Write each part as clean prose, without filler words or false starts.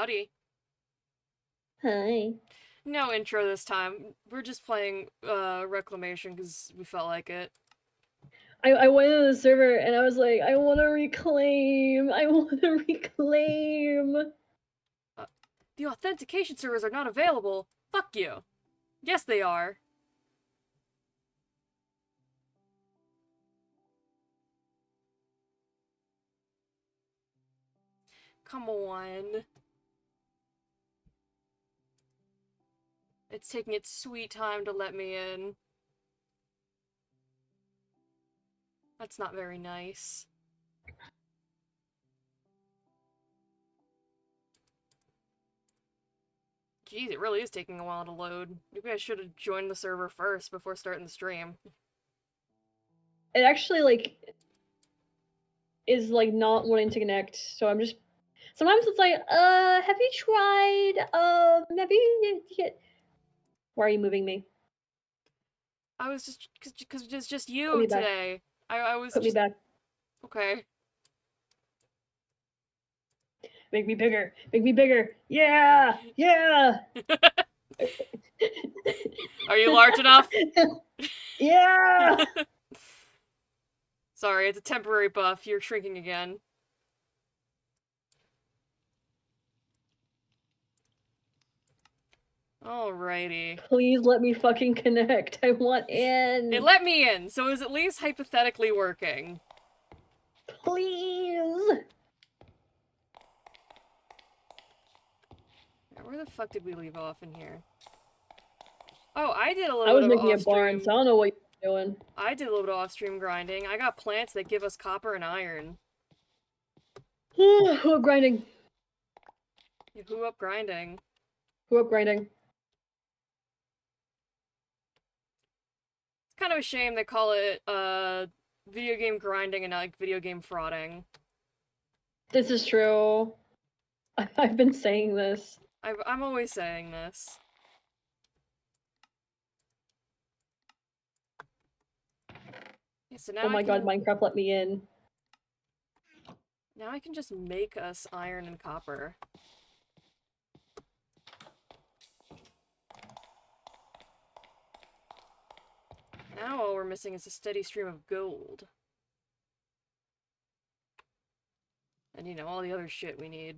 Howdy. Hi. No intro this time. We're just playing Reclamation because we felt like it. I went into the server and I was like, I want to reclaim. I want to reclaim. The authentication servers are not available. Fuck you. Yes, they are. Come on. It's taking its sweet time to let me in. That's not very nice. Jeez, it really is taking a while to load. Maybe I should have joined the server first before starting the stream. It actually is not wanting to connect. So I'm just sometimes it's like, have you tried have you why are you moving me? I was just because it's just Put you me back. today. I was Put me just back. okay. Make me bigger. Make me bigger. Yeah. Yeah. Are you large enough? Yeah. Sorry, it's a temporary buff. You're shrinking again. Alrighty. Please let me fucking connect. I want in. It let me in, so it was at least hypothetically working. Please. Now, where the fuck did we leave off in here? Oh, I did a I little was bit of making a barn, off-stream. so I don't know what you're doing. I did a little bit of off-stream grinding. I got plants that give us copper and iron. Who up grinding? Who up grinding? Who up grinding? It's kind of a shame they call it, video game grinding and not, like, video game frauding. This is true. I've been saying this. I'm always saying this. Yeah, so now Oh my god, Minecraft let me in. Now I can just make us iron and copper. Now all we're missing is a steady stream of gold. And, you know, all the other shit we need.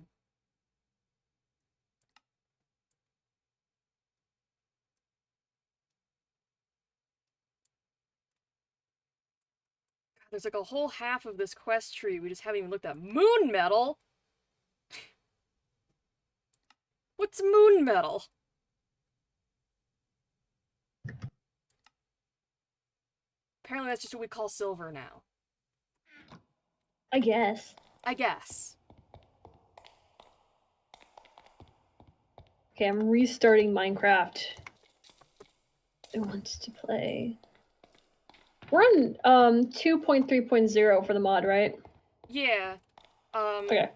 God, there's like a whole half of this quest tree we just haven't even looked at. Moon metal? What's moon metal? Apparently that's just what we call silver now. I guess. I guess. Okay, I'm restarting Minecraft. I want to play. We're on 2.3.0 for the mod, right? Yeah. Okay.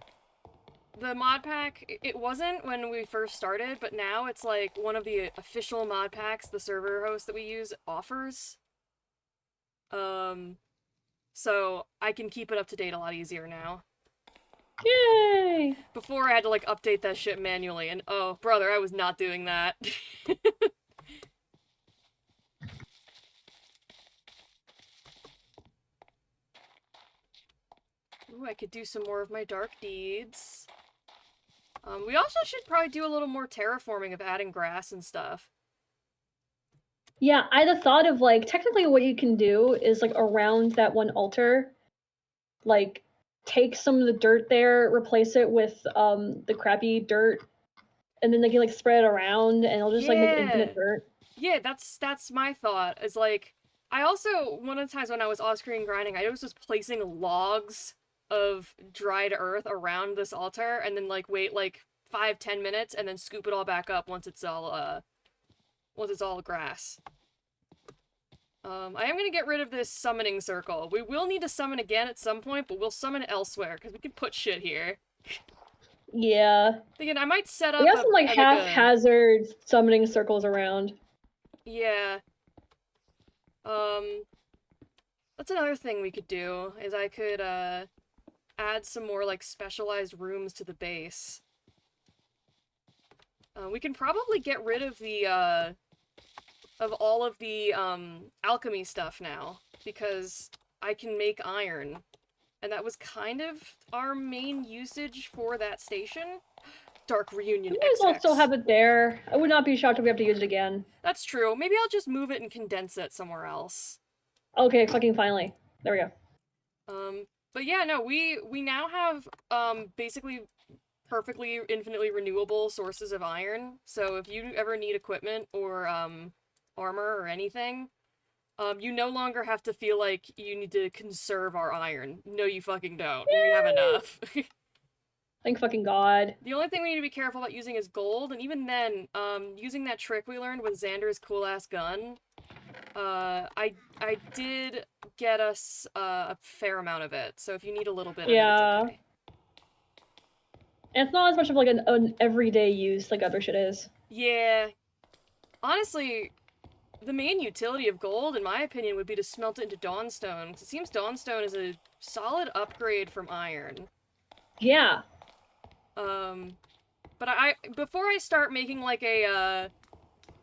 The mod pack, it wasn't when we first started, but now it's like one of the official mod packs the server host that we use offers. So I can keep it up to date a lot easier now. Yay! Before I had to like update that shit manually, and oh, brother, I was not doing that. Ooh, I could do some more of my dark deeds. We also should probably do a little more terraforming of adding grass and stuff. Yeah, I had a thought of technically what you can do is around that one altar, take some of the dirt there, replace it with the crappy dirt, and then they can spread it around and it'll just make infinite dirt. Yeah, that's my thought. Is like I also one of the times when I was off-screen grinding, I was just placing logs of dried earth around this altar and then wait 5-10 minutes and then scoop it all back up once it's all grass. I am gonna get rid of this summoning circle. We will need to summon again at some point, but we'll summon elsewhere because we can put shit here. Yeah. Again, I might set up We have some haphazard summoning circles around. Yeah. That's another thing we could do, is I could, add some more, specialized rooms to the base. We can probably get rid of the, of all of the, alchemy stuff now, because I can make iron. And that was kind of our main usage for that station. Dark Reunion You might as well XX. still have it there. I would not be shocked if we have to use it again. That's true. Maybe I'll just move it and condense it somewhere else. Okay, fucking finally. There we go. But yeah, no, we now have, basically perfectly infinitely renewable sources of iron. So if you ever need equipment or, armor or anything, you no longer have to feel like you need to conserve our iron. No, you fucking don't. Yay! We have enough. Thank fucking God. The only thing we need to be careful about using is gold, and even then, using that trick we learned with Xander's cool-ass gun, I did get us a fair amount of it, so if you need a little bit of it, it's okay. And it's not as much of like an everyday use like other shit is. Yeah. Honestly, the main utility of gold, in my opinion, would be to smelt it into Dawnstone, because it seems Dawnstone is a solid upgrade from iron. Yeah. But before I start making like a,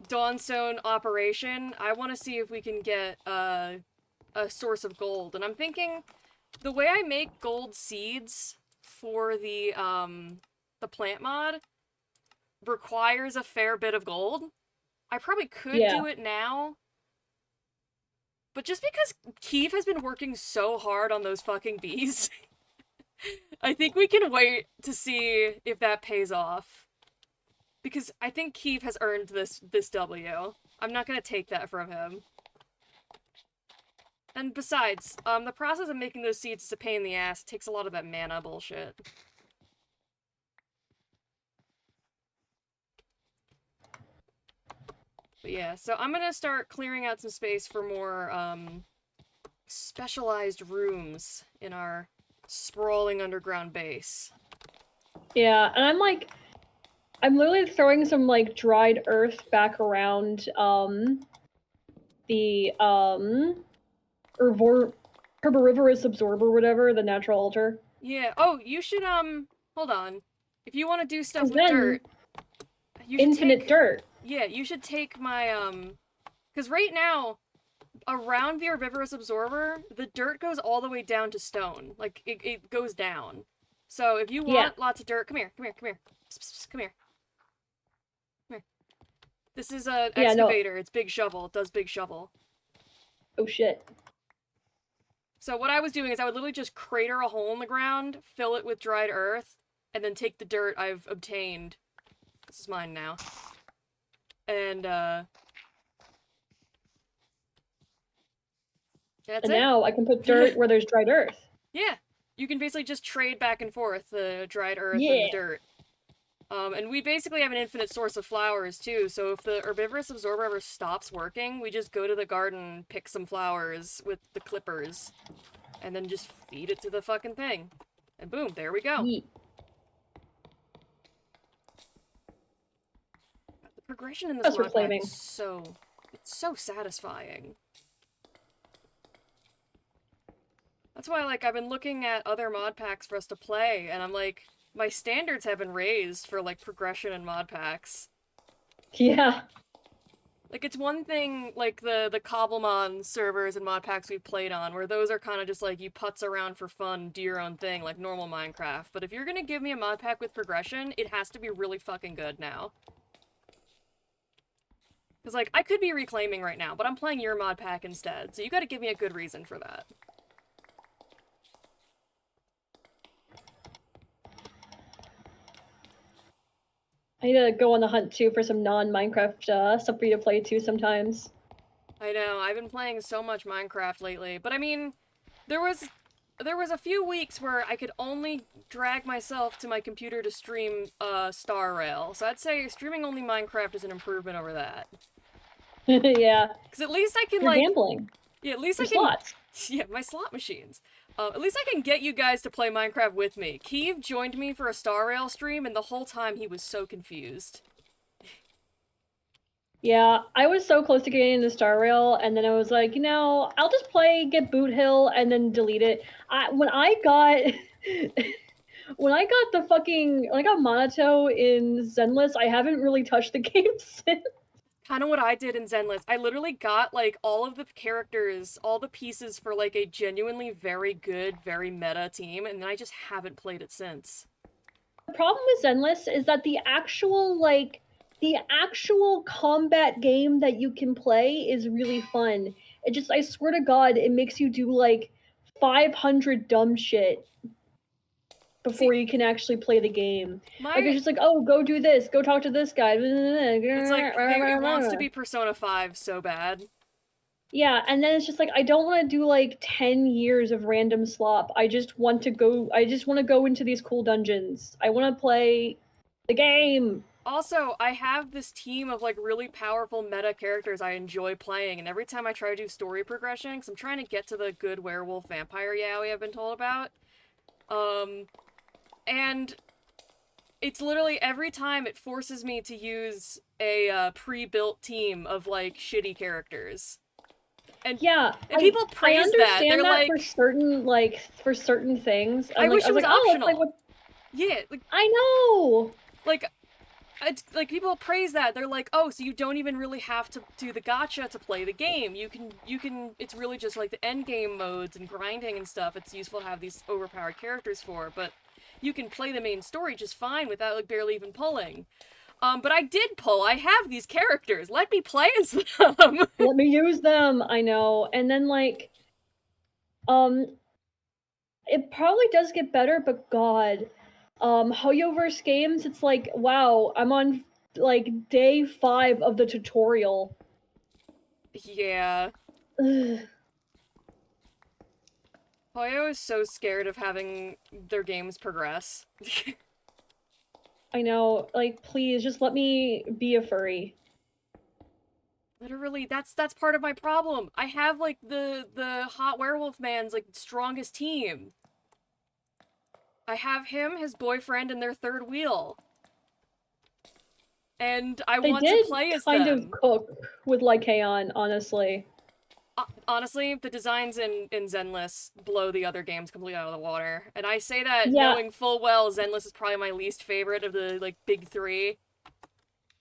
Dawnstone operation, I want to see if we can get, a source of gold. And I'm thinking, the way I make gold seeds for the plant mod requires a fair bit of gold. I probably could do it now. But just because Keeve has been working so hard on those fucking bees, I think we can wait to see if that pays off. Because I think Keeve has earned this W. I'm not gonna take that from him. And besides, the process of making those seeds is a pain in the ass. It takes a lot of that mana bullshit. But yeah, so I'm gonna start clearing out some space for more, specialized rooms in our sprawling underground base. Yeah, and I'm literally throwing some, like, dried earth back around, the, Herborivorous Absorber, whatever, the natural altar. Yeah, oh, you should, hold on. If you want to do stuff with dirt, you should infinite dirt. Yeah, you should take my, because right now, around the Herbivorous Absorber, the dirt goes all the way down to stone. Like, it goes down. So if you want lots of dirt, come here. Come here. This is an excavator. No. It's Big Shovel. It does Big Shovel. Oh, shit. So what I was doing is I would literally just crater a hole in the ground, fill it with dried earth, and then take the dirt I've obtained. This is mine now. And, that's it. Now I can put dirt where there's dried earth. Yeah. You can basically just trade back and forth the dried earth and the dirt. And we basically have an infinite source of flowers, too, so if the Herbivorous Absorber ever stops working, we just go to the garden, pick some flowers with the clippers, and then just feed it to the fucking thing. And boom, there we go. Yeet. The progression in this mod pack is it's so satisfying. That's why, like, I've been looking at other mod packs for us to play, and I'm like, my standards have been raised for, like, progression in mod packs. Yeah. Like, it's one thing, like, the Cobblemon servers and mod packs we've played on, where those are kind of just, like, you putz around for fun, do your own thing, like normal Minecraft. But if you're gonna give me a mod pack with progression, it has to be really fucking good now. Because, like, I could be reclaiming right now, but I'm playing your mod pack instead, so you gotta give me a good reason for that. I need to go on the hunt, too, for some non-Minecraft stuff for you to play, too, sometimes. I know, I've been playing so much Minecraft lately, but I mean, there was a few weeks where I could only drag myself to my computer to stream, Star Rail, so I'd say streaming only Minecraft is an improvement over that. Yeah. Because at least I can, You're gambling. Yeah, at least I can... slots. Yeah, my slot machines. At least I can get you guys to play Minecraft with me. Keeve joined me for a Star Rail stream, and the whole time he was so confused. Yeah, I was so close to getting into Star Rail, and then I was like, you know, I'll just get Boot Hill, and then delete it. When I got When I got Monato in Zenless, I haven't really touched the game since. Kind of what I did in Zenless. I literally got like all of the characters, all the pieces for like a genuinely very good, very meta team, and then I just haven't played it since. The problem with Zenless is that the actual combat game that you can play is really fun. It just, I swear to God, it makes you do like 500 dumb shit See, before you can actually play the game. Like it's my just like, oh, go do this, go talk to this guy. it's like it wants to be Persona 5 so bad. Yeah, and then it's just like I don't want to do like 10 years of random slop. I just want to go into these cool dungeons. I want to play the game. Also, I have this team of like really powerful meta characters I enjoy playing, and every time I try to do story progression, because I'm trying to get to the good werewolf vampire yaoi I've been told about, um, and it's literally every time it forces me to use a pre-built team of like shitty characters. And Yeah, and people I praise that. understand They're that like, for certain things. I wish I it was was like, oh, let's play optional. what Yeah, like, I know. like it's like people praise that. They're like, oh, so you don't even really have to do the gacha to play the game. You can it's really just like the end game modes and grinding and stuff. It's useful to have these overpowered characters for, but you can play the main story just fine without like barely even pulling. But I did pull. I have these characters. Let me play as them. Let me use them. I know. And then um it probably does get better, but God, Hoyoverse games, it's like, wow, I'm on like day 5 of the tutorial. Yeah. Ugh, Hoyo is so scared of having their games progress. I know. Like, please just let me be a furry. Literally, that's part of my problem. I have like the hot werewolf man's like strongest team. I have him, his boyfriend, and their third wheel. And I They want to did play as kind of them. cook with Lycaon, honestly. Honestly, the designs in Zenless blow the other games completely out of the water. And I say that Yeah, knowing full well Zenless is probably my least favorite of the like big three.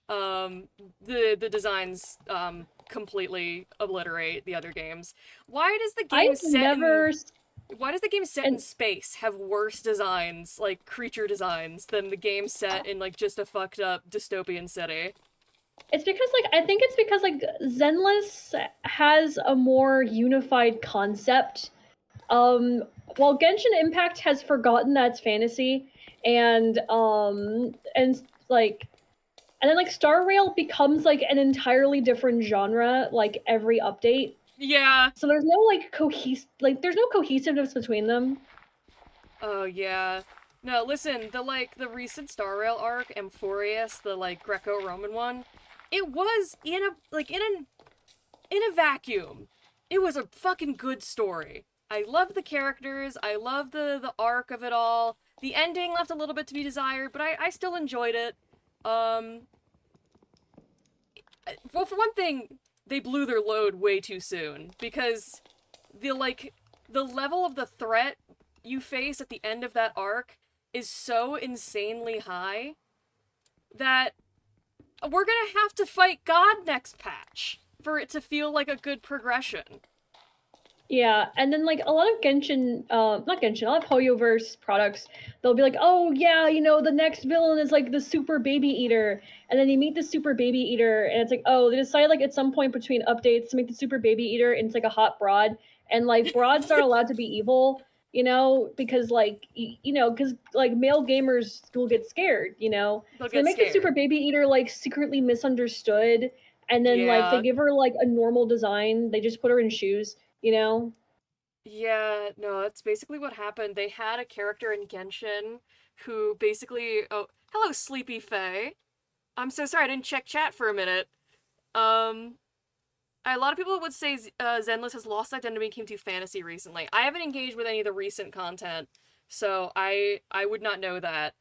Um, the designs completely obliterate the other games. Why does the game I've set in never Why does the game set in and space have worse designs, like creature designs, than the game set in like just a fucked up dystopian city? it's because I think it's because Zenless has a more unified concept. Um, while Genshin Impact has forgotten that it's fantasy, and like and then like Star Rail becomes like an entirely different genre like every update. Yeah. So there's no there's no cohesiveness between them. Oh yeah. No, listen, the recent Star Rail arc, Amphorius, the like Greco-Roman one, it was in a vacuum. It was a fucking good story. I love the characters, I love the arc of it all. The ending left a little bit to be desired, but I still enjoyed it. Um well, for one thing, they blew their load way too soon because the level of the threat you face at the end of that arc is so insanely high that we're gonna have to fight God next patch for it to feel like a good progression. Yeah, and then like a lot of Genshin, not Genshin, a lot of Hoyoverse products, they'll be like, oh yeah, you know, the next villain is like the super baby eater, and then you meet the super baby eater, and it's like, oh, they decided like at some point between updates to make the super baby eater into like a hot broad, and like broads are allowed to be evil, you know, because because like male gamers will get scared, you know, They'll so they get make the super scared. baby eater like secretly misunderstood, and then like they Yeah. give her like a normal design, they just put her in shoes, you know. Yeah, no, that's basically what happened. They had a character in Genshin who basically, oh, hello, Sleepy Faye. I'm so sorry, I didn't check chat for a minute. Um, a lot of people would say Zenless has lost identity and became too fantasy recently. I haven't engaged with any of the recent content, so I would not know that.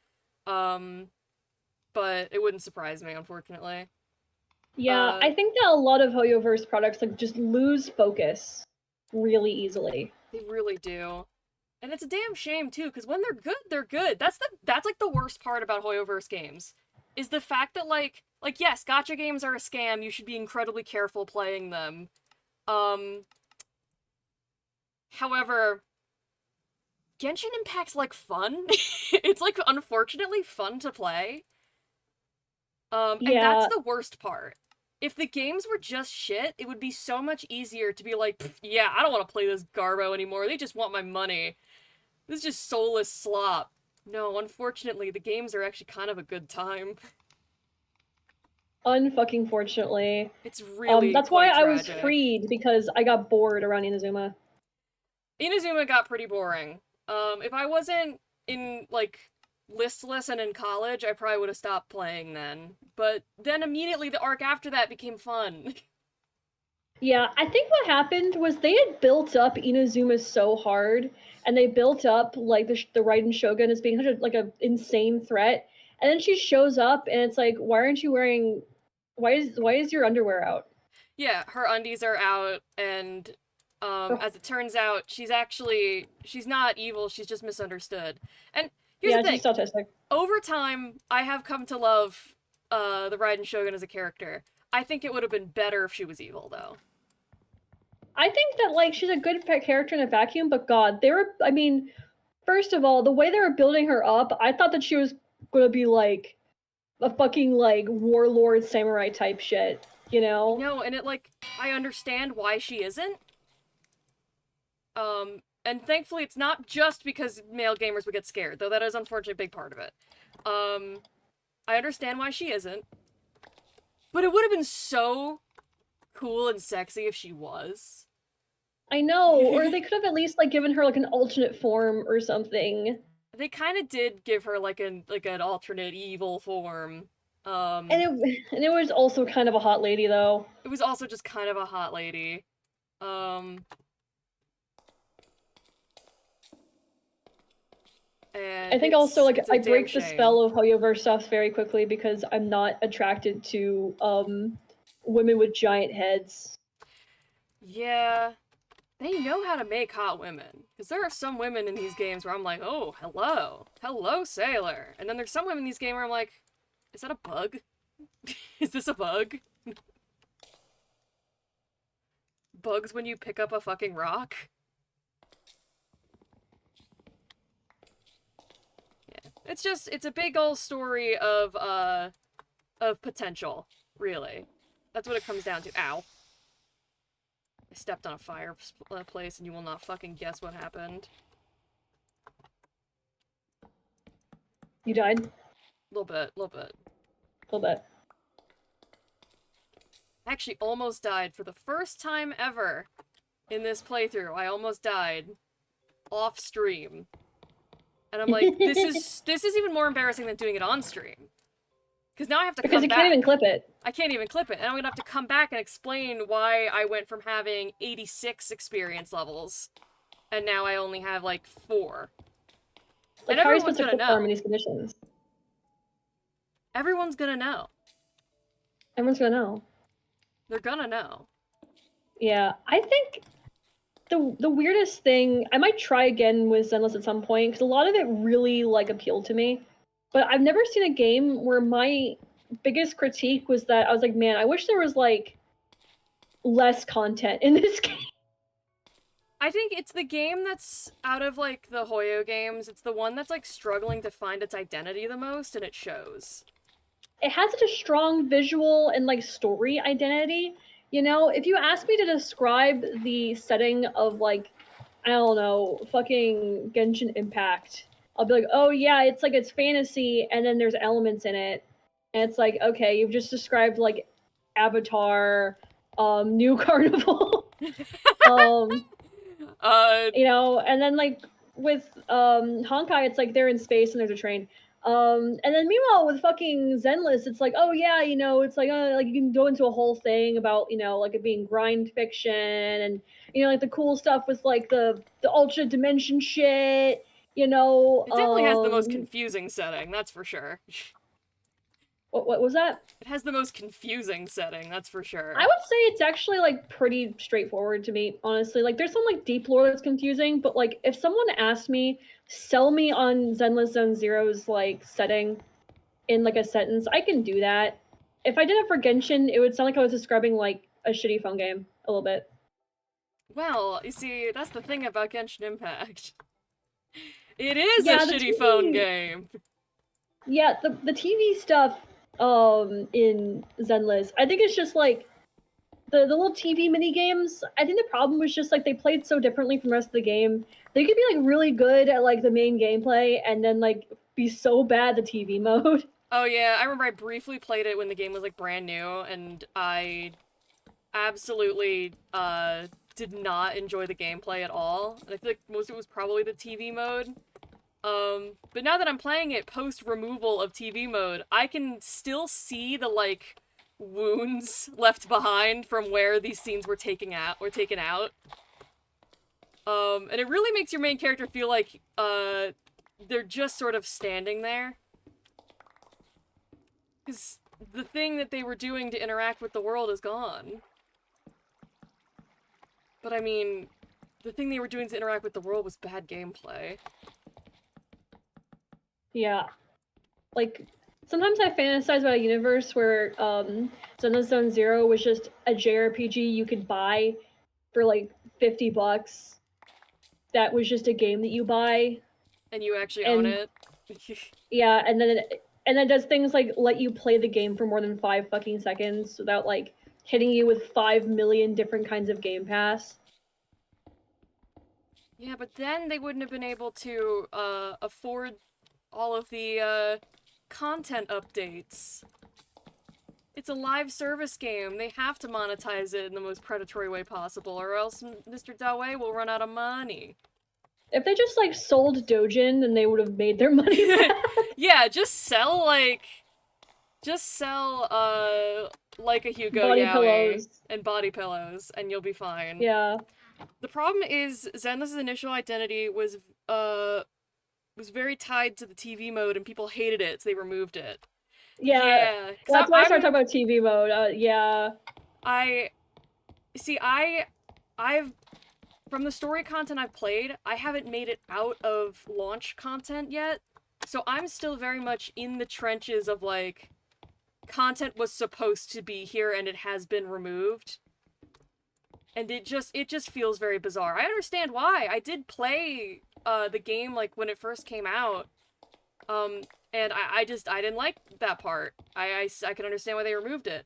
Um, but it wouldn't surprise me, unfortunately. Yeah, Uh, I think that a lot of Hoyoverse products like just lose focus really easily. they really do. And it's a damn shame too, because when they're good, they're good. That's like the worst part about Hoyoverse games, is the fact that like yes, gotcha games are a scam. You should be incredibly careful playing them. Um, However, Genshin Impact's like fun. It's like unfortunately fun to play. And that's Yeah, the worst part. If the games were just shit, it would be so much easier to be like, yeah, I don't want to play this Garbo anymore. They just want my money. This is just soulless slop. No, unfortunately, the games are actually kind of a good time. unfucking fortunately. It's really That's why quite I was tragic. freed because I got bored around Inazuma. Inazuma got pretty boring. If I wasn't in, like, listless and in college, I probably would have stopped playing then. But then immediately the arc after that became fun. Yeah, I think what happened was they had built up Inazuma so hard, and they built up like the Raiden Shogun as being such a like a insane threat, and then she shows up, and it's like, why aren't you wearing? Why is your underwear out? Yeah, her undies are out, and Ugh. as it turns out, she's not evil, she's just misunderstood. And here's the Yeah, thing. she's autistic. Over time, I have come to love the Raiden Shogun as a character. I think it would have been better if she was evil, though. I think that like she's a good character in a vacuum, but God, they were. I mean, first of all, the way they were building her up, I thought that she was gonna be like a fucking like warlord samurai type shit, you know? No, and I understand why she isn't. And thankfully it's not just because male gamers would get scared, though that is unfortunately a big part of it. Um, I understand why she isn't, but it would have been so cool and sexy if she was. I know, or they could have at least like given her like an alternate form or something. They kind of did give her like an alternate evil form. And it was also kind of a hot lady though. It was also just kind of a hot lady. Um, and I think also like it's a I damn break the shame. spell of Hoyoverse stuff very quickly because I'm not attracted to women with giant heads. Yeah, they know how to make hot women. Because there are some women in these games where I'm like, oh, hello. Hello, sailor. And then there's some women in these games where I'm like, is that a bug? Is this a bug? Bugs when you pick up a fucking rock? Yeah. It's a big old story of potential, really. That's what it comes down to. Ow. I stepped on a fireplace and you will not fucking guess what happened. You died? A Little bit, little bit. little bit. I actually almost died for the first time ever in this playthrough. I almost died off stream. And I'm like, this is even more embarrassing than doing it on stream. Because now I have to Because come you back. can't even clip it. I can't even clip it. And I'm gonna have to come back and explain why I went from having 86 experience levels and now I only have like 4. Like And how are you everyone's supposed to gonna perform in know. these conditions? Everyone's gonna know. Everyone's gonna know. They're gonna know. Yeah, I think the weirdest thing I might try again with Zenless at some point because a lot of it really like appealed to me, but I've never seen a game where my biggest critique was that I was like, man, I wish there was like less content in this game. I think it's the game that's out of like the Hoyo games, it's the one that's like struggling to find its identity the most, and it shows. It has such a strong visual and like story identity. You know, if you ask me to describe the setting of like I don't know, fucking Genshin Impact, I'll be like, oh yeah, it's like it's fantasy and then there's elements in it. And it's like, okay, you've just described like Avatar, New Carnival. um, Uh, you know, and then like with Honkai, it's like they're in space and there's a train. And then meanwhile with fucking Zenless, it's like, oh yeah, you know, it's like you can go into a whole thing about, you know, like it being grind fiction and you know, like the cool stuff with like the ultra dimension shit, you know. it definitely has the most confusing setting, that's for sure. What was that? It has the most confusing setting, that's for sure. I would say it's actually like pretty straightforward to me, honestly. Like there's some like deep lore that's confusing, but like if someone asked me, sell me on Zenless Zone Zero's like setting in like a sentence, I can do that. If I did it for Genshin, it would sound like I was describing like a shitty phone game a little bit. Well, you see, that's the thing about Genshin Impact. It is a Yeah, the shitty phone TV game. Yeah, the TV stuff in Zenless, I think it's just like the little TV mini games. I think the problem was just like they played so differently from the rest of the game. They could be like really good at like the main gameplay and then like be so bad the TV mode. Oh yeah, I remember I briefly played it when the game was like brand new, and I absolutely did not enjoy the gameplay at all. And I feel like most of it was probably the TV mode. But now that I'm playing it post removal of TV mode, I can still see the like wounds left behind from where these scenes were taken out. And it really makes your main character feel like they're just sort of standing there. Because the thing that they were doing to interact with the world is gone. But I mean, the thing they were doing to interact with the world was bad gameplay. Yeah. Like sometimes I fantasize about a universe where Zenless Zone Zero was just a JRPG you could buy for like $50. That was just a game that you buy. And you actually own it. Yeah, and then it does things like let you play the game for more than 5 fucking seconds without like hitting you with 5 million different kinds of Game Pass. Yeah, but then they wouldn't have been able to afford all of the content updates. It's a live service game. They have to monetize it in the most predatory way possible, or else Mr. Dawei will run out of money. If they just like sold Dojin, then they would have made their money back. Yeah, just sell like a Hugo Body Yaoi pillows. and body pillows, and you'll be fine. Yeah. The problem is Zenless' initial identity was very tied to the TV mode, and people hated it, so they removed it. Yeah. That's why I started talking about TV mode. Yeah. I've from the story content I've played, I haven't made it out of launch content yet. So I'm still very much in the trenches of like content was supposed to be here and it has been removed. And it just feels very bizarre. I understand why. I did play the game like when it first came out. And I didn't like that part. I can understand why they removed it.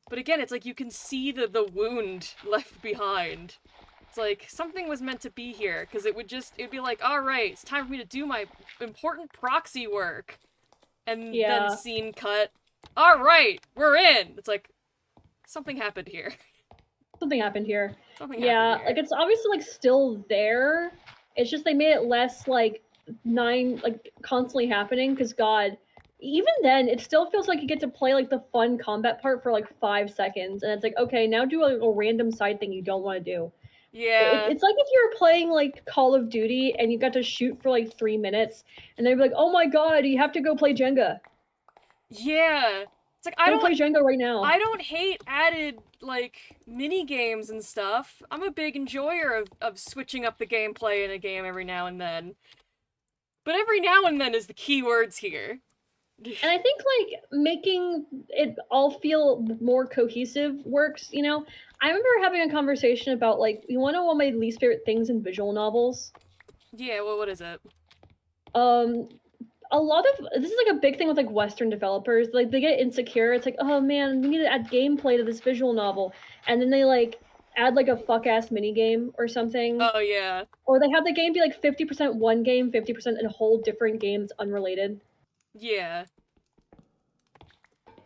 But again, it's like you can see the wound left behind. It's like something was meant to be here, because it'd be like, alright, it's time for me to do my important proxy work. And then scene cut. Alright, we're in! It's like, something happened here. Something happened here. Something happened here. Like it's obviously like still there. It's just they made it less like constantly happening, because God, even then it still feels like you get to play like the fun combat part for like 5 seconds, and it's like, okay, now do a random side thing you don't want to do. Yeah. It's like if you're playing like Call of Duty and you got to shoot for like 3 minutes, and they'd be like, oh my God, you have to go play Jenga. Yeah. It's like, I don't play Jenga right now. I don't hate added, like, mini games and stuff. I'm a big enjoyer of switching up the gameplay in a game every now and then. But every now and then is the key words here. And I think, like, making it all feel more cohesive works, you know? I remember having a conversation about, like, you want to know one of my least favorite things in visual novels? Yeah, well, what is it? A lot of this is like a big thing with like Western developers. Like they get insecure. It's like, oh man, we need to add gameplay to this visual novel, and then they like add like a fuck ass mini game or something. Oh yeah. Or they have the game be like 50% one game, 50% in a whole different games unrelated. Yeah.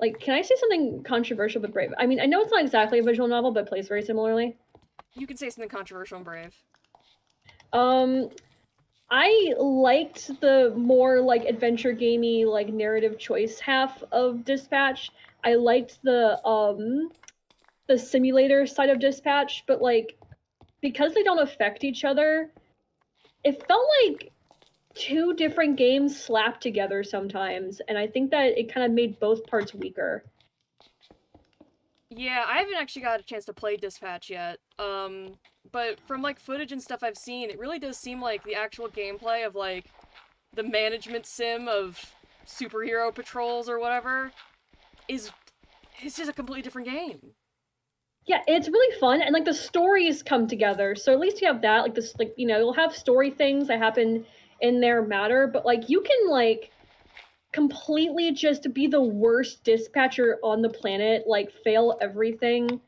Like, can I say something controversial but Brave? I mean, I know it's not exactly a visual novel, but plays very similarly. You can say something controversial and Brave. I liked the more like adventure gamey like narrative choice half of Dispatch. I liked the simulator side of Dispatch, but like because they don't affect each other, it felt like two different games slapped together sometimes, and I think that it kind of made both parts weaker. Yeah, I haven't actually got a chance to play Dispatch yet. But from like footage and stuff I've seen, it really does seem like the actual gameplay of like the management sim of superhero patrols or whatever is it's just a completely different game. Yeah, it's really fun, and like the stories come together. So at least you have that. Like this, like you'll have story things that happen in there matter, but like you can like completely just be the worst dispatcher on the planet, like fail everything,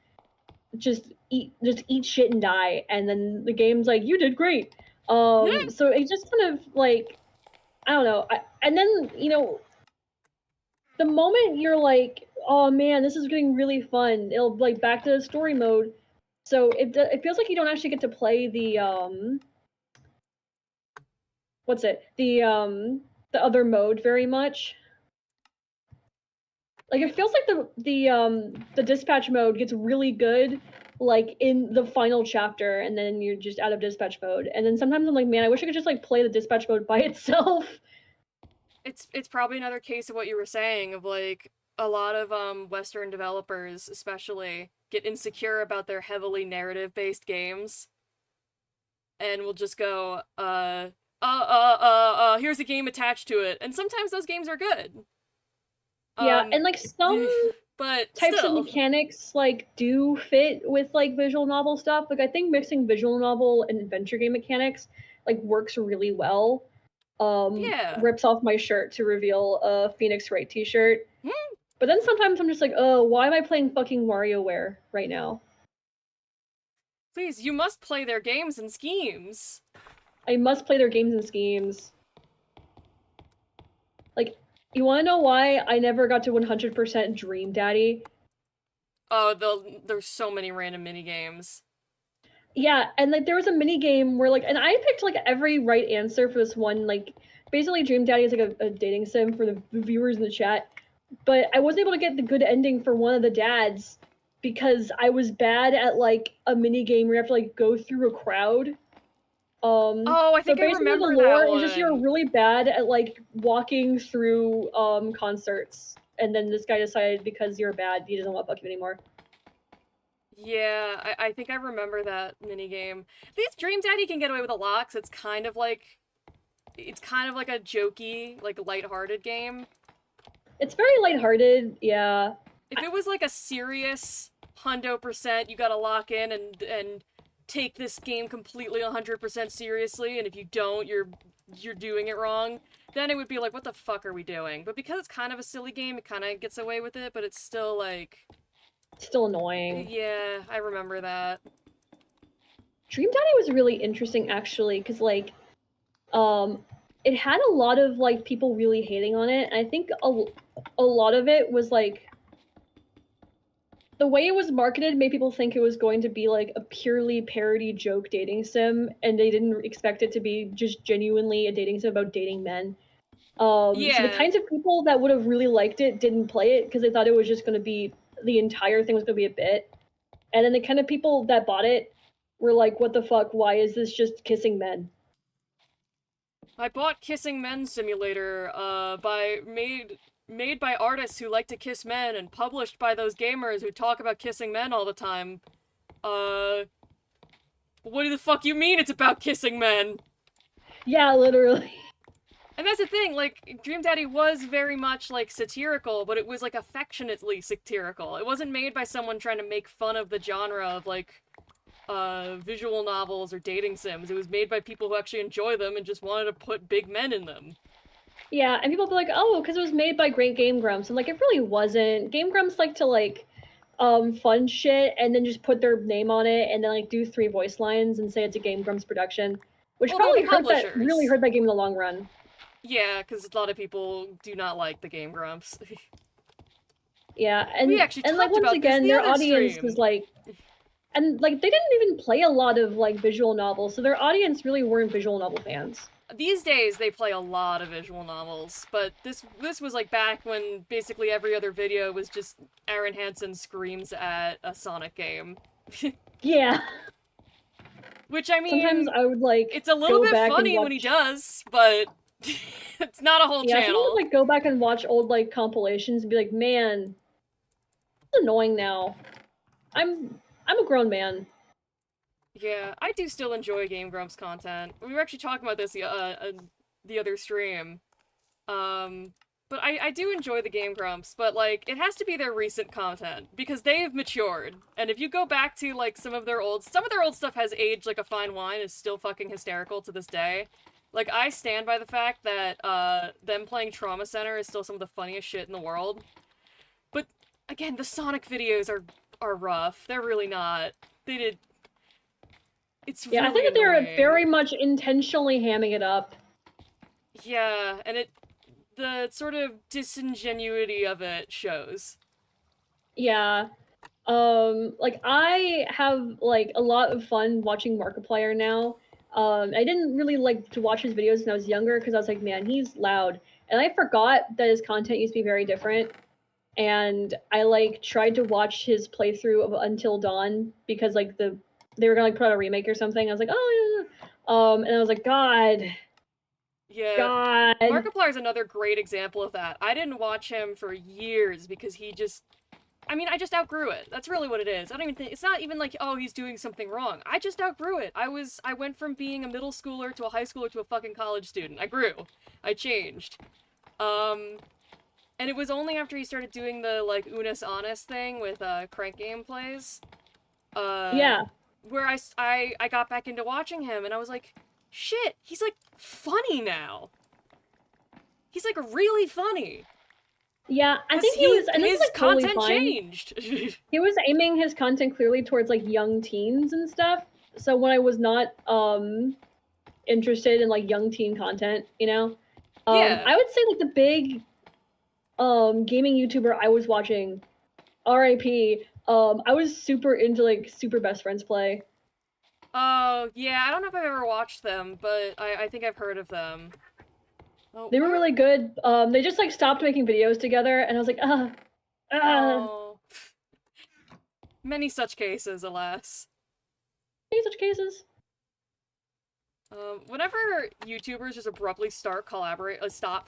just eat shit and die, and then the game's like, you did great. So it just kind of like, I don't know. And then the moment you're like, oh man, this is getting really fun, it'll like back to the story mode. So it feels like you don't actually get to play the what's it the other mode very much. Like it feels like the dispatch mode gets really good like in the final chapter, and then you're just out of dispatch mode. And then sometimes I'm like, man, I wish I could just like play the dispatch mode by itself. It's probably another case of what you were saying of like a lot of Western developers especially get insecure about their heavily narrative-based games and will just go, here's a game attached to it. And sometimes those games are good. Yeah, and like some but types still. of mechanics like do fit with like visual novel stuff. Like I think mixing visual novel and adventure game mechanics like works really well. Yeah. Rips off my shirt to reveal a Phoenix Wright t-shirt. Hmm? But then sometimes I'm just like, oh, why am I playing fucking WarioWare right now? Please, you must play their games and schemes. I must play their games and schemes. Like, you want to know why I never got to 100% Dream Daddy? Oh, there's so many random mini games. Yeah, and like there was a mini game where like, and I picked like every right answer for this one. Like, basically, Dream Daddy is like a dating sim for the viewers in the chat. But I wasn't able to get the good ending for one of the dads because I was bad at like a mini game where you have to like go through a crowd. Oh, I So think I basically the remember lore that is just you're one. really bad at like walking through concerts, and then this guy decided because you're bad, he doesn't want to fuck you anymore. Yeah, I think I remember that mini game. At least Dream Daddy can get away with a lot, 'cause it's kind of like a jokey, like lighthearted game. It's very lighthearted, yeah. If it was like a serious 100%, you gotta lock in and take this game completely 100% seriously, and if you don't, you're doing it wrong, then it would be like, what the fuck are we doing? But because it's kind of a silly game, it kind of gets away with it, but it's still like... Still annoying. Yeah, I remember that. Dream Daddy was really interesting actually, because like it had a lot of like people really hating on it, and I think a lot of it was like the way it was marketed made people think it was going to be like a purely parody joke dating sim, and they didn't expect it to be just genuinely a dating sim about dating men. So the kinds of people that would have really liked it didn't play it because they thought it was just going to be the entire thing was going to be a bit. And then the kind of people that bought it were like, what the fuck? Why is this just kissing men? I bought Kissing Men Simulator, made by artists who like to kiss men and published by those gamers who talk about kissing men all the time. What do the fuck you mean it's about kissing men? Yeah, literally. And that's the thing, like, Dream Daddy was very much, like, satirical, but it was, like, affectionately satirical. It wasn't made by someone trying to make fun of the genre of, like, visual novels or dating sims. It was made by people who actually enjoy them and just wanted to put big men in them. Yeah, and people be like, oh, because it was made by Great Game Grumps. I'm like, it really wasn't. Game Grumps like to, like, fund shit and then just put their name on it and then, like, do 3 voice lines and say it's a Game Grumps production. Which Well, probably really hurt that game in the long run. Yeah, because a lot of people do not like the Game Grumps. Yeah, and we actually and talked like once about again, this their the audience stream. was like, and like they didn't even play a lot of like visual novels, so their audience really weren't visual novel fans. These days they play a lot of visual novels, but this was like back when basically every other video was just Aaron Hansen screams at a Sonic game. Yeah. Which, I Sometimes mean, I would like it's a little go bit back and funny when he watch. does, but it's not a whole Yeah, sometimes I channel. would like go back and watch old like compilations and be like, man, it's annoying now. I'm a grown man. Yeah, I do still enjoy Game Grumps content. We were actually talking about this the other stream. Um, but I do enjoy the Game Grumps, but like it has to be their recent content because they've matured. And if you go back to like some of their old stuff has aged like a fine wine, is still fucking hysterical to this day. Like I stand by the fact that them playing Trauma Center is still some of the funniest shit in the world. But again, the Sonic videos are rough. They're really not. They did It's Yeah, I really think that they're annoying. very much intentionally hamming it up. Yeah, and the sort of disingenuity of it shows. Yeah. Like I have like a lot of fun watching Markiplier now. I didn't really like to watch his videos when I was younger because I was like, man, he's loud. And I forgot that his content used to be very different. And I like tried to watch his playthrough of Until Dawn because like they were gonna like put out a remake or something. I was like, oh yeah. And I was like, Yeah, God. Markiplier is another great example of that. I didn't watch him for years because he just I mean, I just outgrew it. That's really what it is. I don't even think it's not even like, oh, he's doing something wrong. I just outgrew it. I went from being a middle schooler to a high schooler to a fucking college student. I grew. I changed. Um and it was only after he started doing the like Unis Honest thing with crank gameplays uh Yeah. where I got back into watching him and I was like, shit, he's like funny now. He's like really funny. Yeah, I Cause think he was, and this is his like totally content fine. changed. He was aiming his content clearly towards like young teens and stuff. So when I was not interested in like young teen content, Yeah. I would say like the big gaming YouTuber I was watching, RIP, I was super into like Super Best Friends Play. Oh, yeah, I don't know if I've ever watched them, but I think I've heard of them. Oh, They were where? really good. They just like stopped making videos together and I was like, Oh. Many such cases, alas. any such cases. Whenever YouTubers just abruptly stop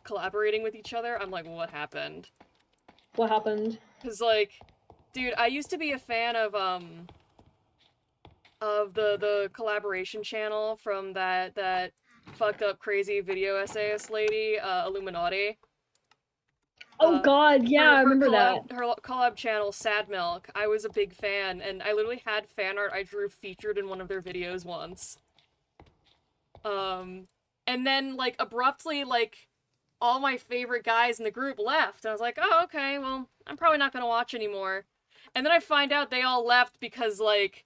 collaborating with each other, I'm like, what happened? What happened? Cause like, dude, I used to be a fan of the collaboration channel from that fucked up crazy video essayist lady, Illuminati. Oh God, yeah, I remember that. Her collab channel Sad Milk. I was a big fan, and I literally had fan art I drew featured in one of their videos once. Um, and then like abruptly like all my favorite guys in the group left. And I was like, oh okay, well I'm probably not gonna watch anymore. And then I find out they all left because like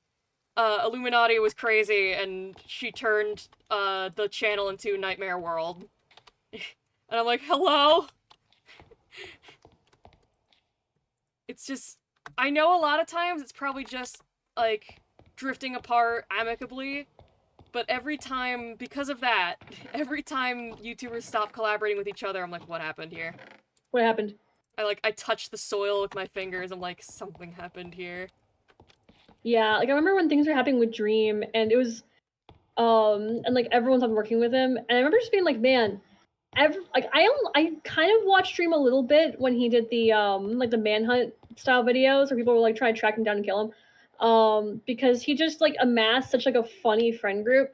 Illuminati was crazy and she turned the channel into Nightmare World. And I'm like, hello? It's just I know a lot of times it's probably just like drifting apart amicably, but every time because of that, every time YouTubers stop collaborating with each other, I'm like, what happened here? What happened? I touch the soil with my fingers. I'm like, something happened here. Yeah, like I remember when things were happening with Dream and it was and like everyone's on working with him and I remember just being like, man, I kind of watched Dream a little bit when he did the like the manhunt style videos where people were like trying to track him down and kill him. Because he just like amassed such like a funny friend group.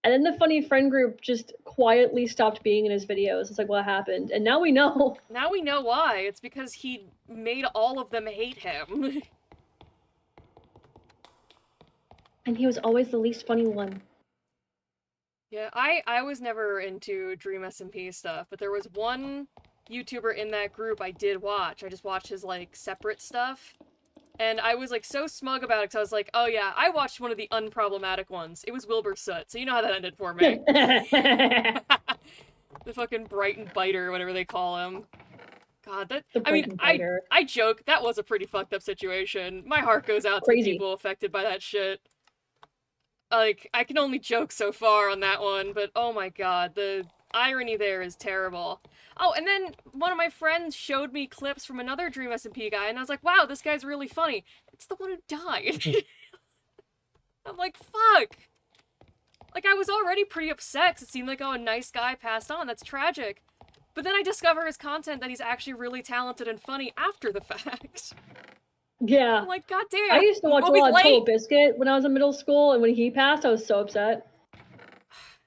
And then the funny friend group just quietly stopped being in his videos. It's like what happened? And now we know. Now we know why. It's because he made all of them hate him. And he was always the least funny one. Yeah, I was never into Dream SMP stuff, but there was one YouTuber in that group I did watch. I just watched his like separate stuff. And I was like so smug about it because I was like, oh yeah, I watched one of the unproblematic ones. It was Wilbur Soot, so you know how that ended for me. The fucking Brighton Biter, whatever they call him. God, that The I mean, Brighton Biter. I joke, that was a pretty fucked up situation. My heart goes out to the Crazy. people affected by that shit. Like, I can only joke so far on that one, but oh my god, the irony there is terrible. Oh, and then one of my friends showed me clips from another Dream SMP guy, and I was like, wow, this guy's really funny. It's the one who died. I'm like, fuck. Like, I was already pretty upset 'cause it seemed like, oh, a nice guy passed on. That's tragic. But then I discover his content that he's actually really talented and funny after the fact. Yeah. I'm like, god damn. I used to watch a Always lot of late. Total Biscuit when I was in middle school, and when he passed, I was so upset.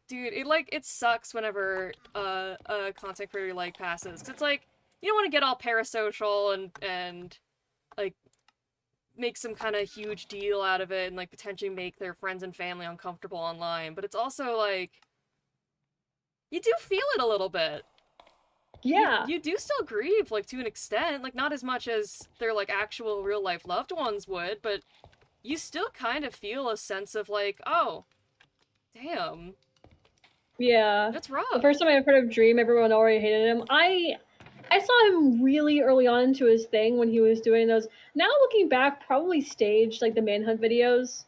Dude, it sucks whenever a content creator like passes. 'Cause it's like, you don't want to get all parasocial and like make some kind of huge deal out of it and like potentially make their friends and family uncomfortable online. But it's also like, you do feel it a little bit. Yeah. You do still grieve, like, to an extent. Like, not as much as their, like, actual real-life loved ones would, but you still kind of feel a sense of, like, oh, damn. Yeah. That's rough. The first time I heard of Dream, everyone already hated him. I saw him really early on into his thing when he was doing those. Now looking back, probably staged, like, the Manhunt videos.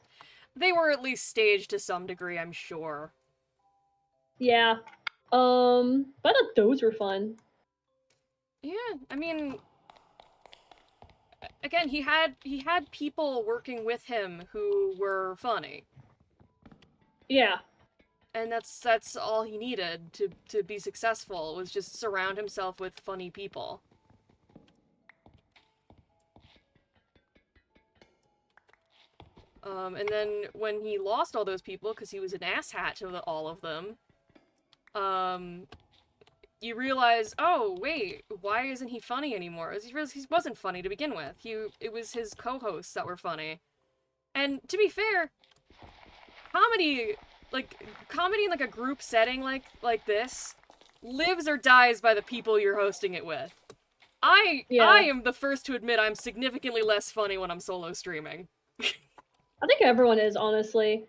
They were at least staged to some degree, I'm sure. Yeah. But I thought those were fun. Yeah, I mean, again, he had people working with him who were funny. Yeah. And that's all he needed to be successful, was just surround himself with funny people. And then when he lost all those people, because he was an asshat to all of them, you realize, oh, wait, why isn't he funny anymore? He wasn't funny to begin with. It was his co-hosts that were funny. And to be fair, comedy in like a group setting like this lives or dies by the people you're hosting it with. I am the first to admit I'm significantly less funny when I'm solo streaming. I think everyone is, honestly.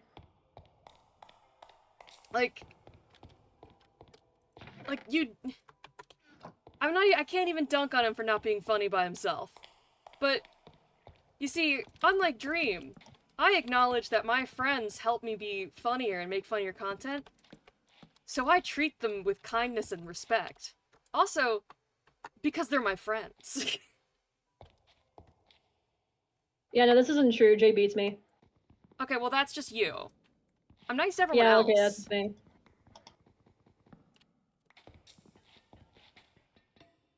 Like I can't even dunk on him for not being funny by himself. But you see, unlike Dream, I acknowledge that my friends help me be funnier and make funnier content, so I treat them with kindness and respect. Also, because they're my friends. Yeah, no, this isn't true. Jay beats me. Okay, well, that's just you. I'm nice to everyone Yeah, else. okay, that's the thing.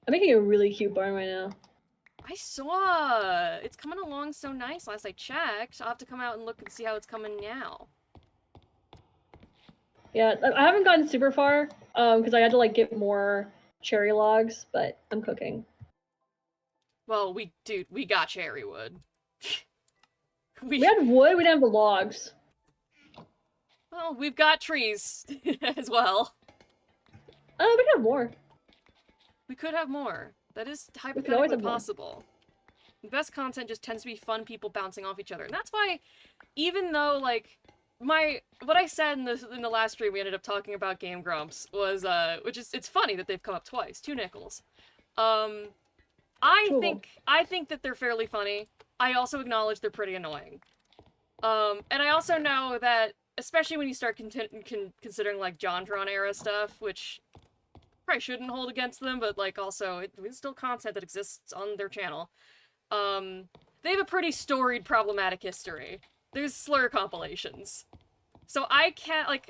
I'm making a really cute barn right now. I saw! It's coming along so nice last I checked. I'll have to come out and look and see how it's coming now. Yeah, I haven't gotten super far, because I had to, like, get more cherry logs, but I'm cooking. Well, we got cherry wood. We had wood, we didn't have the logs. Well, we've got trees as well. We could have more. We could have more. That is hypothetically possible. More. The best content just tends to be fun people bouncing off each other. And that's why, even though, like, what I said in the last stream we ended up talking about Game Grumps was, it's funny that they've come up twice. 2 nickels. I think that they're fairly funny. I also acknowledge they're pretty annoying. And I also know that, especially when you start considering, like, JonTron era stuff, which probably shouldn't hold against them, but, like, also, it's still content that exists on their channel. They have a pretty storied problematic history. There's slur compilations. So I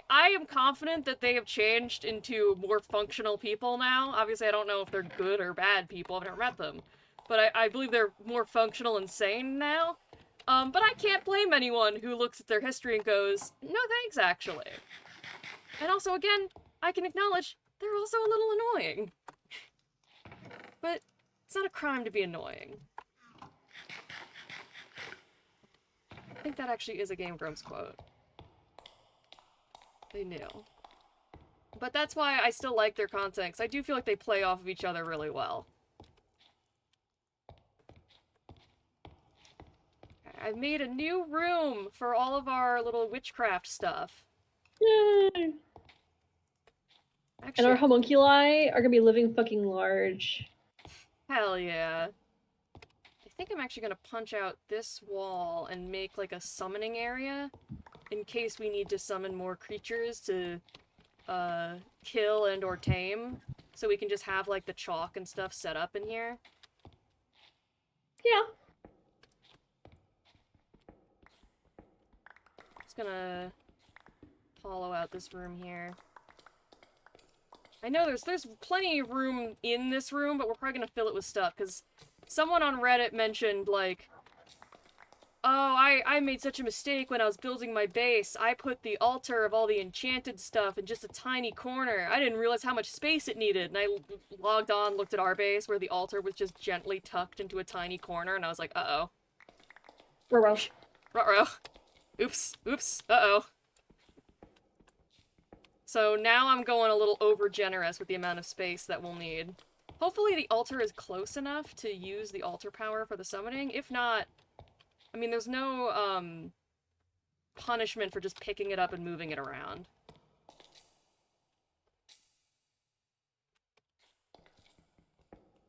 am confident that they have changed into more functional people now. Obviously, I don't know if they're good or bad people. I've never met them. But I believe they're more functional and sane now. But I can't blame anyone who looks at their history and goes, no thanks, actually. And also, again, I can acknowledge they're also a little annoying. But it's not a crime to be annoying. I think that actually is a Game Grumps quote. They knew. But that's why I still like their content, because I do feel like they play off of each other really well. Okay, I've made a new room for all of our little witchcraft stuff. Yay! Actually, and our homunculi are gonna be living fucking large. Hell yeah. I think I'm actually gonna punch out this wall and make like a summoning area in case we need to summon more creatures to kill and or tame. So we can just have like the chalk and stuff set up in here. Yeah. Just gonna hollow out this room here. I know there's plenty of room in this room, but we're probably gonna fill it with stuff, because someone on Reddit mentioned, like, oh, I made such a mistake when I was building my base. I put the altar of all the enchanted stuff in just a tiny corner. I didn't realize how much space it needed. And I logged on, looked at our base, where the altar was just gently tucked into a tiny corner, and I was like, uh-oh. Ruh-roh. Ruh-roh. Oops. Oops. Uh-oh. So now I'm going a little over-generous with the amount of space that we'll need. Hopefully the altar is close enough to use the altar power for the summoning. If not, I mean, there's no, punishment for just picking it up and moving it around.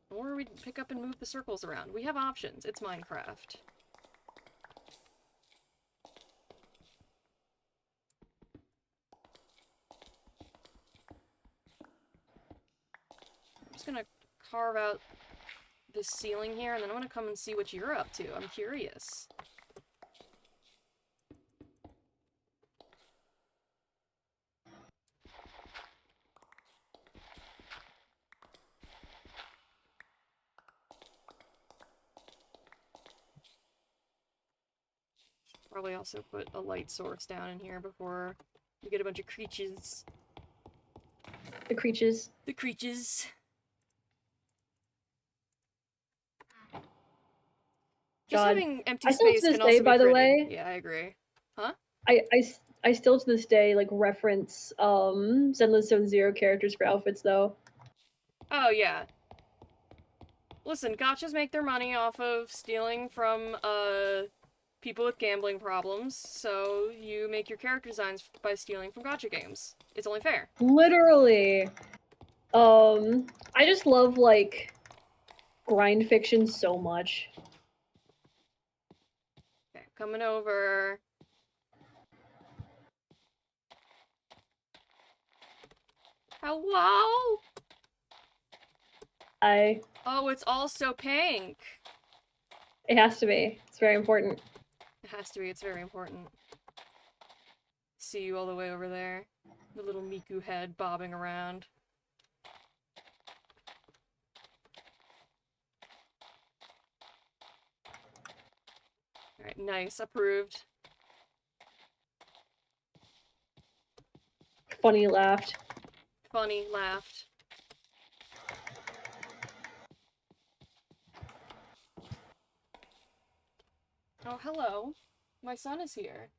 Or we pick up and move the circles around. We have options. It's Minecraft. I'm just gonna carve out this ceiling here, and then I'm gonna come and see what you're up to. I'm curious. Probably also put a light source down in here before we get a bunch of creatures. The creatures. The creatures. Just God. having empty I still space to this can also day, be by the pretty. way. Yeah, I agree. Huh? I still to this day like reference Zenless Zone Zero characters for outfits though. Oh, yeah. Listen, gotchas make their money off of stealing from, people with gambling problems, so you make your character designs by stealing from gotcha games. It's only fair. Literally. I just love like grind fiction so much. Okay, coming over. Hello? Oh, it's all so pink. it has to be. It's very important. It has to be, it's very important. See you all the way over there. The little Miku head bobbing around. Alright, nice, approved. Funny laughed. Funny, laughed. Oh, hello. My son is here.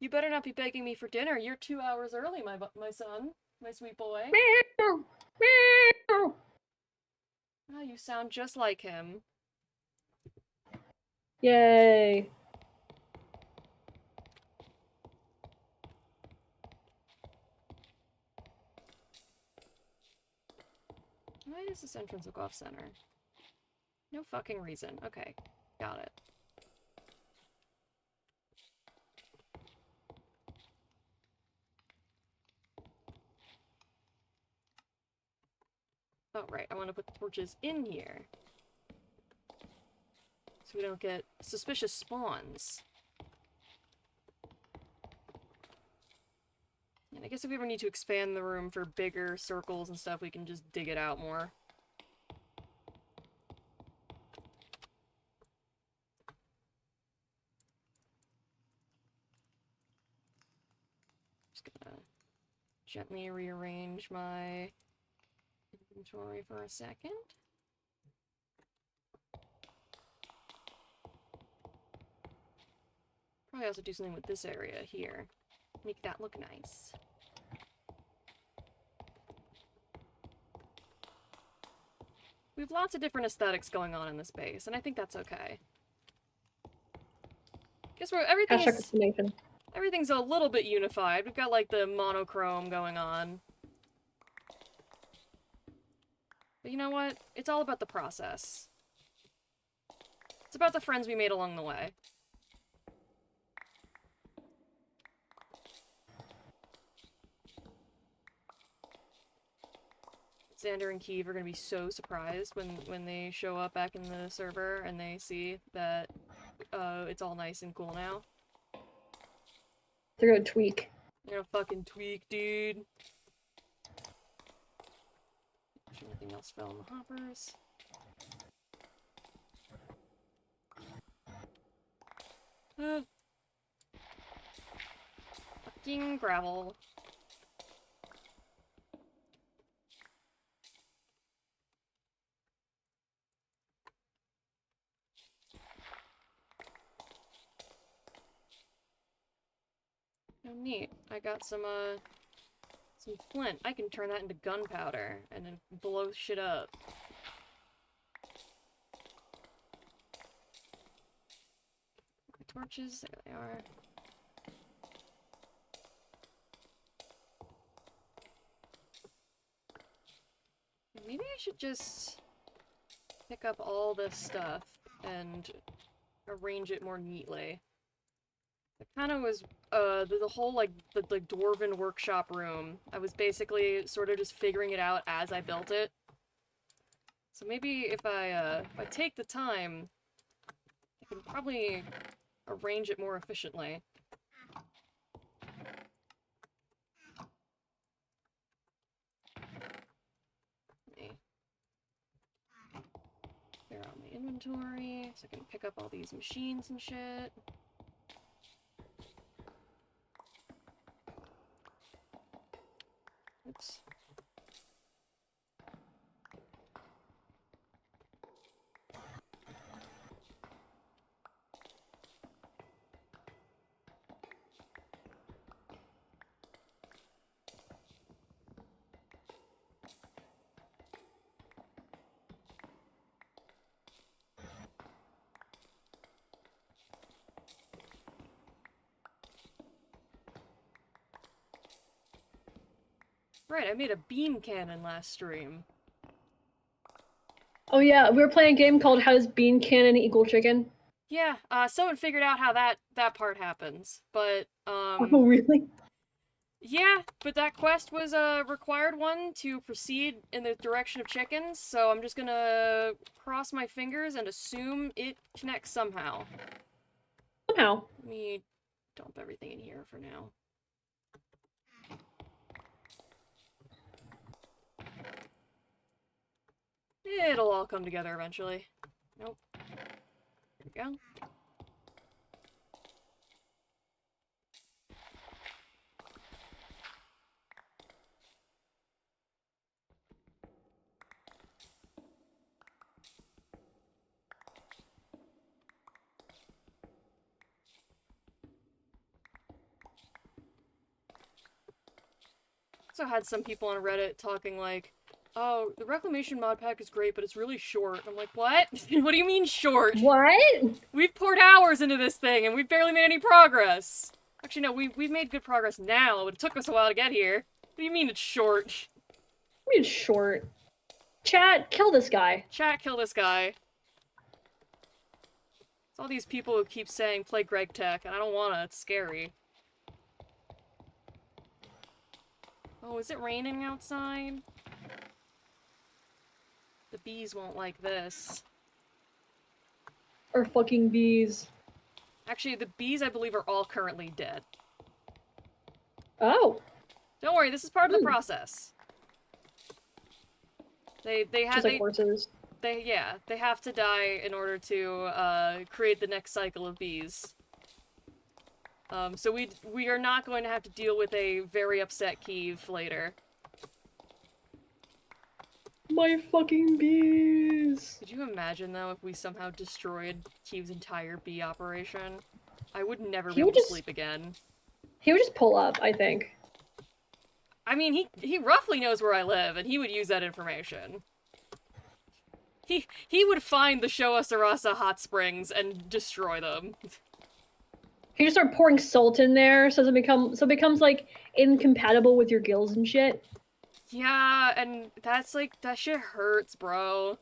You better not be begging me for dinner. You're 2 hours early, my son. My sweet boy. Meow. Meow. Oh, you sound just like him. Yay. Why does this entrance look off-center? No fucking reason. Okay, got it. Oh, right, I want to put the torches in here. So we don't get suspicious spawns. And I guess if we ever need to expand the room for bigger circles and stuff, we can just dig it out more. Just gonna gently rearrange my inventory for a second. Probably also do something with this area here. Make that look nice. We have lots of different aesthetics going on in this base, and I think that's okay. Guess we're everything's a little bit unified. We've got like the monochrome going on. But you know what? It's all about the process. It's about the friends we made along the way. Xander and Keeve are gonna be so surprised when they show up back in the server and they see that it's all nice and cool now. They're gonna tweak. You're a fucking tweak, dude. Anything else fell in the hoppers? Fucking gravel. Oh, neat. I got some flint. I can turn that into gunpowder and then blow shit up. Torches, there they are. Maybe I should just pick up all this stuff and arrange it more neatly. It kind of was, the whole, like, the Dwarven workshop room, I was basically sort of just figuring it out as I built it. So maybe if I take the time, I can probably arrange it more efficiently. Clear out my inventory, so I can pick up all these machines and shit. Oops. Right, I made a beam cannon last stream. Oh yeah, we were playing a game called How Does Bean Cannon Equal Chicken? Yeah, someone figured out how that part happens, but, Oh, really? yeah, but that quest was a required one to proceed in the direction of chickens, so I'm just gonna cross my fingers and assume it connects somehow. Somehow. Let me dump everything in here for now. It'll all come together eventually. Nope. There we go. Also had some people on Reddit talking like, oh, the Reclamation mod pack is great, but it's really short. I'm like, what? What do you mean short? What? We've poured hours into this thing, and we've barely made any progress. Actually, no, we've made good progress now, but it took us a while to get here. What do you mean it's short? I mean, short. Chat, kill this guy. Chat, kill this guy. It's all these people who keep saying, play Greg Tech, and I don't wanna, it's scary. Oh, is it raining outside? The bees won't like this. Or fucking bees. Actually, the bees, I believe, are all currently dead. Oh. Don't worry, this is part of the process. They have Just like horses. They have to die in order to create the next cycle of bees. So we are not going to have to deal with a very upset Kiev later. My fucking bees! Could you imagine, though, if we somehow destroyed Kiev's entire bee operation? I would never be able to sleep again. He would just pull up, I think. I mean, he roughly knows where I live, and he would use that information. He would find the Showa Sarasa hot springs and destroy them. He just start pouring salt in there, so it becomes like incompatible with your gills and shit. Yeah, and that's like, that shit hurts, bro.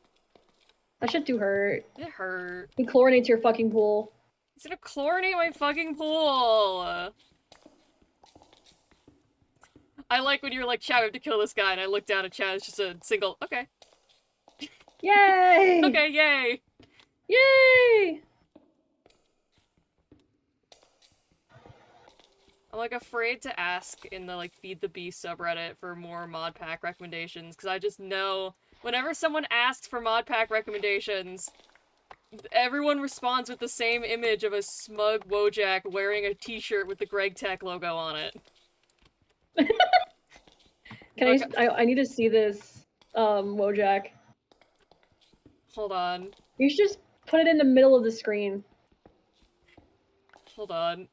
That shit do hurt. It hurt. He chlorinates your fucking pool. He's gonna chlorinate my fucking pool! I like when you're like, chat, we have to kill this guy, and I look down at chat, it's just a single, okay. Yay! Okay, yay! Yay! I'm like afraid to ask in the like Feed the Beast subreddit for more mod pack recommendations because I just know whenever someone asks for mod pack recommendations, everyone responds with the same image of a smug Wojak wearing a t-shirt with the Greg Tech logo on it. Can I need to see this, Wojak. Hold on. You should just put it in the middle of the screen. Hold on.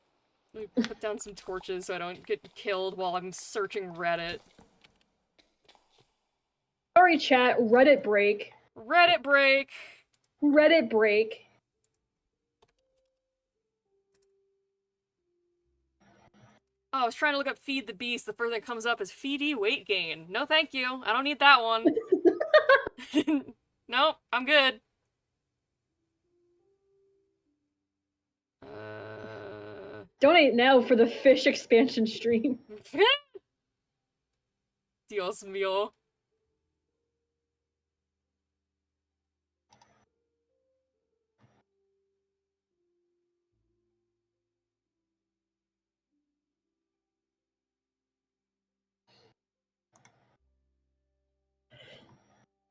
Let me put down some torches so I don't get killed while I'm searching Reddit. Sorry, chat. Reddit break. Reddit break! Reddit break. Oh, I was trying to look up Feed the Beast. The first thing that comes up is Feedy weight gain. No thank you. I don't need that one. Nope, I'm good. Donate now for the fish expansion stream. Dios mío.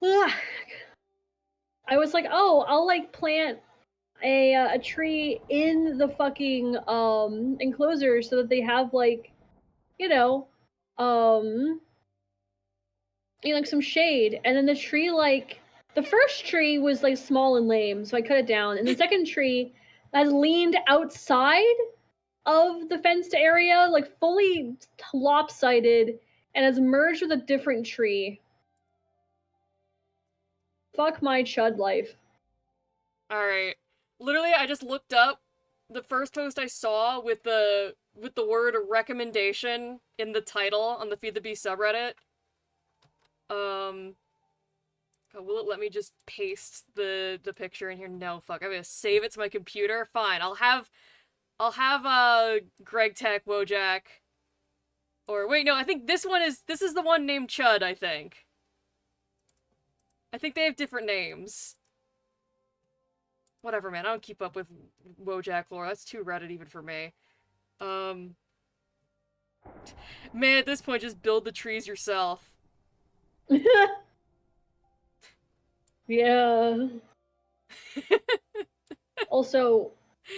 I was like, oh, I'll like plant a tree in the fucking enclosure so that they have like, you know, like some shade. And then the tree like the first tree was like small and lame, so I cut it down. And the second tree has leaned outside of the fenced area, like fully lopsided, and has merged with a different tree. Fuck my chud life. Alright. Literally, I just looked up the first post I saw with the word recommendation in the title on the Feed the Beast subreddit. Will it let me just paste the picture in here? No, fuck. I'm gonna save it to my computer. Fine. I'll have Greg Tech Wojak. Or wait, no, I think this is the one named Chud, I think. I think they have different names. Whatever, man. I don't keep up with Wojak lore. That's too Reddit even for me. Man, at this point, just build the trees yourself. Yeah. Also,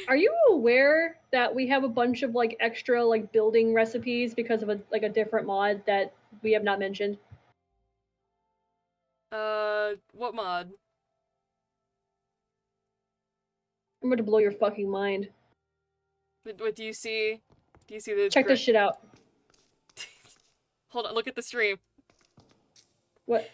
are you aware that we have a bunch of like extra like building recipes because of a different mod that we have not mentioned? What mod? I'm going to blow your fucking mind. What do you see? Do you see the Check this shit out. Hold on, look at the stream. What?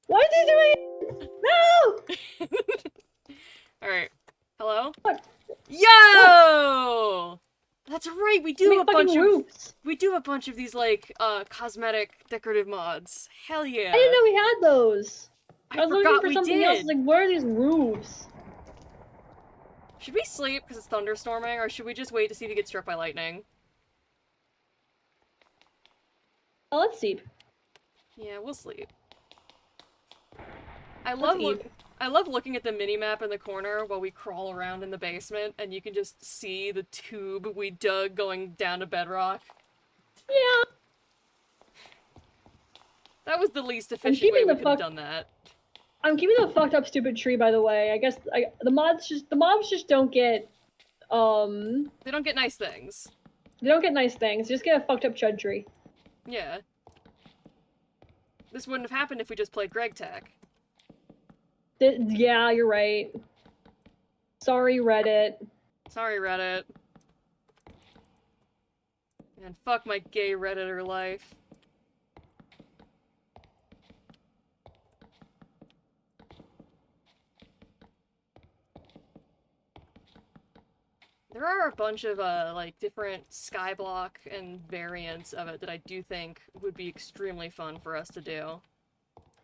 Why is he doing it? No! Alright. Hello? What? Yo! That's right, we do Make a bunch roofs. we do a bunch of these like cosmetic decorative mods. Hell yeah. I didn't know we had those. I was looking forgot for we something did. else. Like, what are these roofs? Should we sleep because it's thunderstorming, or should we just wait to see if we get struck by lightning? Oh, let's sleep. Yeah, we'll sleep. I love looking at the mini-map in the corner while we crawl around in the basement, and you can just see the tube we dug going down to bedrock. Yeah. That was the least efficient way we could have done that. I'm keeping the fucked up stupid tree, by the way. I guess the mobs just don't get They don't get nice things. They don't get nice things. They just get a fucked up chud tree. Yeah. This wouldn't have happened if we just played Greg Tech. Yeah, you're right. Sorry, Reddit. Sorry, Reddit. And fuck my gay Redditor life. There are a bunch of, like, different skyblock and variants of it that I do think would be extremely fun for us to do.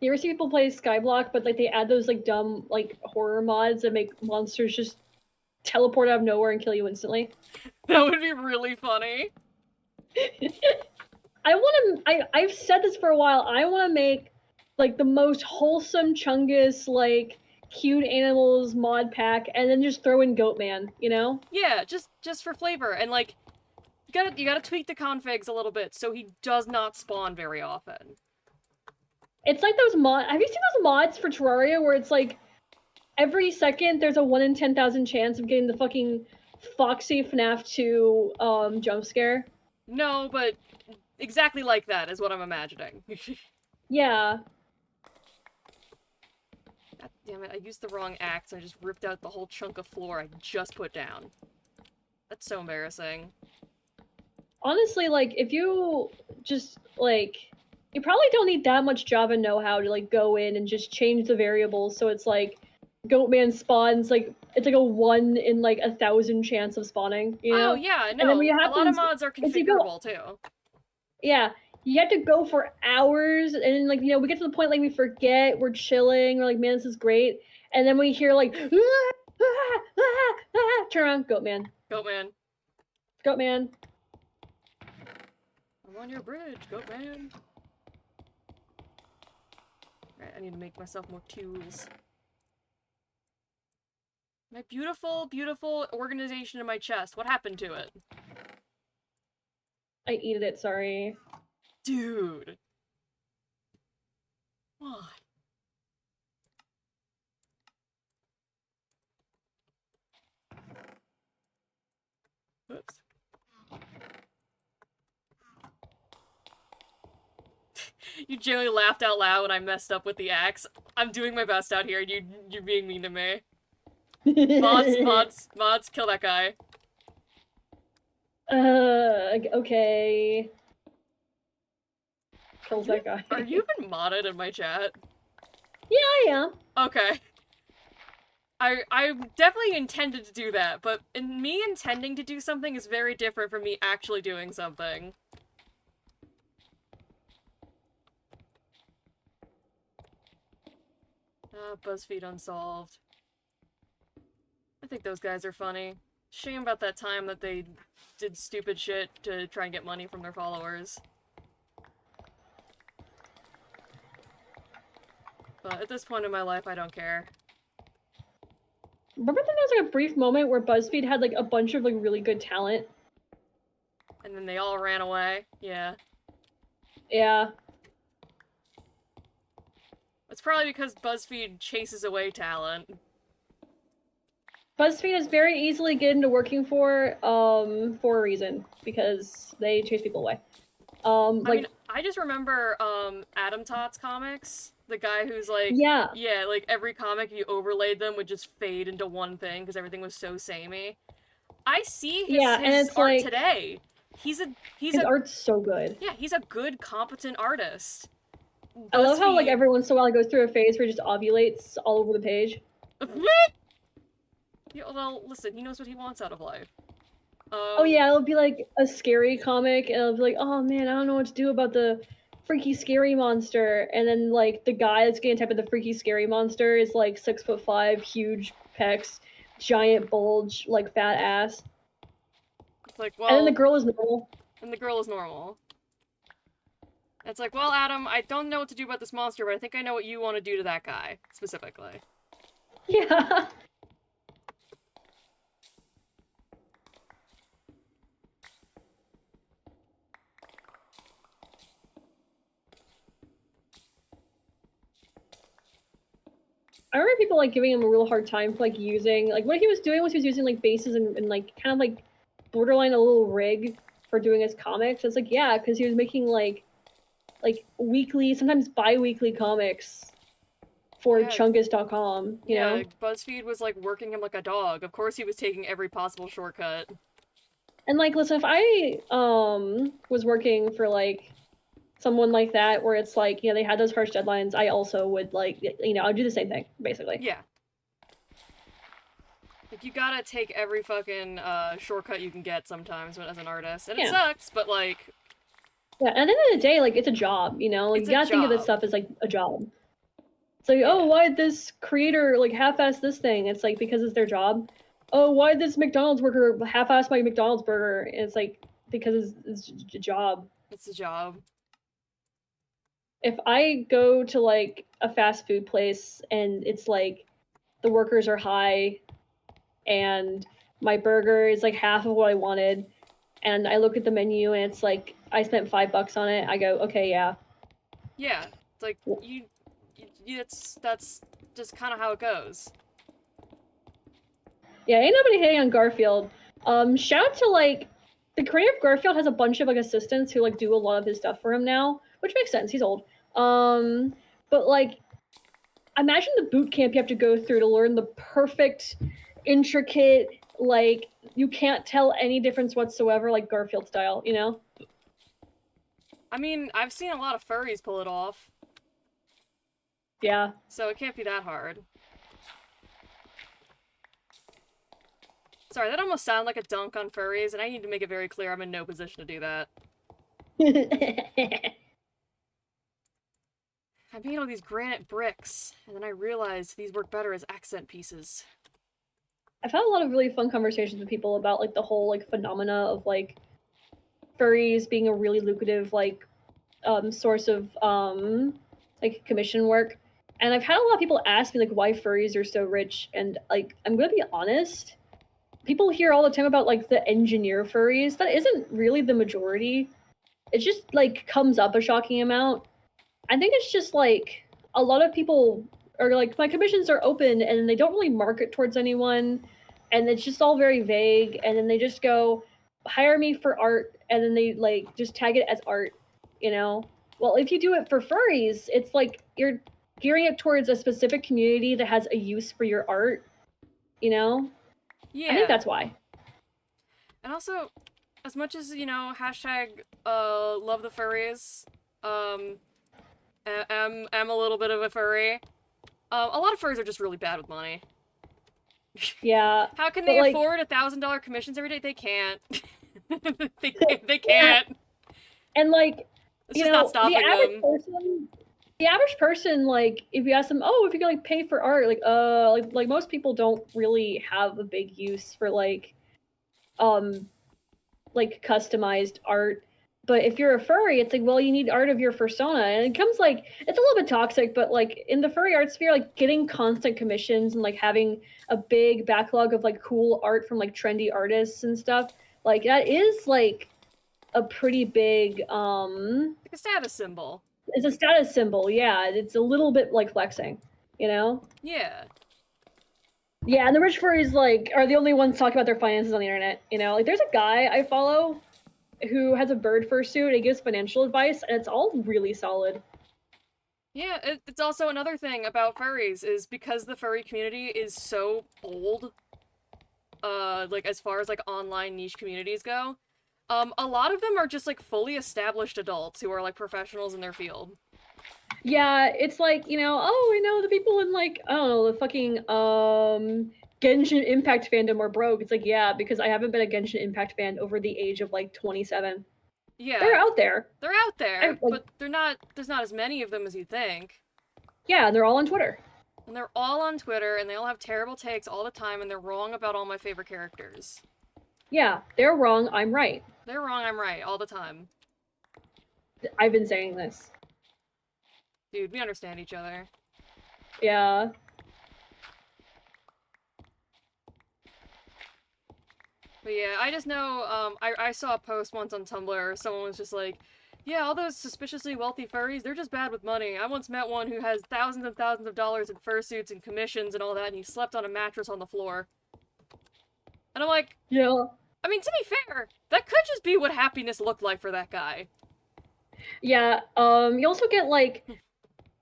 You ever see people play Skyblock, but, like, they add those, like, dumb, like, horror mods that make monsters just teleport out of nowhere and kill you instantly? That would be really funny. I've said this for a while, I want to make like the most wholesome Chungus, like cute animals mod pack, and then just throw in Goatman, you know? Yeah, just for flavor, and like you gotta tweak the configs a little bit so he does not spawn very often. It's like those mod. Have you seen those mods for Terraria where it's like every second there's a 1 in 10,000 chance of getting the fucking Foxy FNAF 2 jump scare? No, but exactly like that is what I'm imagining. Yeah. God damn it, I used the wrong axe and I just ripped out the whole chunk of floor I just put down. That's so embarrassing. Honestly, like if you just like you probably don't need that much Java know-how to like go in and just change the variables so it's like Goatman spawns like it's like a 1 in like 1,000 chance of spawning, you know? Oh yeah, And then no, when it a lot of happens, mods are it's you go configurable too. yeah, you have to go for hours, and then, like, you know, we get to the point like we forget, we're chilling, we're like, man, this is great, and then we hear like, turn around, Goatman, Goatman. Goatman. I'm on your bridge, Goatman. Right, I need to make myself more tools. My beautiful, beautiful organization in my chest. What happened to it? I eated it, sorry. Dude. Why? Oops. You genuinely laughed out loud when I messed up with the axe. I'm doing my best out here, and you're being mean to me. Mods, kill that guy. Okay. Kills that guy. Are you even modded in my chat? Yeah, I am. Okay. I definitely intended to do that, but me intending to do something is very different from me actually doing something. BuzzFeed Unsolved. I think those guys are funny. Shame about that time that they did stupid shit to try and get money from their followers. But at this point in my life, I don't care. Remember there was like a brief moment where BuzzFeed had like a bunch of like really good talent? And then they all ran away. Yeah. Yeah. It's probably because BuzzFeed chases away talent. BuzzFeed is very easily get into working for a reason, because they chase people away. I mean, I just remember Adam Tots comics. The guy who's like, yeah, like every comic you overlaid them would just fade into one thing because everything was so samey. I see his art like, today. His art's so good. Yeah, he's a good, competent artist. I love how like every once in a while it goes through a phase where he just ovulates all over the page. Yeah, well, listen, he knows what he wants out of life. Oh yeah, it'll be like a scary comic, and it'll be like, oh man, I don't know what to do about the freaky scary monster, and then like the guy that's getting typed of the freaky scary monster is like 6'5", huge pecs, giant bulge, like fat ass. It's like, well, and then the girl is normal. And the girl is normal. It's like, well, Adam, I don't know what to do about this monster, but I think I know what you want to do to that guy, specifically. Yeah. I remember people like giving him a real hard time for like using like what he was doing was he was using like bases and like kind of like borderline a little rig for doing his comics. It's like yeah, because he was making like weekly, sometimes bi-weekly comics for Chungus.com, you know? BuzzFeed was like working him like a dog. Of course he was taking every possible shortcut. And like listen, if I was working for like someone like that where it's like, you know, they had those harsh deadlines, I also would like, you know, I'd do the same thing, basically. Yeah. Like, you gotta take every fucking shortcut you can get sometimes as an artist. And it sucks, but like... Yeah, and at the end of the day, like, it's a job, you know? Like, you gotta think of this stuff as, like, a job. It's like, oh, why did this creator, like, half-ass this thing? It's like, because it's their job. Oh, why did this McDonald's worker half-ass my McDonald's burger? And it's like, because it's a job. It's a job. if I go to like a fast food place and it's like the workers are high and my burger is like half of what I wanted, and I look at the menu and it's like I spent $5 on it, I go, okay, yeah. Yeah, it's like that's just kind of how it goes. Yeah, ain't nobody hating on Garfield. Shout out to like the creator of Garfield has a bunch of like assistants who like do a lot of his stuff for him now, which makes sense. He's old. But like, imagine the boot camp you have to go through to learn the perfect, intricate, like you can't tell any difference whatsoever, like Garfield style. You know? I mean, I've seen a lot of furries pull it off, Yeah. so it can't be that hard. Sorry, that almost sounded like a dunk on furries, and I need to make it very clear I'm in no position to do that. I made all these granite bricks, and then I realized these work better as accent pieces. I've had a lot of really fun conversations with people about like the whole like phenomena of like furries being a really lucrative like source of like commission work. And I've had a lot of people ask me like why furries are so rich, and like I'm gonna be honest, people hear all the time about like the engineer furries. That isn't really the majority. It just like comes up a shocking amount. I think it's just like a lot of people are like, my commissions are open and they don't really market towards anyone, and it's just all very vague, and then they just go hire me for art, and then they like just tag it as art, you know? Well, if you do it for furries, it's like you're gearing it towards a specific community that has a use for your art, you know? Yeah. I think that's why. And also, as much as, you know, hashtag love the furries, am a little bit of a furry. A lot of furries are just really bad with money. Yeah. How can they like, afford $1,000 commissions every day? They can't. they can't. And like, It's just not stopping them. The average person, like, if you ask them, oh, if you can like pay for art, like most people don't really have a big use for like customized art. But if you're a furry, it's like, well, you need art of your persona, and it comes like it's a little bit toxic, but like in the furry art sphere, like getting constant commissions and like having a big backlog of like cool art from like trendy artists and stuff, like that is like a pretty big like a status symbol. It's a status symbol, yeah. It's a little bit like flexing, you know? Yeah. Yeah, and the rich furries like are the only ones talking about their finances on the internet, you know? Like there's a guy I follow who has a bird fursuit and he gives financial advice, and it's all really solid. Yeah, it's also another thing about furries is because the furry community is so old, like as far as like online niche communities go, a lot of them are just like fully established adults who are like professionals in their field. Yeah, it's like, you know, oh, I know the people in like, I don't know, the fucking Genshin Impact fandom are broke. It's like, yeah, because I haven't been a Genshin Impact fan over the age of like 27. Yeah. They're out there. They're out there, but there's not as many of them as you think. Yeah, and they're all on Twitter. And they're all on Twitter, and they all have terrible takes all the time, and they're wrong about all my favorite characters. Yeah, they're wrong, I'm right. They're wrong, I'm right, all the time. I've been saying this. Dude, we understand each other. Yeah. But yeah, I just know, I saw a post once on Tumblr, someone was just like, yeah, all those suspiciously wealthy furries, they're just bad with money. I once met one who has thousands and thousands of dollars in fursuits and commissions and all that, and he slept on a mattress on the floor. And I'm like, yeah. I mean, to be fair, that could just be what happiness looked like for that guy. Yeah, you also get, like,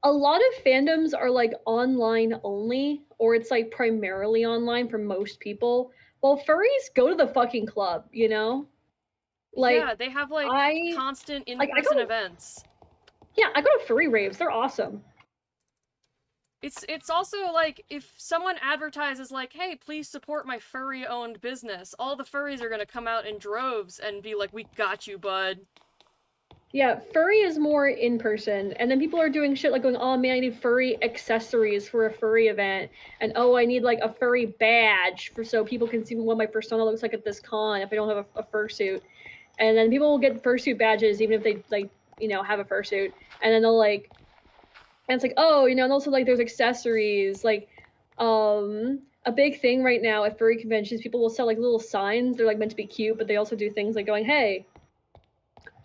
a lot of fandoms are, like, online only, or it's, like, primarily online for most people. Well, furries go to the fucking club, you know? Like, yeah, they have, like, constant in-person events. Yeah, I go to furry raves. They're awesome. It's also, like, if someone advertises, like, hey, please support my furry-owned business, all the furries are gonna come out in droves and be like, we got you, bud. Yeah, furry is more in person, and then people are doing shit like going, oh man, I need furry accessories for a furry event, and oh, I need like a furry badge for so people can see what my persona looks like at this con if I don't have a fursuit. And then people will get fursuit badges even if they like have a fursuit, and then they'll like, and it's like, oh, and also like there's accessories, like, a big thing right now at furry conventions, people will sell like little signs. They're like meant to be cute, but they also do things like going, hey,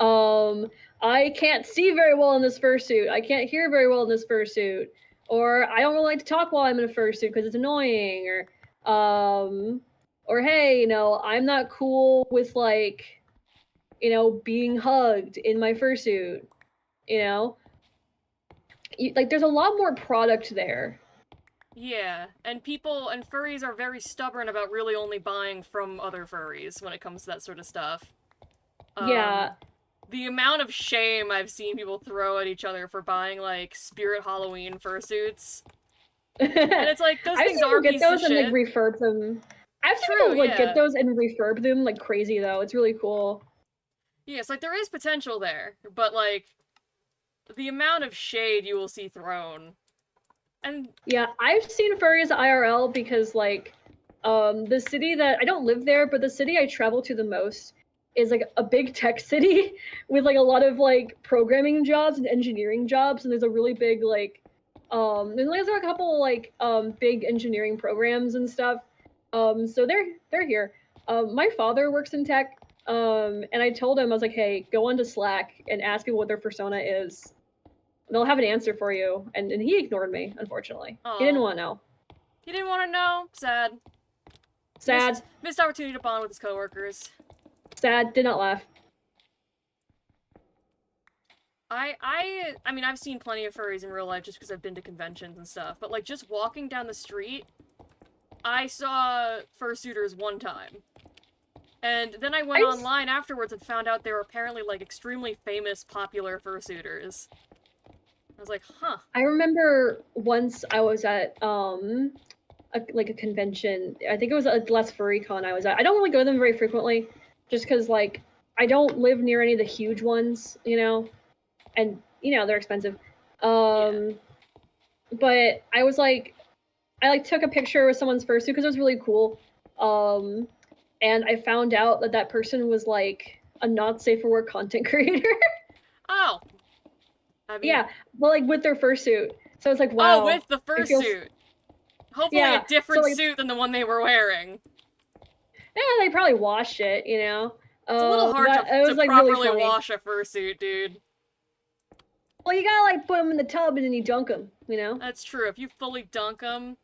I can't see very well in this fursuit. I can't hear very well in this fursuit. Or I don't really like to talk while I'm in a fursuit because it's annoying. Or hey, I'm not cool with like, being hugged in my fursuit. Like there's a lot more product there. Yeah, and people and furries are very stubborn about really only buying from other furries when it comes to that sort of stuff. Yeah. The amount of shame I've seen people throw at each other for buying like Spirit Halloween fursuits. And it's like those things are get pieces those of and shit. like refurb them. I've seen people like get those and refurb them like crazy though. It's really cool. Yes, like there is potential there, but like the amount of shade you will see thrown. And yeah, I've seen furries IRL because like the city that I don't live there, but the city I travel to the most is like a big tech city with like a lot of like programming jobs and engineering jobs, and there's a really big like there's a couple like big engineering programs and stuff. So they're here. My father works in tech, and I told him, I was like, hey, go onto Slack and ask people what their persona is. They'll have an answer for you. And he ignored me, unfortunately. Aww. He didn't want to know. He didn't want to know? Sad. Sad. Missed opportunity to bond with his coworkers. Sad. Did not laugh. I mean, I've seen plenty of furries in real life just because I've been to conventions and stuff, but like just walking down the street, I saw fursuiters one time. And then I went online afterwards and found out they were apparently like extremely famous, popular fursuiters. I was like, huh. I remember once I was at a convention. I think it was a Less Furry Con I was at. I don't really go to them very frequently, just because like I don't live near any of the huge ones, and they're expensive. Yeah. But I was like, I like took a picture with someone's fursuit because it was really cool. And I found out that person was like a not safe for work content creator. Oh. I mean... Yeah, but like with their fursuit. So it's like, wow. Oh, with the fursuit. Hopefully a different suit than the one they were wearing. Yeah, they probably washed it, It's a little hard to like properly really wash a fursuit, dude. Well, you gotta like put them in the tub and then you dunk them, That's true. If you fully dunk them,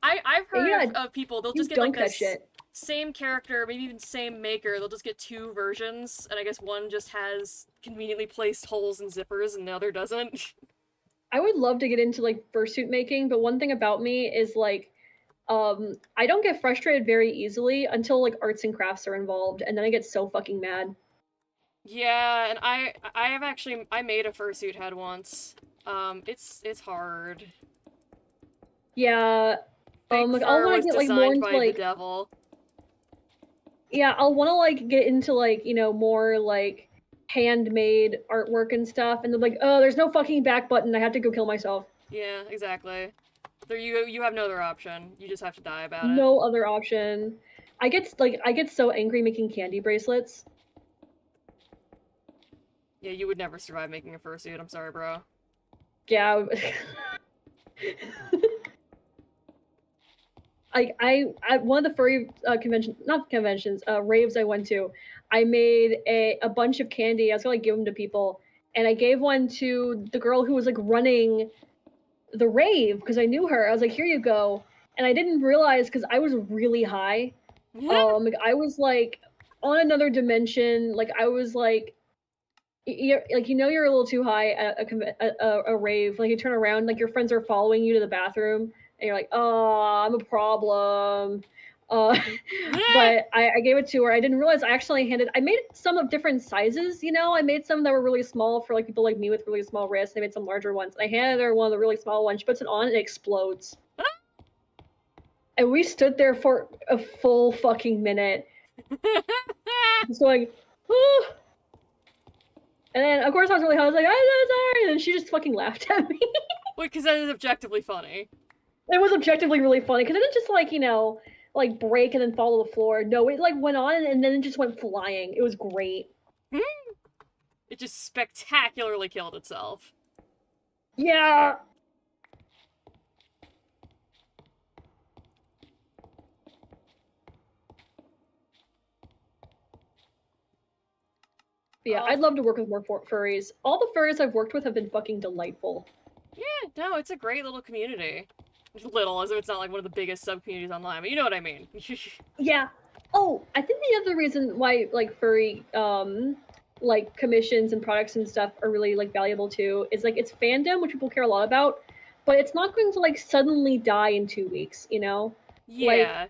I've heard of people, they'll just get like this same character, maybe even same maker. They'll just get two versions, and I guess one just has conveniently placed holes and zippers, and the other doesn't. I would love to get into like fursuit making, but one thing about me is like, I don't get frustrated very easily until like arts and crafts are involved, and then I get so fucking mad. Yeah, and I made a fursuit head once. It's hard. Yeah. Like I'll want to get like more into like the devil. Yeah, I'll want to like get into like, more like handmade artwork and stuff, and they're like, oh, there's no fucking back button, I have to go kill myself. Yeah, exactly. You have no other option. You just have to die about it. No other option. I get so angry making candy bracelets. Yeah, you would never survive making a fursuit. I'm sorry, bro. Yeah. I one of the furry raves I went to, I made a bunch of candy. I was gonna like give them to people, and I gave one to the girl who was like running the rave because I knew her. I was like, here you go. And I didn't realize because I was really high. Like I was like on another dimension. Like I was like, you're a little too high at a rave. Like you turn around, like your friends are following you to the bathroom, and you're like, oh, I'm a problem. But I gave it to her. I didn't realize I made some of different sizes, I made some that were really small for like people like me with really small wrists. I made some larger ones. I handed her one of the really small ones. She puts it on and it explodes. And we stood there for a full fucking minute. Just going, oh. And then, of course, I was really high. I was like, I'm so sorry. And then she just fucking laughed at me. Wait, because that is objectively funny. It was objectively really funny. Because it didn't just, like, like, break and then fall to the floor. No, it, like, went on and then it just went flying. It was great. It just spectacularly killed itself. Yeah. Yeah, Oh, I'd love to work with more furries. All the furries I've worked with have been fucking delightful. yeah, no, it's a great little community. Little, as if it's not like one of the biggest sub-communities online, but you know what I mean. Yeah. Oh, I think the other reason why like furry like commissions and products and stuff are really like valuable too is like it's fandom, which people care a lot about, but it's not going to like suddenly die in 2 weeks, you know? Like Yeah,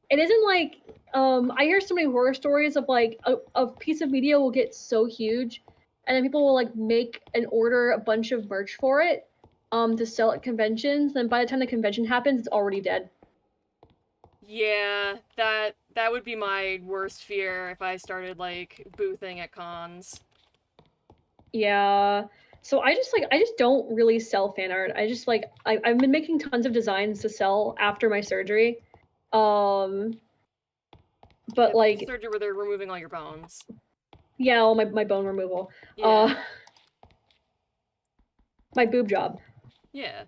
it isn't like I hear so many horror stories of like a piece of media will get so huge and then people will like make and order a bunch of merch for it to sell at conventions, then by the time the convention happens it's already dead. yeah, that would be my worst fear if I started like boothing at cons. Yeah. So I just don't really sell fan art. I just like I've been making tons of designs to sell after my surgery. Um Yeah, but the like surgery where they're removing all your bones. yeah, all my bone removal. Yeah, Uh my boob job. yeah.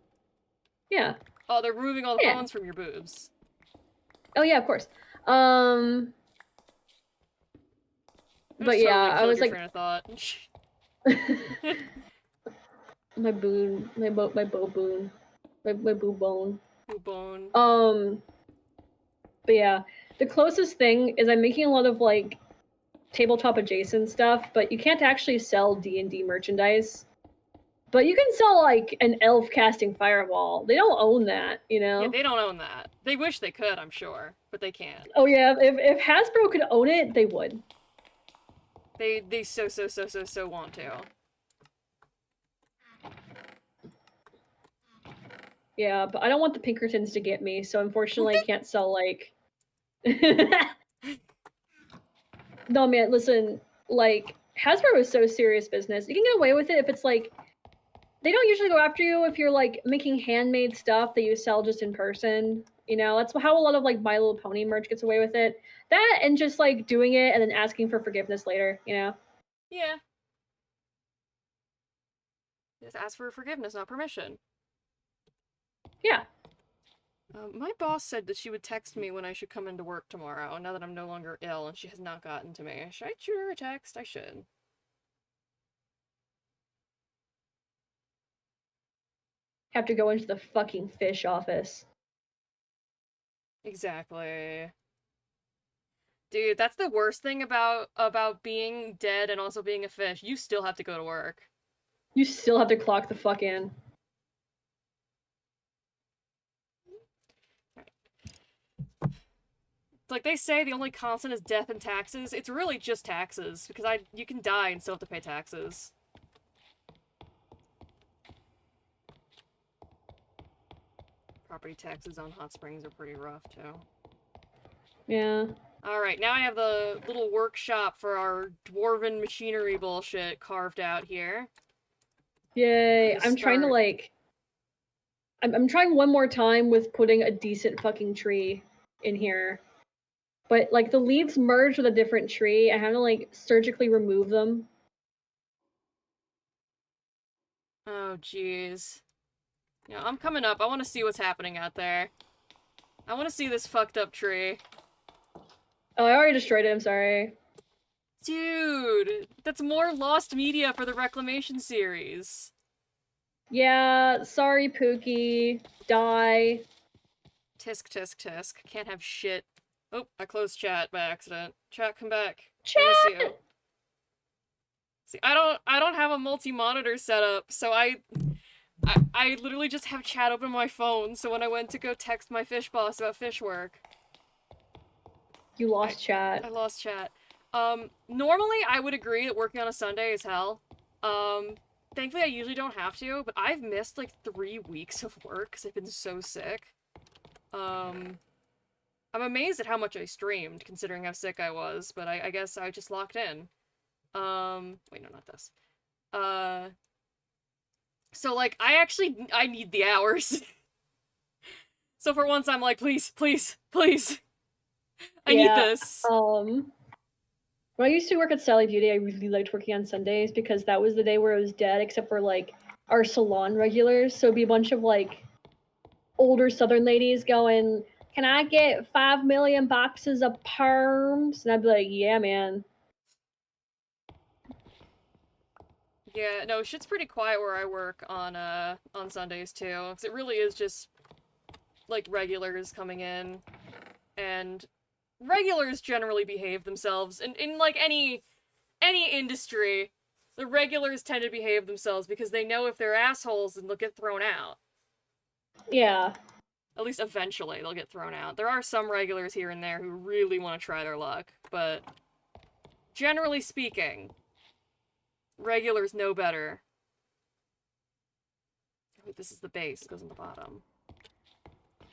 Yeah. Oh, they're removing all the Yeah. bones from your boobs. Oh yeah, of course. Um I but just yeah, totally I killed was your like train of thought. my boon, my bow boon, my boob bone. Boob bone. Um but yeah, the closest thing is I'm making a lot of like tabletop adjacent stuff, but you can't actually sell D&D merchandise. But you can sell like an elf casting fireball. They don't own that, you Yeah, know? they don't own that. They wish they could, I'm sure, but they can't. Oh yeah, if Hasbro could own it, they would. They so want to. Yeah, but I don't want the Pinkertons to get me, so unfortunately I can't sell like No man, listen, like Hasbro is so serious business. You can get away with it if it's like they don't usually go after you if you're like making handmade stuff that you sell just in person. You know, that's how a lot of like My Little Pony merch gets away with it. That and just like doing it and then asking for forgiveness later, you know? Yeah. Just ask for forgiveness, not permission. Yeah. My boss said that she would text me when I should come into work tomorrow, now that I'm no longer ill, and she has not gotten to me. Should I shoot her a text? I should. Have to go into the fucking fish office. Exactly. Dude, that's the worst thing about being dead and also being a fish. You still have to go to work. You still have to clock the fuck in. Like they say, the only constant is death and taxes. It's really just taxes, because you can die and still have to pay taxes. Property taxes on hot springs are pretty rough, too. Yeah. Alright, now I have the little workshop for our dwarven machinery bullshit carved out here. Yay. I'm trying to like I'm trying one more time with putting a decent fucking tree in here. But like the leaves merge with a different tree. I have to like surgically remove them. Oh, jeez. Yeah, I'm coming up. I want to see what's happening out there. I want to see this fucked up tree. Oh, I already destroyed it, I'm sorry. Dude, that's more lost media for the Reclamation series. Yeah, sorry, Pookie. Die. Tisk, tisk, tisk. Can't have shit. Oh, I closed chat by accident. Chat, come back. Chat! I miss you. See, I don't have a multi-monitor setup, so I literally just have chat open on my phone, so when I went to go text my fish boss about fish work, You lost chat. I lost chat. Normally I would agree that working on a Sunday is hell. Thankfully I usually don't have to, but I've missed like 3 weeks of work because I've been so sick. I'm amazed at how much I streamed, considering how sick I was, but I guess I just locked in. Wait, no, not this. So like, I need the hours. So for once I'm like, please, please, please. I need this. When I used to work at Sally Beauty, I really liked working on Sundays because that was the day where it was dead, except for like our salon regulars. So it'd be a bunch of like older Southern ladies going, "Can I get 5 million boxes of perms?" And I'd be like, "Yeah, man." Yeah, no, shit's pretty quiet where I work on Sundays too, because it really is just like regulars coming in, and regulars generally behave themselves in like any industry. The regulars tend to behave themselves because they know if they're assholes, then they'll get thrown out. Yeah. At least eventually they'll get thrown out. There are some regulars here and there who really want to try their luck, but generally speaking, regulars know better. Oh, this is the base, it goes on the bottom.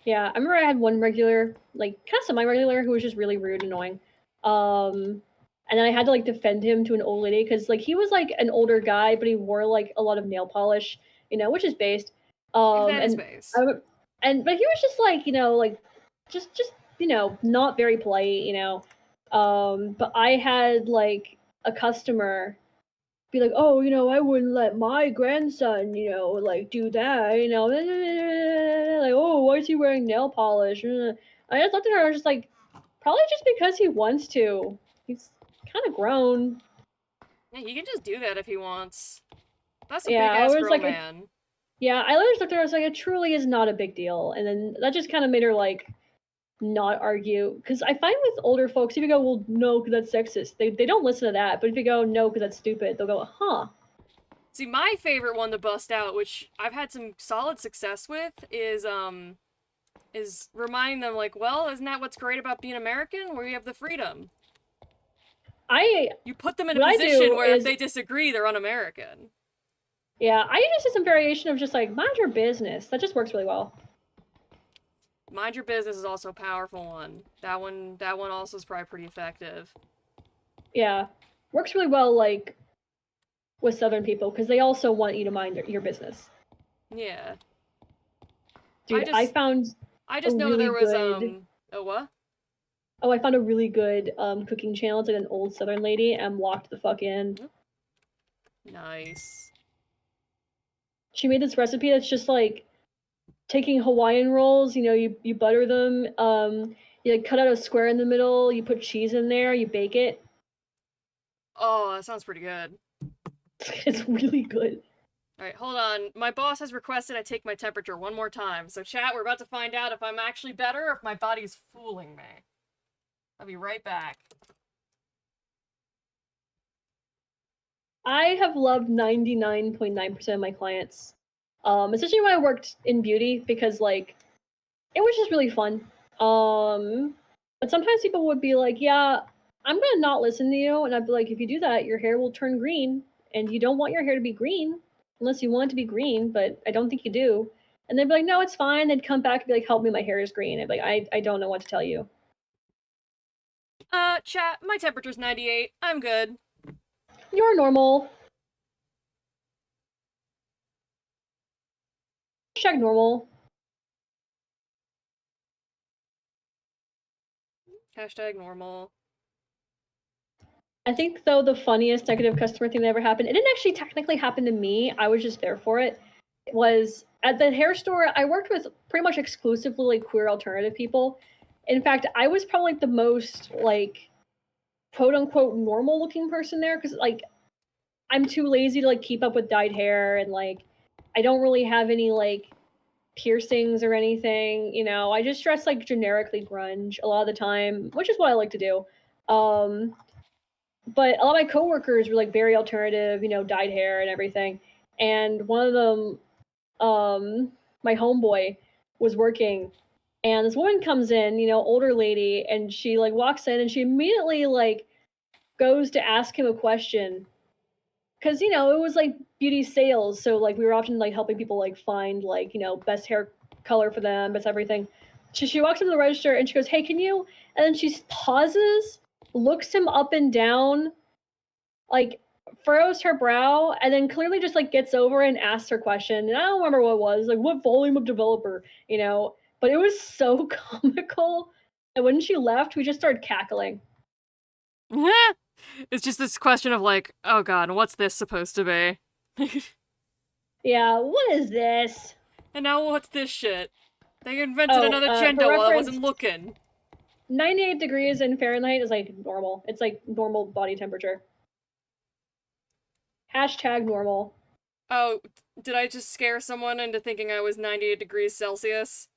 Yeah, I remember I had one regular, like kind of semi-regular, who was just really rude and annoying. And then I had to like defend him to an old lady because like he was like an older guy, but he wore like a lot of nail polish, which is based. That is And base. but he was just like like just not very polite. But I had like a customer be like, "Oh, I wouldn't let my grandson, like do that, like, oh, why is he wearing nail polish?" I just looked at her, I was just like, probably just because he wants to. He's kind of grown. Yeah, he can just do that if he wants. That's a Yeah, big I ass was grown like, man. yeah, I literally just looked at her, I was like, it truly is not a big deal. And then that just kind of made her like not argue. Because I find with older folks, if you go, well, no, because that's sexist, they don't listen to that. But if you go, no, because that's stupid, they'll go, huh. See, my favorite one to bust out, which I've had some solid success with, is remind them like, well, isn't that what's great about being American? Where you have the freedom. I You put them in a What I position do where if is, they disagree, they're un-American. yeah, I just did some variation of just like mind your business. That just works really well. Mind your business is also a powerful one. That one also is probably pretty effective. Yeah, works really well like with Southern people because they also want you to mind your business. Yeah. Dude, I found I a just know really there was good. oh what? Oh, I found a really good cooking channel. It's like an old Southern lady, and walked the fuck in. Nice. She made this recipe that's just like taking Hawaiian rolls. You butter them. You like cut out a square in the middle. You put cheese in there. You bake it. Oh, that sounds pretty good. It's really good. Alright, hold on. My boss has requested I take my temperature one more time. So chat, we're about to find out if I'm actually better or if my body's fooling me. I'll be right back. I have loved 99.9% of my clients, especially when I worked in beauty because like it was just really fun. But sometimes people would be like, "Yeah, I'm gonna not listen to you," and I'd be like, "If you do that, your hair will turn green, and you don't want your hair to be green unless you want it to be green, but I don't think you do." And they'd be like, "No, it's fine." They'd come back and be like, "Help me, my hair is green." I'd be like, "I don't know what to tell you." Chat, my temperature's 98. I'm good. You're normal. Check normal. Hashtag normal. I think though the funniest negative customer thing that ever happened, it didn't actually technically happen to me. I was just there for it. It was at the hair store. I worked with pretty much exclusively like queer alternative people. In fact, I was probably like the most like quote unquote normal looking person there because like I'm too lazy to like keep up with dyed hair and like I don't really have any like piercings or anything. I just dress like generically grunge a lot of the time, which is what I like to do. But a lot of my coworkers were like very alternative, dyed hair and everything. And one of them, my homeboy, was working, and this woman comes in, older lady, and she like walks in and she immediately like goes to ask him a question because it was like beauty sales, so like we were often like helping people like find like best hair color for them, best everything. She walks up to the register and she goes, "Hey, can you?" And then she pauses, looks him up and down, like furrows her brow, and then clearly just like gets over and asks her question. And I don't remember what it was, like what volume of developer, but it was so comical. And when she left, we just started cackling. It's just this question of like, oh god, what's this supposed to be? Yeah, what is this? And now what's this shit? They invented Oh, another for gender while I reference, wasn't looking. 98 degrees in Fahrenheit is like normal. It's like normal body temperature. Hashtag normal. Oh, did I just scare someone into thinking I was 98 degrees Celsius?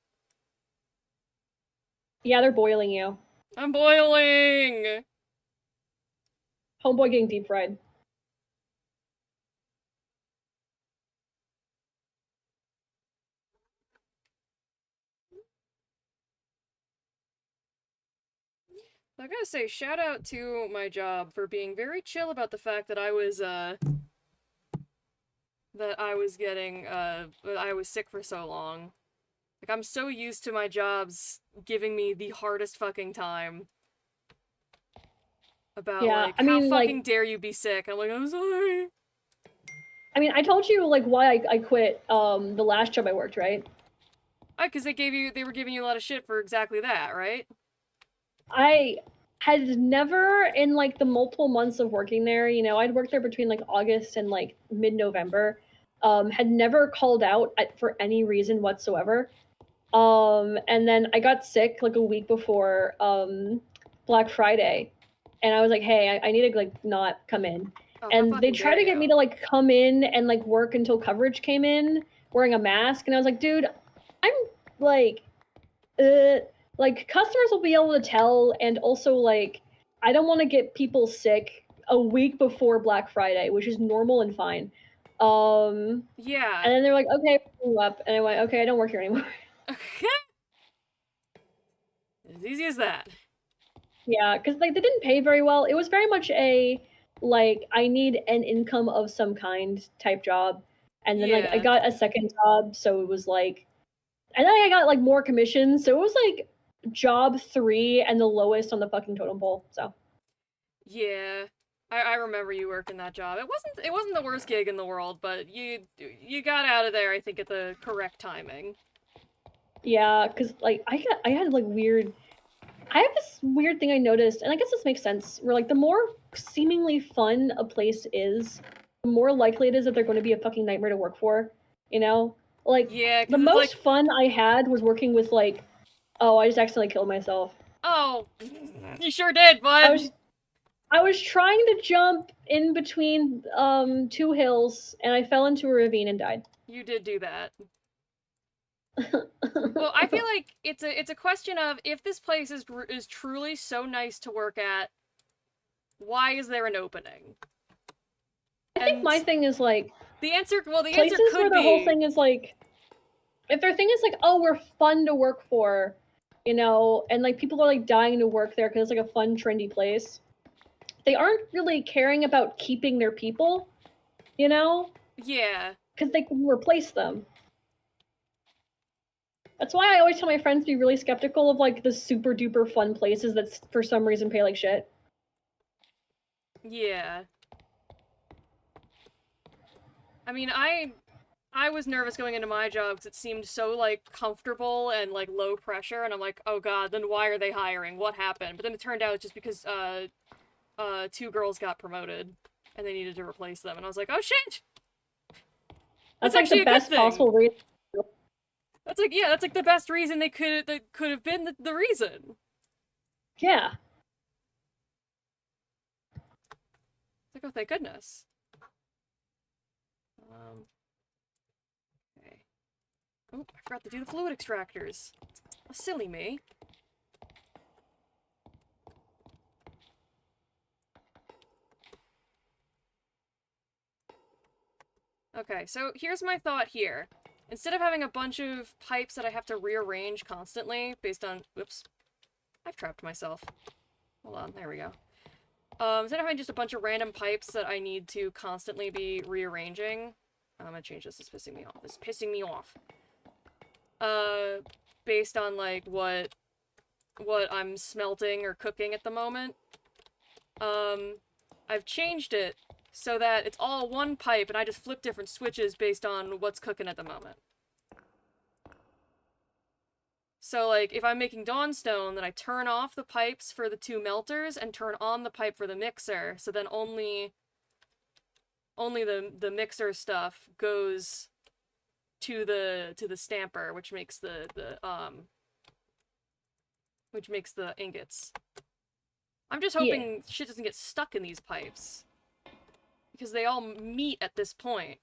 Yeah, they're boiling you. I'm boiling! Homeboy getting deep fried. I gotta say, shout out to my job for being very chill about the fact that I was sick for so long. Like, I'm so used to my jobs giving me the hardest fucking time about, Yeah, like, I how mean, fucking like, dare you be sick? I'm like, I'm sorry. I told you like why I quit the last job I worked, right? Because they were giving you a lot of shit for exactly that, right? I had never in like the multiple months of working there, you know, I'd worked there between like August and like mid-November. Had never called out for any reason whatsoever. And then I got sick like a week before Black Friday, and I was like, "Hey, I need to like not come in." Oh, how And they fucking tried dare to get me you. to like come in and like work until coverage came in wearing a mask, and I was like, "Dude, I'm like, uh, like customers will be able to tell, and also like I don't want to get people sick a week before Black Friday, which is normal and fine." Yeah. And then they're like, "Okay, we'll up," and I went, "Okay, I don't work here anymore." As easy as that. Yeah, because like they didn't pay very well. It was very much a like I need an income of some kind type job. And then like I Yeah. got a second job, so it was like and then I got like more commissions, so it was like job 3 and the lowest on the fucking totem pole. So Yeah. I remember you working that job. It wasn't the worst gig in the world, but you got out of there I think at the correct timing. yeah, because like I had like weird I have this weird thing I noticed, and I guess this makes sense, where like the more seemingly fun a place is, the more likely it is that they're going to be a fucking nightmare to work for. You know? Like Yeah, the cuz it's most like, fun I had was working with like, oh, I just accidentally killed myself. oh, you sure did, I bud. was I was trying to jump in between two hills and I fell into a ravine and died. You did do that. Well, I feel like it's a question of if this place is truly so nice to work at, why is there an opening? I think And my thing is like the answer places where could their whole be, thing is like if their thing is like, oh, we're fun to work for, you know, and like people are like dying to work there because it's like a fun, trendy place, they aren't really caring about keeping their people, you know, yeah. because they can replace them. That's why I always tell my friends to be really skeptical of like the super duper fun places that for some reason pay like shit. Yeah. I mean, I was nervous going into my job because it seemed so like comfortable and like low pressure, and I'm like, oh god, then why are they hiring? What happened? But then it turned out it's just because two girls got promoted and they needed to replace them, and I was like, oh shit, that's That's like the actually a good best thing. possible reason. That's like, yeah, that's like the best reason that could have been the reason. Yeah. It's like, oh thank goodness. Um, okay. Oh, I forgot to do the fluid extractors. Oh, silly me. Okay, so here's my thought here. Instead of having a bunch of pipes that I have to rearrange constantly based on... Whoops. I've trapped myself. Hold on, there we go. Instead of having just a bunch of random pipes that I need to constantly be rearranging... I'm gonna change this, it's pissing me off. This is pissing me off. Based on, like, what I'm smelting or cooking at the moment. I've changed it so that it's all one pipe and I just flip different switches based on what's cooking at the moment. So, like, if I'm making Dawnstone, then I turn off the pipes for the 2 melters and turn on the pipe for the mixer, so then only the mixer stuff goes to the stamper, which makes which makes the ingots. I'm just hoping shit doesn't get stuck in these pipes. Because they all meet at this point.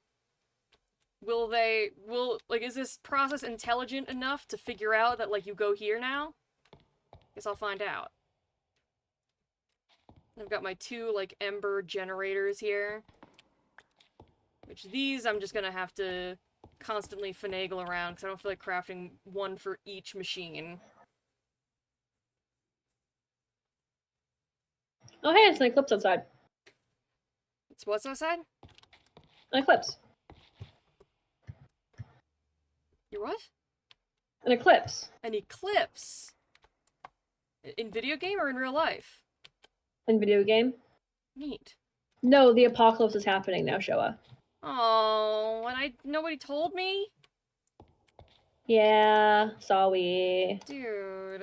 Is this process intelligent enough to figure out that, like, you go here now? Guess I'll find out. I've got my 2, like, ember generators here. Which these I'm just gonna have to constantly finagle around, because I don't feel like crafting one for each machine. Oh hey, it's an eclipse outside. It's what's outside? An eclipse. Your what? An eclipse. An eclipse? In video game or in real life? In video game. Neat. No, the apocalypse is happening now, Showa. Oh, and nobody told me? Yeah, sorry. Dude.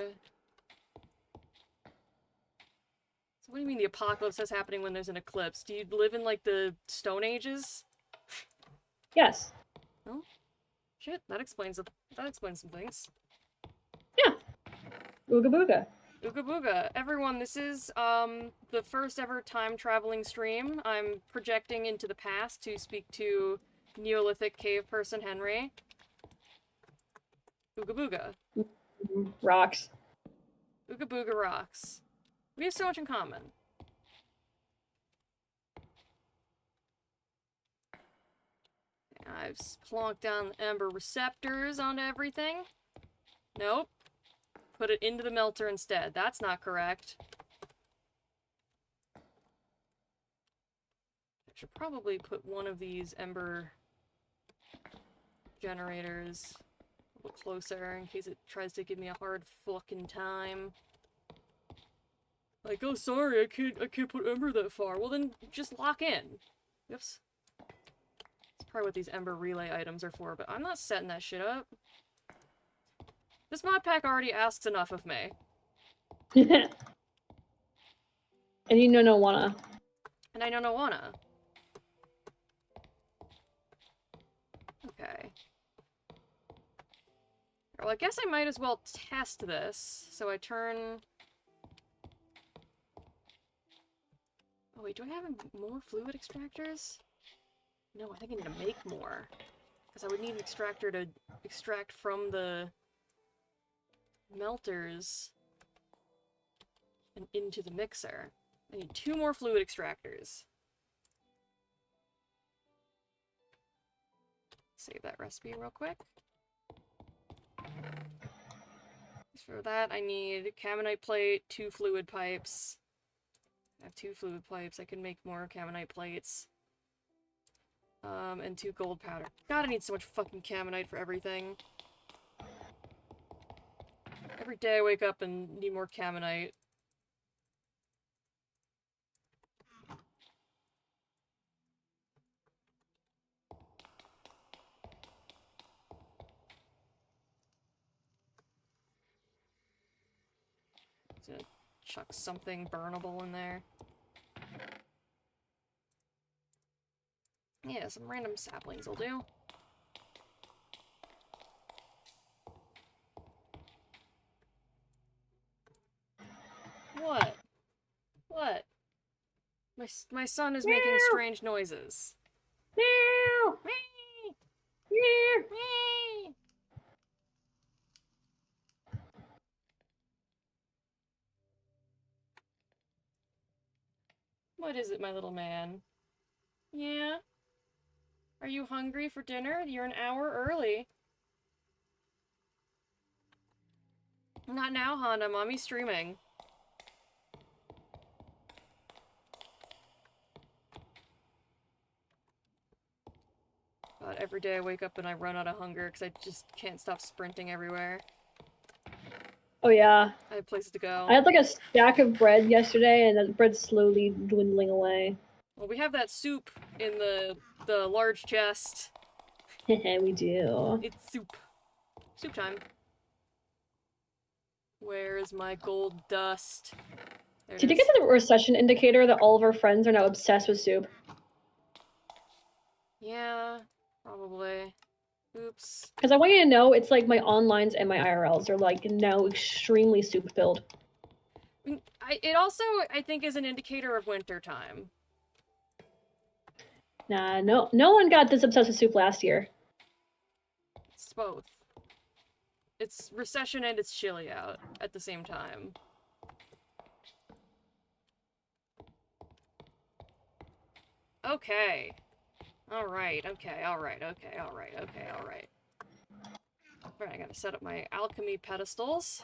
So what do you mean the apocalypse is happening when there's an eclipse? Do you live in, like, the Stone Ages? Yes. Oh? Shit, that explains some things. Yeah. Ooga booga. Ooga booga. Everyone, this is, the first ever time-traveling stream. I'm projecting into the past to speak to Neolithic cave person Henry. Ooga booga. Rocks. Ooga booga rocks. We have so much in common. I've plonked down the ember receptors onto everything. Nope. Put it into the melter instead. That's not correct. I should probably put one of these ember generators a little closer in case it tries to give me a hard fucking time. Like, oh sorry, I can't put ember that far. Well then just lock in. Oops. That's probably what these ember relay items are for, but I'm not setting that shit up. This mod pack already asks enough of me. And you know no wanna. And I don't wanna. Okay. Well, I guess I might as well test this. So I turn... Oh wait, do I have more fluid extractors? No, I think I need to make more. Because I would need an extractor to extract from the melters and into the mixer. I need 2 more fluid extractors. Save that recipe real quick. For that, I need Caminite plate, 2 fluid pipes. I have 2 fluid pipes. I can make more Caminite plates. And 2 gold powder. God, I need so much fucking Caminite for everything. Every day I wake up and need more Caminite. Gonna chuck something burnable in there. Yeah, some random saplings will do. What? What? My son is making strange noises. Meow. Wee! Meow. Wee! What is it, my little man? Yeah? Are you hungry for dinner? You're an hour early. Not now, Honda. Mommy's streaming. God, every day I wake up and I run out of hunger because I just can't stop sprinting everywhere. Oh yeah. I have places to go. I had like a stack of bread yesterday, and the bread's slowly dwindling away. Well, we have that soup in the large chest. We do. It's soup. Soup time. Where's my gold dust? There it Did you is. get to the recession indicator that all of our friends are now obsessed with soup? Yeah, probably. Oops. Because I want you to know it's like my onlines and my IRLs are like now extremely soup filled. It also, I think, is an indicator of winter time. Nah, no one got this obsessed with soup last year. It's both. It's recession and it's chilly out at the same time. Okay. Alright, okay, alright. Alright, I gotta set up my alchemy pedestals.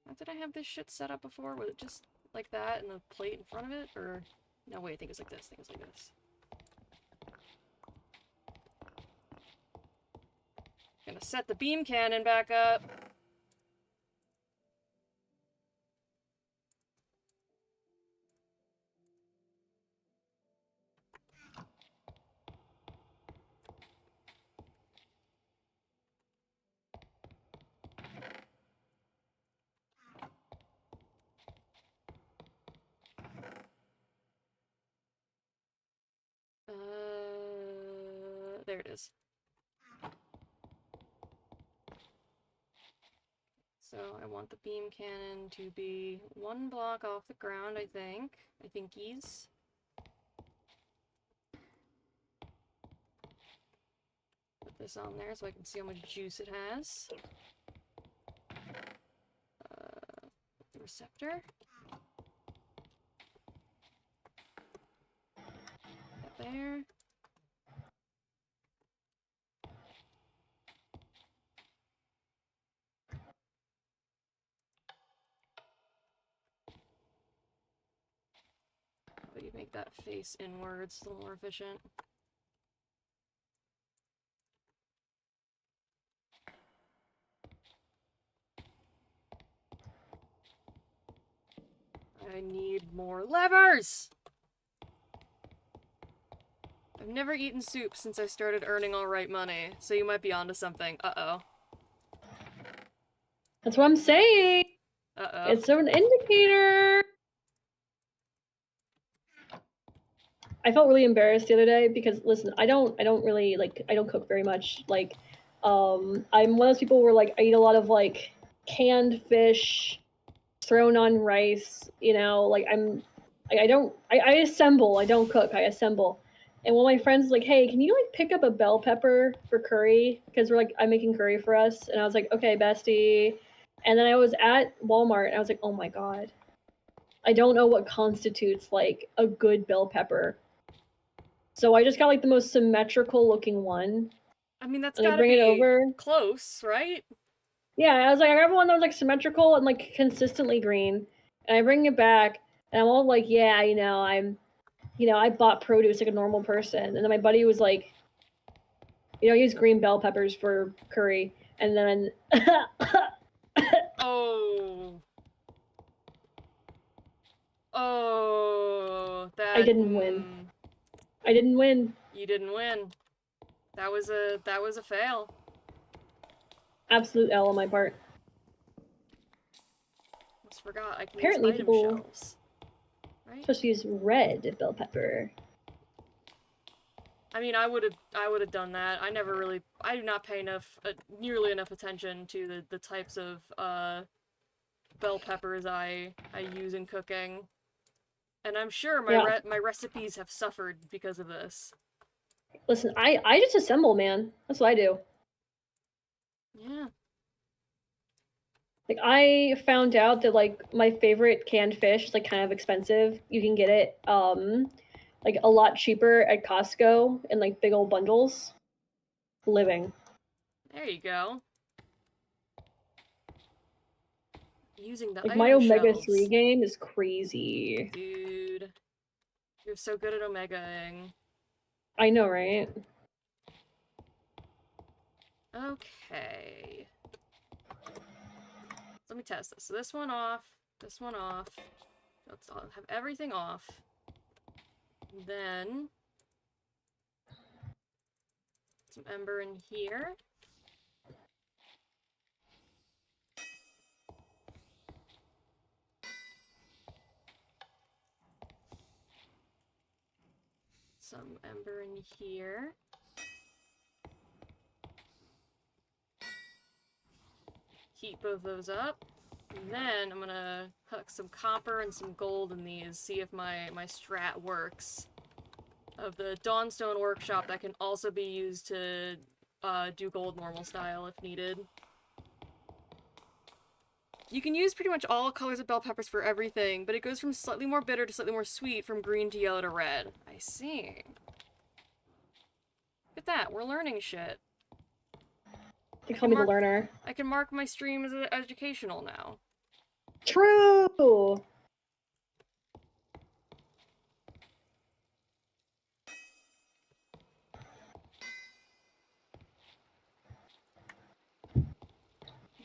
How did I have this shit set up before? Was it just like that and the plate in front of it? Or... No, wait, I think it's like this. Gonna set the beam cannon back up. There it is. So I want the beam cannon to be 1 block off the ground, I think. I thinkies. Put this on there so I can see how much juice it has. The receptor. That there. But you make that face inwards, a little more efficient. I need more levers! I've never eaten soup since I started earning alright money, so you might be onto something. Uh-oh. That's what I'm saying. Uh-oh. It's an indicator. I felt really embarrassed the other day because listen, I don't really like I don't cook very much. Like, I'm one of those people where like I eat a lot of like canned fish thrown on rice. You know, like I assemble. I don't cook. I assemble. And one of my friends was like, "Hey, can you like pick up a bell pepper for curry? Because we're like I'm making curry for us." And I was like, "Okay, bestie." And then I was at Walmart and I was like, "Oh my god, I don't know what constitutes like a good bell pepper." So I just got like the most symmetrical looking one. I mean, that's And I gotta bring it be over. close, right? Yeah, I was like, I got one that was like symmetrical and like consistently green. And I bring it back and I'm all like, yeah, I bought produce like a normal person. And then my buddy was like, I use green bell peppers for curry. And then Oh. Oh, that... I didn't win. I didn't win. You didn't win. That was a fail. Absolute L on my part. Almost forgot I can Apparently use item people shelves. Right? supposed to use red bell pepper. I mean, I would have done that. I do not pay nearly enough attention to the types of bell peppers I use in cooking, and I'm sure my recipes have suffered because of this. Listen, I just assemble, man. That's what I do. Yeah. Like I found out that like my favorite canned fish is like kind of expensive. You can get it like a lot cheaper at Costco in like big old bundles. Living. There you go. Using the Like my item Omega-3 shelves. game is crazy. Dude. You're so good at Omegaing. I know, right? Okay. Let me test this. So this one off, this one off, Let's have everything off. Then some ember in here. Some ember in here. Heat both those up. And then I'm gonna hook some copper and some gold in these, see if my strat works. Of the Dawnstone workshop that can also be used to do gold normal style if needed. You can use pretty much all colors of bell peppers for everything, but it goes from slightly more bitter to slightly more sweet, from green to yellow to red. I see. Look at that, we're learning shit. You call me the learner. I can mark my stream as educational now. True!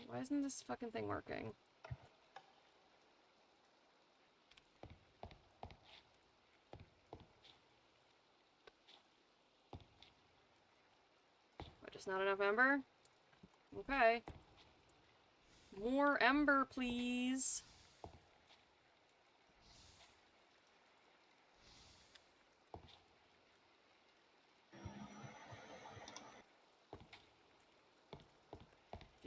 Why isn't this fucking thing working? What, just not enough ember? Okay. More ember, please.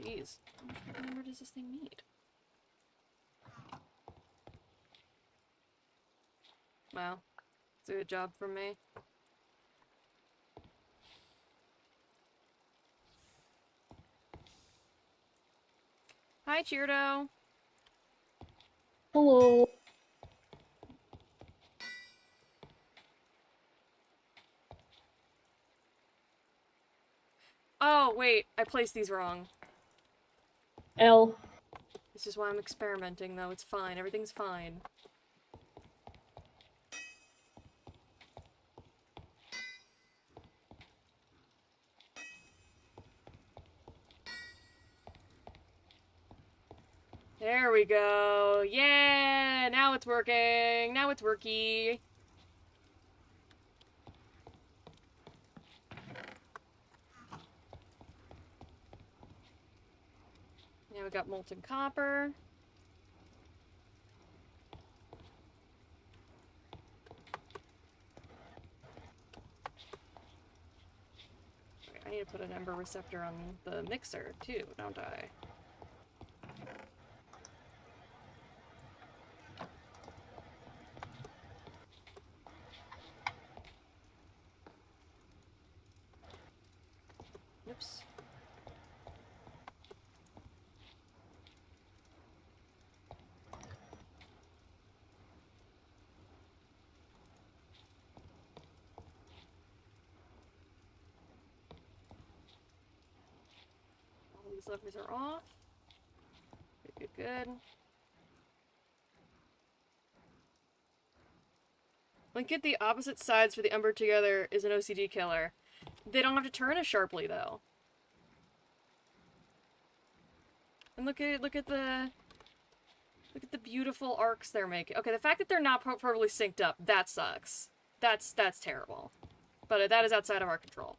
Jeez. How much ember does this thing need? Wow. It's a good job from me. Hi, Cheerdo. Hello. Oh, wait. I placed these wrong. L. This is why I'm experimenting, though. It's fine. Everything's fine. There we go. Yeah! Now it's working. Now it's worky. Now we got molten copper. Okay, I need to put an ember receptor on the mixer, too, don't I? Oops. All these levers are off. Good, good, good. Link at the opposite sides for the ember together is an OCD killer. They don't have to turn as sharply, though. And look at the beautiful arcs they're making. Okay, the fact that they're not properly synced up, that sucks. That's terrible. But that is outside of our control.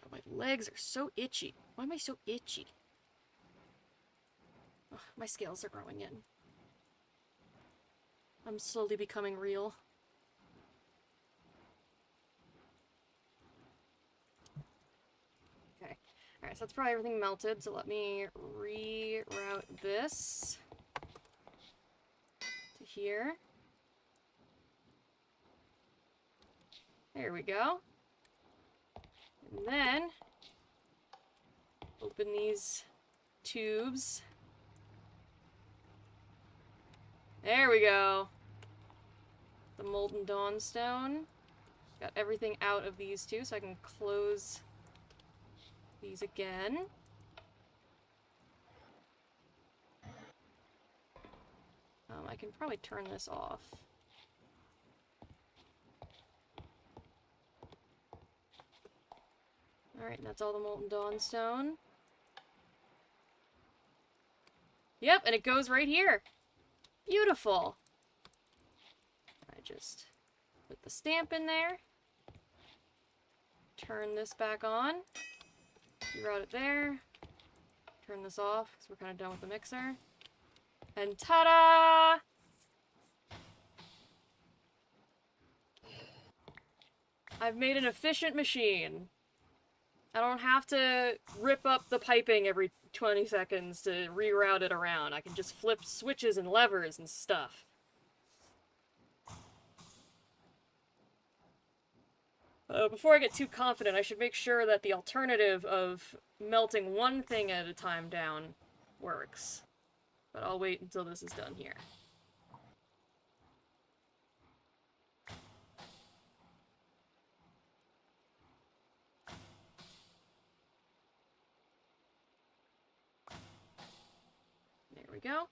God, my legs are so itchy. Why am I so itchy? Ugh, my scales are growing in. I'm slowly becoming real. Okay. Alright, so that's probably everything melted, so let me reroute this to here. There we go. And then open these tubes. There we go. The Molten Dawnstone. Got everything out of these two, so I can close these again. I can probably turn this off. Alright, and that's all the Molten Dawnstone. Yep, and it goes right here. Beautiful. I just put the stamp in there. Turn this back on. Reroute it there. Turn this off, because we're kind of done with the mixer. And ta-da! I've made an efficient machine. I don't have to rip up the piping every 20 seconds to reroute it around. I can just flip switches and levers and stuff. Before I get too confident, I should make sure that the alternative of melting one thing at a time down works. But I'll wait until this is done here. There we go.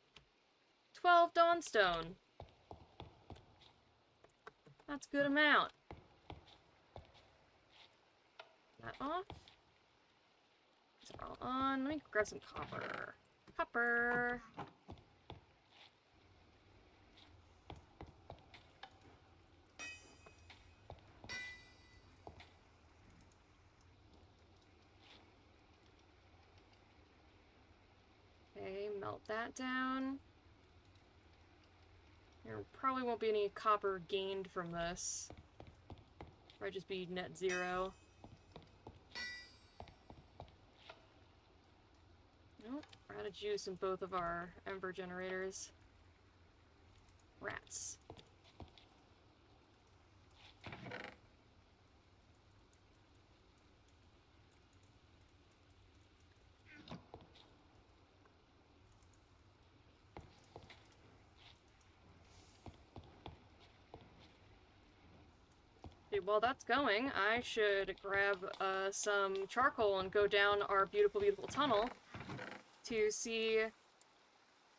12 Dawnstone. That's a good amount. That off. These are all on. Let me grab some copper. Copper. Okay, melt that down. There probably won't be any copper gained from this. Might just be net zero. Nope, we're out of juice in both of our ember generators. Rats. Okay, while that's going, I should grab some charcoal and go down our beautiful, beautiful tunnel to see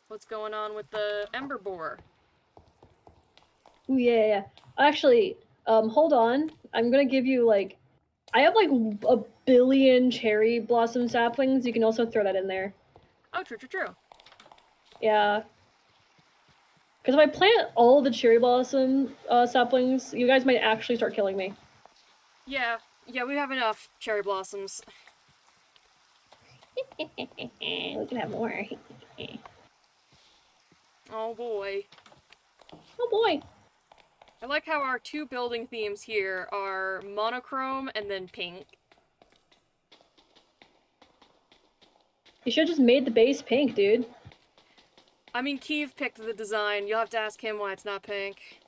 what's going on with the ember borer. Ooh, yeah. Actually, hold on. I'm gonna give you, like... I have, like, a billion cherry blossom saplings. You can also throw that in there. Oh, true. Yeah. Because if I plant all the cherry blossom saplings, you guys might actually start killing me. Yeah, we have enough cherry blossoms. We can have more. Oh boy. Oh boy. I like how our two building themes here are monochrome and then pink. You should have just made the base pink, dude. I mean, Keeve picked the design. You'll have to ask him why it's not pink.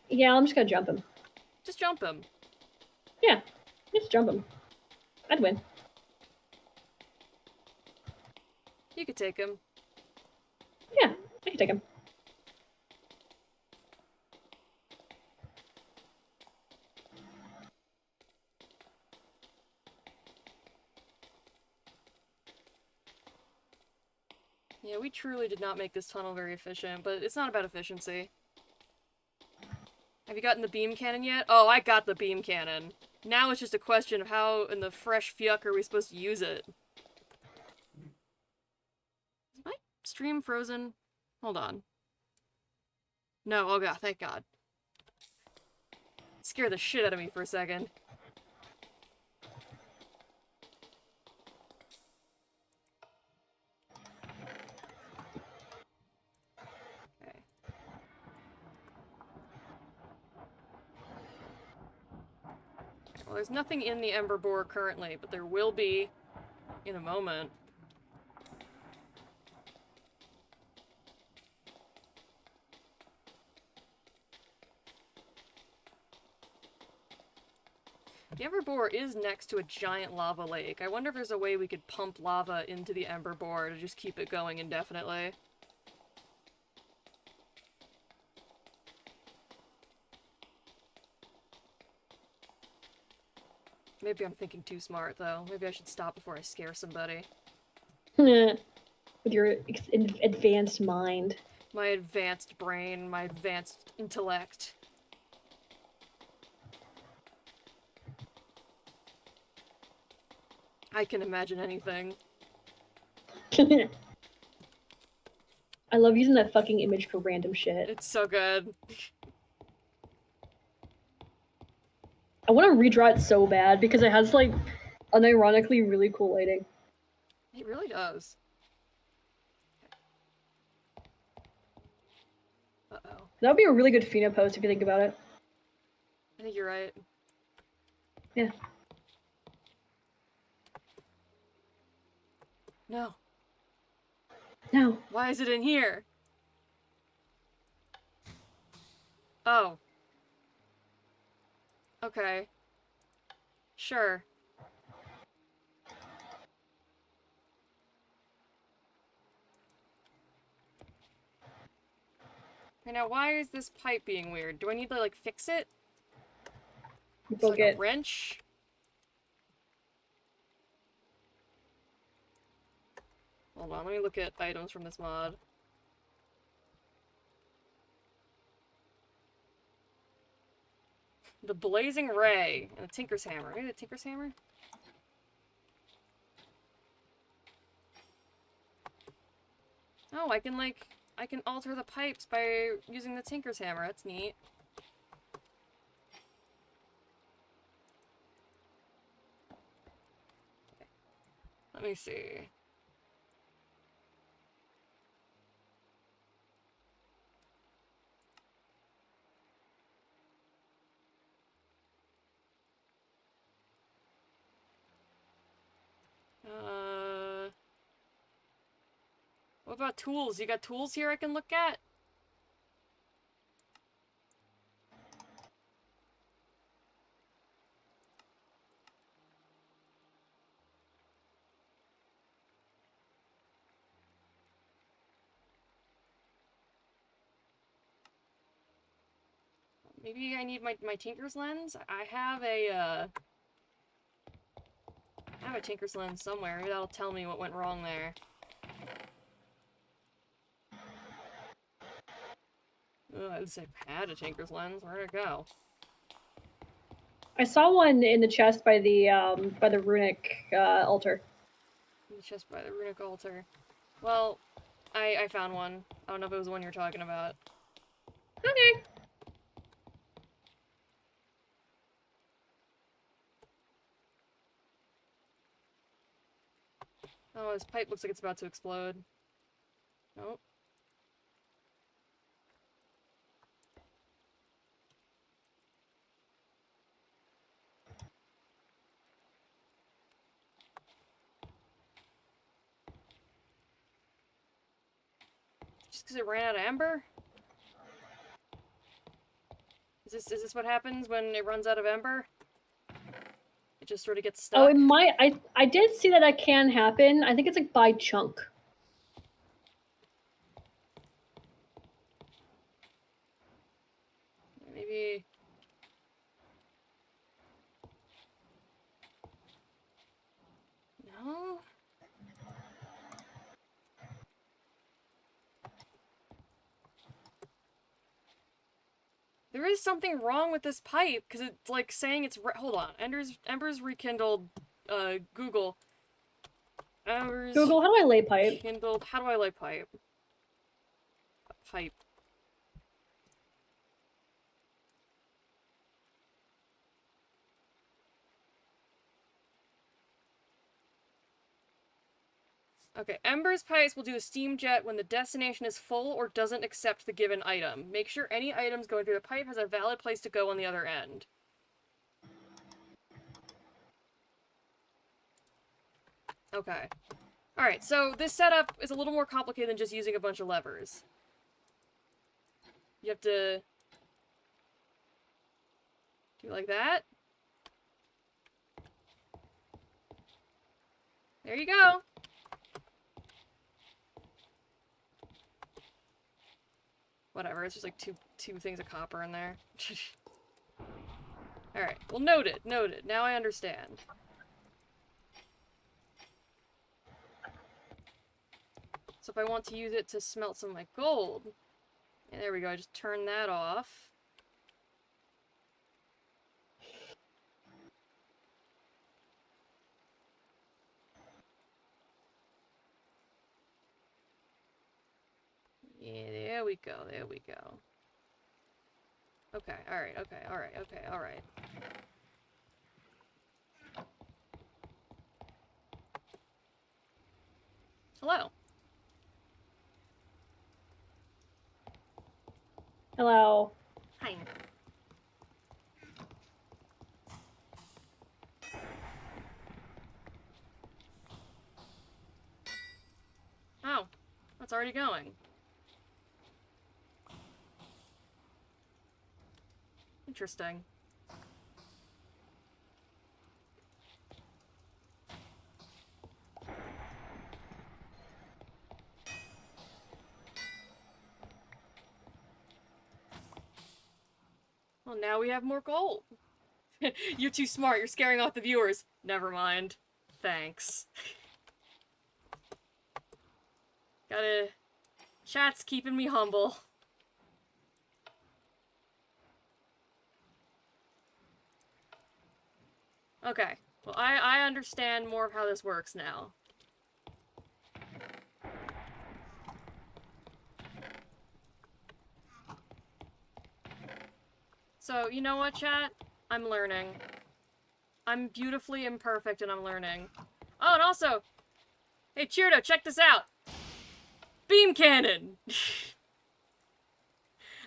Yeah, I'm just gonna jump him. Just jump him. Yeah, just jump him. I'd win. You could take him. Yeah, I can take him. Yeah, we truly did not make this tunnel very efficient, but it's not about efficiency. Have you gotten the beam cannon yet? Oh, I got the beam cannon. Now it's just a question of how in the fresh fuck are we supposed to use it. Is my stream frozen? Hold on. No, oh god, thank god. Scared the shit out of me for a second. Okay. Well, there's nothing in the ember borer currently, but there will be in a moment. The ember borer is next to a giant lava lake. I wonder if there's a way we could pump lava into the ember borer to just keep it going indefinitely. Maybe I'm thinking too smart, though. Maybe I should stop before I scare somebody. With your advanced mind. My advanced brain, my advanced intellect. I can imagine anything. I love using that fucking image for random shit. It's so good. I want to redraw it so bad because it has like unironically really cool lighting. It really does. Uh-oh. That would be a really good Fina post if you think about it. I think you're right. Yeah. No. No. Why is it in here? Oh. Okay. Sure. Okay, now why is this pipe being weird? Do I need to, like, fix it? It's Go like get. a wrench? Hold on, let me look at items from this mod. The Blazing Ray and the Tinker's Hammer. Maybe the Tinker's Hammer? Oh, I can alter the pipes by using the Tinker's Hammer. That's neat. Let me see. What about tools? You got tools here I can look at? Maybe I need my Tinker's Lens? I have a Tinker's Lens somewhere. Maybe that'll tell me what went wrong there. Ugh, I just had a Tinker's Lens. Where'd it go? I saw one in the chest by the runic altar. Just by the runic altar. Well, I found one. I don't know if it was the one you're talking about. Okay. Oh, his pipe looks like it's about to explode. Nope. Just because it ran out of ember? Is this what happens when it runs out of ember? It just sort of gets stuck? Oh, it might. I did see that can happen. I think it's like by chunk. Maybe... No? There is something wrong with this pipe, because it's like saying it's hold on. Ember's rekindled, Google. Ember's Google, how do I lay pipe? kindled. How do I lay pipe? Pipe. Okay, Ember's pipes will do a steam jet when the destination is full or doesn't accept the given item. Make sure any items going through the pipe has a valid place to go on the other end. Okay. Alright, so this setup is a little more complicated than just using a bunch of levers. You have to do like that. There you go. Whatever, it's just like two things of copper in there. Alright, well noted, noted. Now I understand. So if I want to use it to smelt some of my gold, and there we go, I just turn that off. there we go, there we go. Okay, alright, okay, alright, okay, alright. Hello. Hello. Hi. Oh, that's already going. Interesting. Well, now we have more gold. You're too smart. You're scaring off the viewers. Never mind. Thanks. Gotta... Chat's keeping me humble. Okay. Well, I understand more of how this works now. So, you know what, chat? I'm learning. I'm beautifully imperfect and I'm learning. Oh, and also... Hey, Cheerdo, check this out! Beam cannon!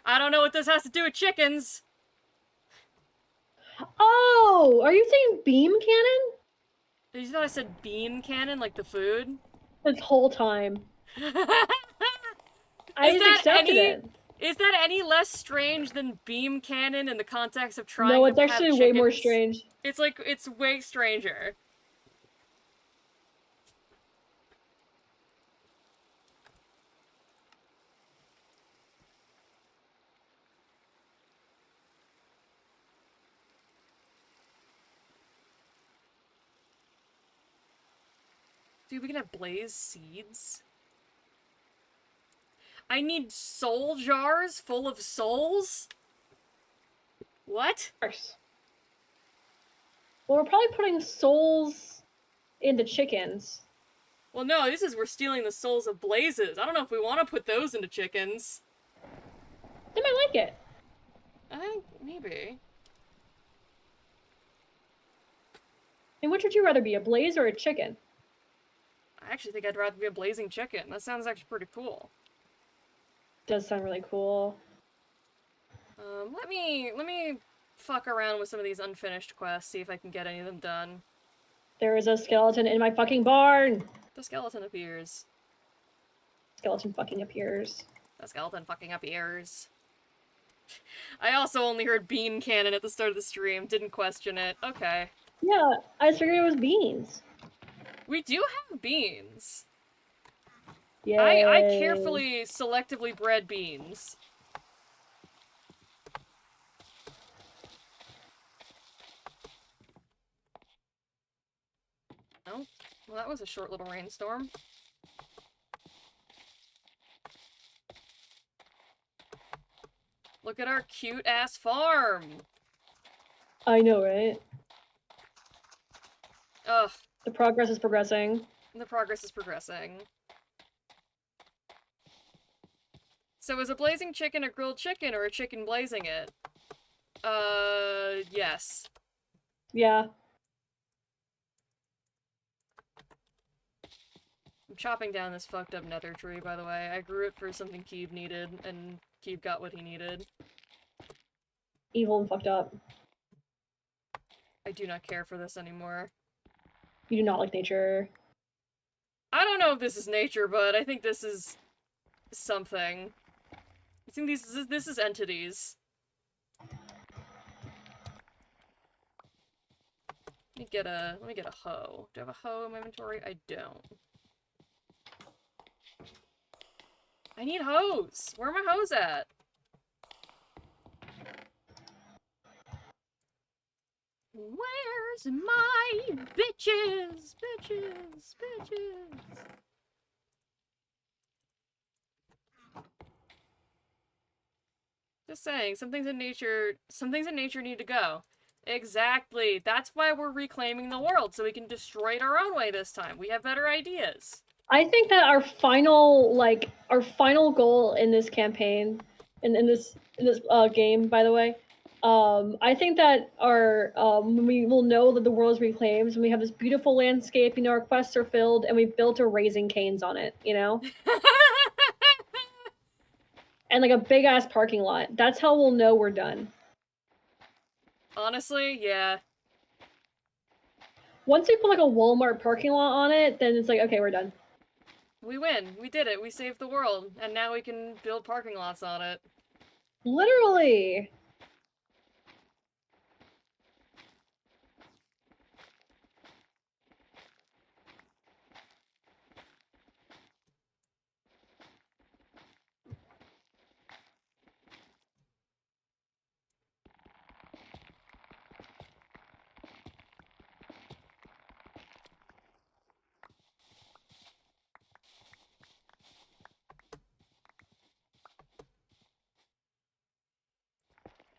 I don't know what this has to do with chickens. Oh, are you saying beam cannon? Did you thought I said bean cannon, like the food? This whole time. I Is just that accepted it. Is that any less strange than beam cannon in the context of trying No, to it's have actually chickens? way more strange. It's like, it's way stranger. Dude, we can have blaze seeds. I need soul jars full of souls? What? Of course. Well, we're probably putting souls into chickens. Well, no, this is we're stealing the souls of blazes. I don't know if we want to put those into chickens. They might like it. I think maybe. And which would you rather be, a blaze or a chicken? I actually think I'd rather be a blazing chicken. That sounds actually pretty cool. Does sound really cool. Let me fuck around with some of these unfinished quests, see if I can get any of them done. There is a skeleton in my fucking barn! The skeleton appears. Skeleton fucking appears. The skeleton fucking appears. I also only heard bean cannon at the start of the stream, didn't question it. Okay. Yeah, I just figured it was beans. We do have beans. Yeah. I carefully, selectively bred beans. Oh, well that was a short little rainstorm. Look at our cute-ass farm! I know, right? Ugh, The progress is progressing. the progress is progressing. So is a blazing chicken a grilled chicken or a chicken blazing it? Yes. Yeah. I'm chopping down this fucked up nether tree, by the way. I grew it for something Keeb needed, and Keeb got what he needed. Evil and fucked up. I do not care for this anymore. You do not like nature. I don't know if this is nature, but I think this is something. I think this is entities. Let me get a hoe. Do I have a hoe in my inventory? I don't. I need hoes! Where are my hoes at? Where's my bitches? Bitches, bitches. Just saying, some things in nature need to go. Exactly. That's why we're reclaiming the world, so we can destroy it our own way this time. We have better ideas. I think that our final goal in this campaign, in this game, by the way, I think that we will know that the world is reclaimed, and we have this beautiful landscape. You know, our quests are filled, and we've built a Raising Cane's on it. You know, and like a big ass parking lot. That's how we'll know we're done. Honestly, yeah. Once we put like a Walmart parking lot on it, then it's like, okay, we're done. We win. We did it. We saved the world. And now we can build parking lots on it. Literally.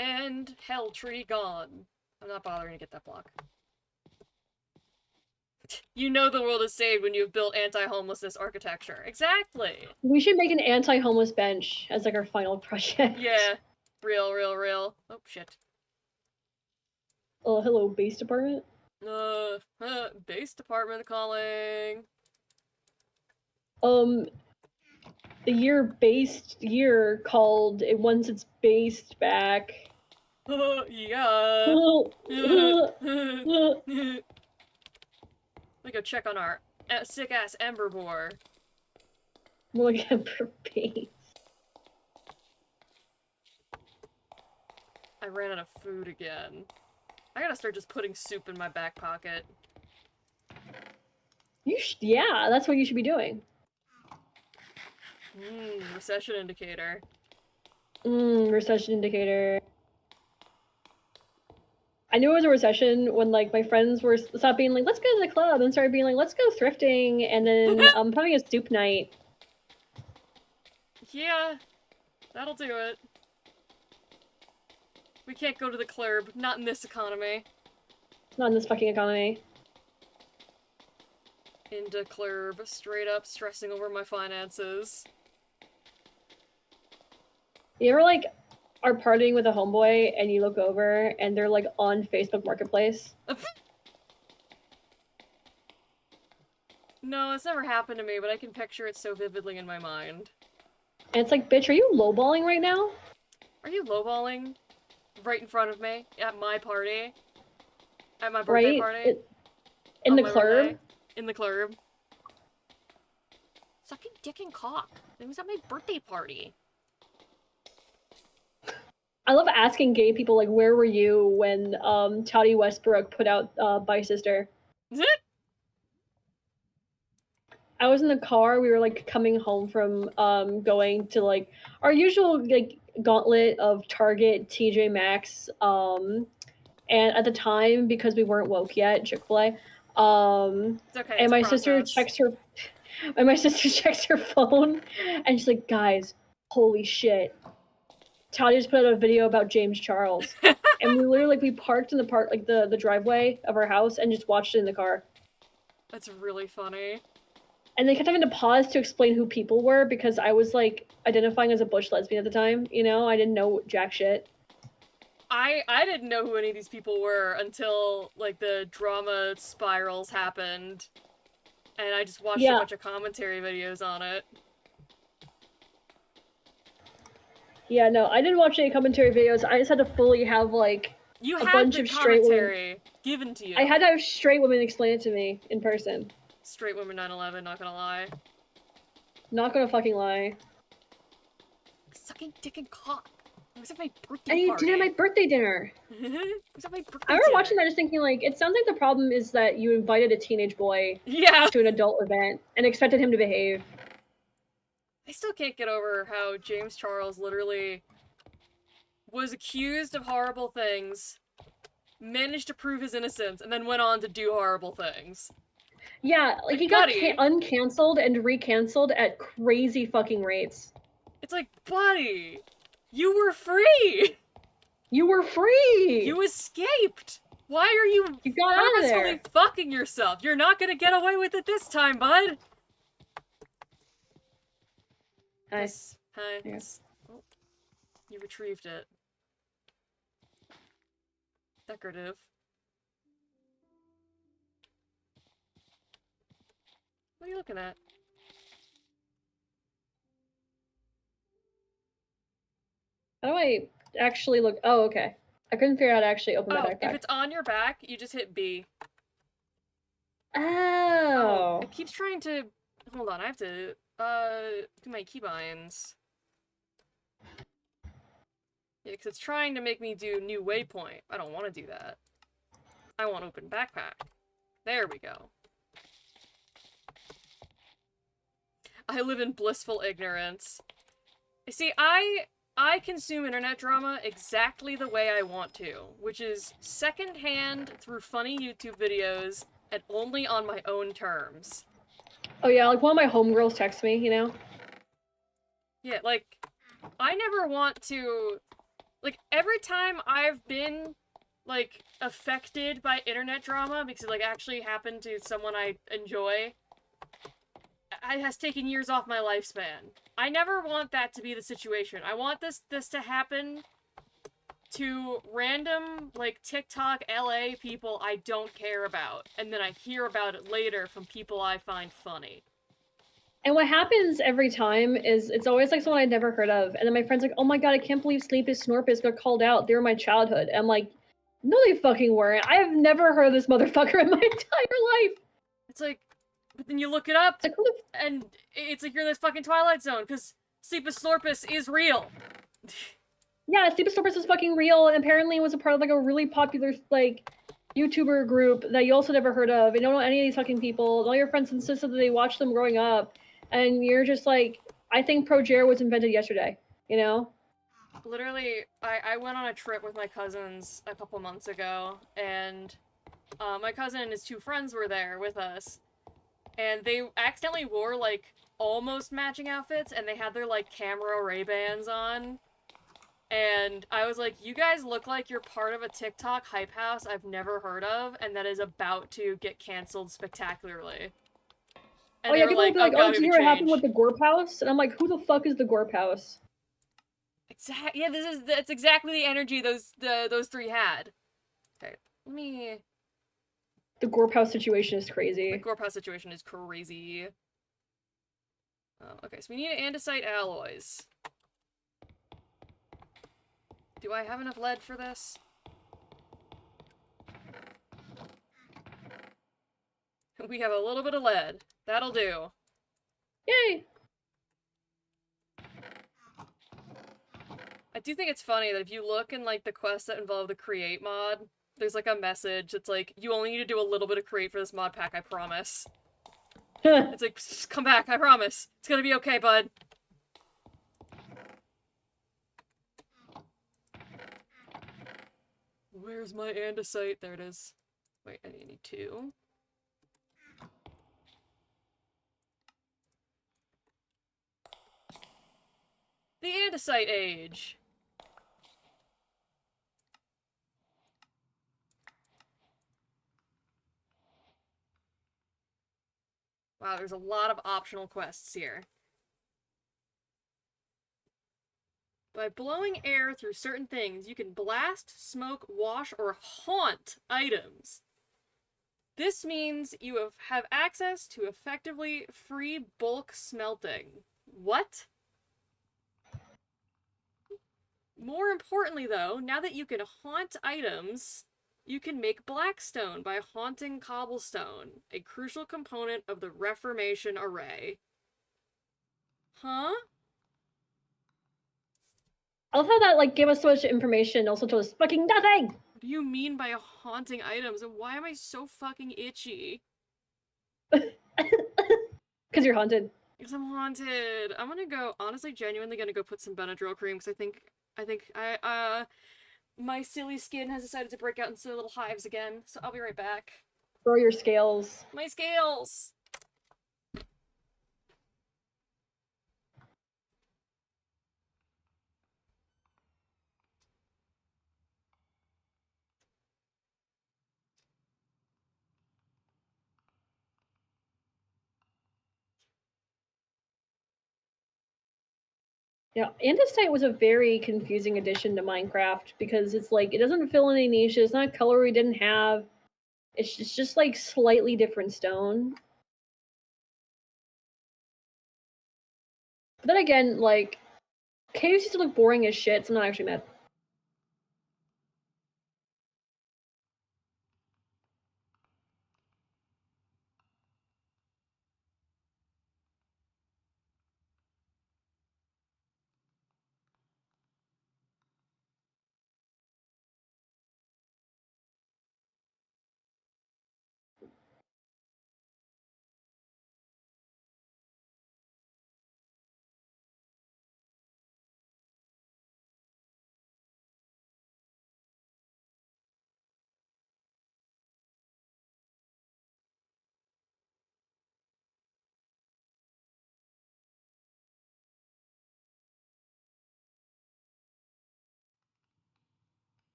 And Hell Tree gone. I'm not bothering to get that block. You know the world is saved when you've built anti-homelessness architecture. Exactly! We should make an anti-homeless bench as like our final project. Yeah. Real. Oh, shit. Oh, hello, base department. Base department calling. The year called it once it's based back. Yeah. Let me go check on our sick-ass Ember Boar. More like Ember base. I ran out of food again. I gotta start just putting soup in my back pocket. Yeah, that's what you should be doing. Recession indicator. Recession indicator. I knew it was a recession when like my friends were stopped being like, let's go to the club, and started being like, let's go thrifting, and then having a soup night. Yeah, that'll do it. We can't go to the club, not in this economy. Not in this fucking economy. Into club, straight up stressing over my finances. You ever like are partying with a homeboy and you look over and they're like on Facebook Marketplace? No, it's never happened to me, but I can picture it so vividly in my mind. And it's like, bitch, are you lowballing right now? Are you lowballing? Right in front of me? At my party? At my birthday party? In the club? In the club. Sucking dick and cock. It was at my birthday party. I love asking gay people, like, where were you when Toddy Westbrook put out Bye Sister? I was in the car, we were like coming home from going to like our usual like gauntlet of Target, TJ Maxx, and at the time, because we weren't woke yet, Chick-fil-A. It's okay, and my sister checks her phone and she's like, guys, holy shit. Toddy just put out a video about James Charles. And we literally like we parked in the park like the driveway of our house and just watched it in the car. That's really funny. And they kept having to pause to explain who people were because I was like identifying as a butch lesbian at the time, you know? I didn't know jack shit. I didn't know who any of these people were until like the drama spirals happened. And I just watched a bunch of commentary videos on it. Yeah, no, I didn't watch any commentary videos. I just had to fully have like a bunch of straight women given to you. I had to have straight women explain it to me in person. Straight women 9/11, not gonna lie. Not gonna fucking lie. Sucking dick and cock. It was at my birthday party. And you did it at my birthday dinner. It was at my birthday I remember watching that just thinking like, it sounds like the problem is that you invited a teenage boy to an adult event and expected him to behave. I still can't get over how James Charles literally was accused of horrible things, managed to prove his innocence, and then went on to do horrible things. Yeah, like he got uncancelled and recancelled at crazy fucking rates. It's like, buddy, you were free! You were free! You escaped! Why are you got out of there. fucking yourself? You're not gonna get away with it this time, bud! Hi. Hi. Yeah. Oh, you retrieved it. Decorative. What are you looking at? How do I actually look? Oh, okay. I couldn't figure out how to actually open my Oh, if backpack. it's on your back, you just hit B. Oh, Oh. it keeps trying to... Hold on, I have to, do my keybinds. Yeah, because it's trying to make me do new waypoint. I don't want to do that. I want open backpack. There we go. I live in blissful ignorance. See, I consume internet drama exactly the way I want to, which is secondhand through funny YouTube videos and only on my own terms. Oh yeah, like one of my homegirls texts me, you know? Yeah, like, I never want to... Like, every time I've been, like, affected by internet drama, because it, like, actually happened to someone I enjoy, it has taken years off my lifespan. I never want that to be the situation. I want this to happen to random, like, TikTok LA people I don't care about, and then I hear about it later from people I find funny. And what happens every time is it's always like someone I'd never heard of. And then my friend's like, oh my god, I can't believe Sleepy Snorpus got called out. They were my childhood. And I'm like, no, they fucking weren't. I have never heard of this motherfucker in my entire life. It's like, but then you look it up, It's like, who the and it's like you're in this fucking Twilight Zone, because Sleepus Snorpus is real. yeah, Sleepy Snorpus is fucking real, and apparently it was a part of like a really popular like YouTuber group that you also never heard of. You don't know any of these fucking people. And all your friends insisted that they watched them growing up, and you're just like, I think Progere was invented yesterday. You know? Literally, I went on a trip with my cousins a couple months ago, and my cousin and his two friends were there with us, and they accidentally wore, like, almost matching outfits, and they had their, like, camera Ray-Bans on. And I was like, you guys look like you're part of a TikTok hype house I've never heard of, and that is about to get canceled spectacularly. And Oh they yeah, were people will like, be oh like, "Oh, god, we did have you to hear what happened with change. the Gorp House?" And I'm like, "Who the fuck is the Gorp House?" Yeah, that's exactly the energy those three had. Okay, let me... The Gorp House situation is The crazy. Gorp House situation is crazy. Okay, so we need andesite alloys. Do I have enough lead for this? We have a little bit of lead. That'll do. Yay! I do think it's funny that if you look in, like, the quests that involve the create mod, there's, like, a message that's like, you only need to do a little bit of create for this mod pack, I promise. It's like, just come back, I promise. It's gonna be okay, bud. Where's my andesite? There it is. Wait, I need two. The andesite age! Wow, there's a lot of optional quests here. By blowing air through certain things, you can blast, smoke, wash, or haunt items. This means you have access to effectively free bulk smelting. What? More importantly, though, now that you can haunt items, you can make blackstone by haunting cobblestone, a crucial component of the Reformation array. Huh? I love how that like gave us so much information, also told us fucking nothing. What do you mean by haunting items, and why am I so fucking itchy? Because you're haunted. Because I'm haunted. I'm gonna go, honestly, genuinely gonna go put some Benadryl cream, because my silly skin has decided to break out into little hives again, so I'll be right back. Grow your scales. My scales! Yeah, andesite was a very confusing addition to Minecraft because it's like it doesn't fill any niches. It's not a color we didn't have. It's just like slightly different stone. But then again, like caves used to look boring as shit, so I'm not actually mad.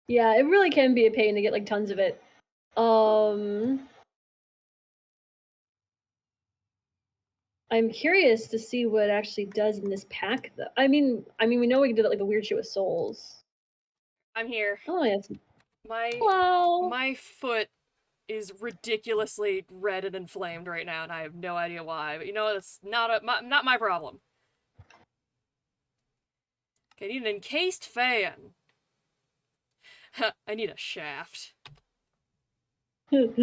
Yeah, it really can be a pain to get like tons of it. I'm curious to see what it actually does in this pack, though. I mean, we know we can do that, like the weird shit with souls. I'm here. Oh, yes. My Hello. my foot is ridiculously red and inflamed right now, and I have no idea why. But you know, it's not my problem. Okay, I need an encased fan. I need a shaft. Actually,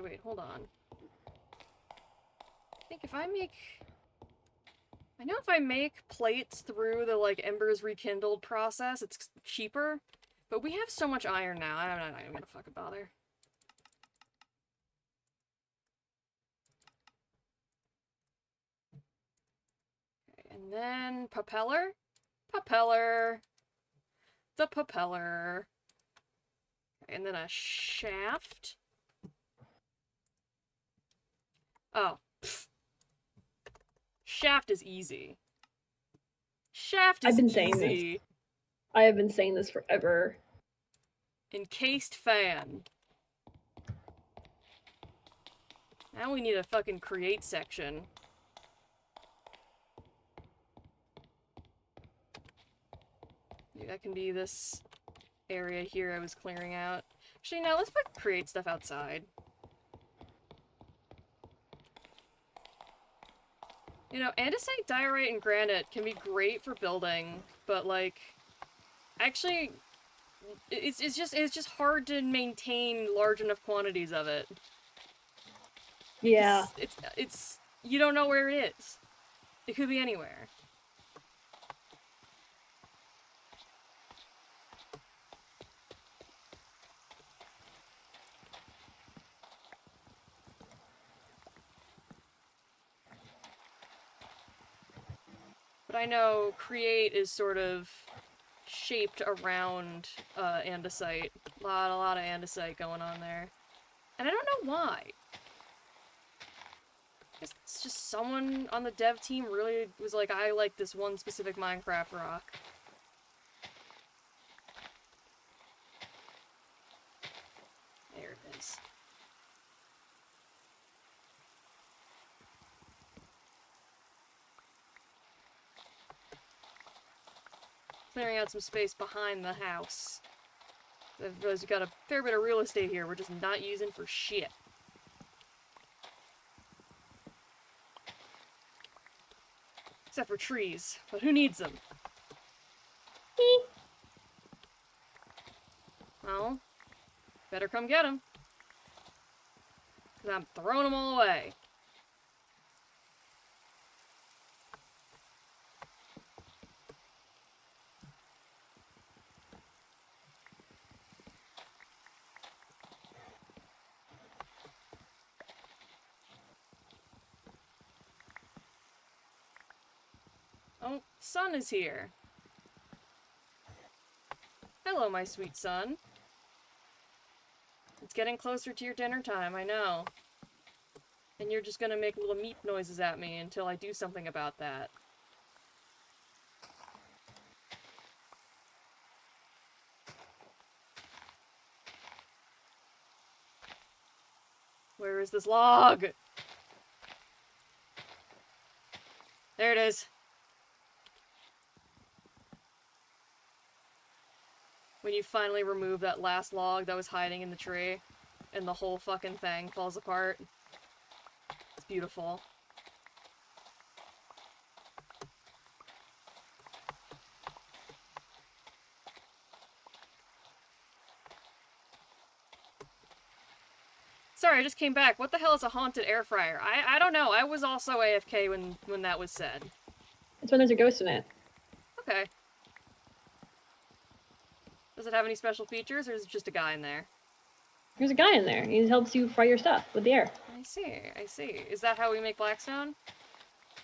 wait, hold on. I think if I make... I know if I make plates through the, like, embers rekindled process, it's cheaper. But we have so much iron now, I'm not even gonna fucking bother. Okay, and then propeller? Propeller. The propeller. Okay, and then a shaft. Oh. Pfft. Shaft is easy. Shaft is I've been saying easy. this. I have been saying this forever. Encased fan. Now we need a fucking create section. Maybe that can be this area here I was clearing out. Actually, no, let's put create stuff outside. You know, andesite, diorite, and granite can be great for building, but like, actually, it's just hard to maintain large enough quantities of it. Yeah. It's you don't know where it is. It could be anywhere. But I know create is sort of shaped around andesite. A lot of andesite going on there. And I don't know why. It's just someone on the dev team really was like, I like this one specific Minecraft rock. There it is. Clearing out some space behind the house. I've realized we've got a fair bit of real estate here we're just not using for shit. Except for trees, but who needs them? Well, better come get them. Because I'm throwing them all away. Oh, Sun is here. Hello, my sweet son. It's getting closer to your dinner time, I know. And you're just gonna make little meat noises at me until I do something about that. Where is this log? There it is. When you finally remove that last log that was hiding in the tree, and the whole fucking thing falls apart. It's beautiful. Sorry, I just came back. What the hell is a haunted air fryer? I don't know. I was also AFK when that was said. It's when there's a ghost in it. Okay. Does it have any special features, or is it just a guy in there? There's a guy in there. He helps you fry your stuff with the air. I see, I see. Is that how we make Blackstone?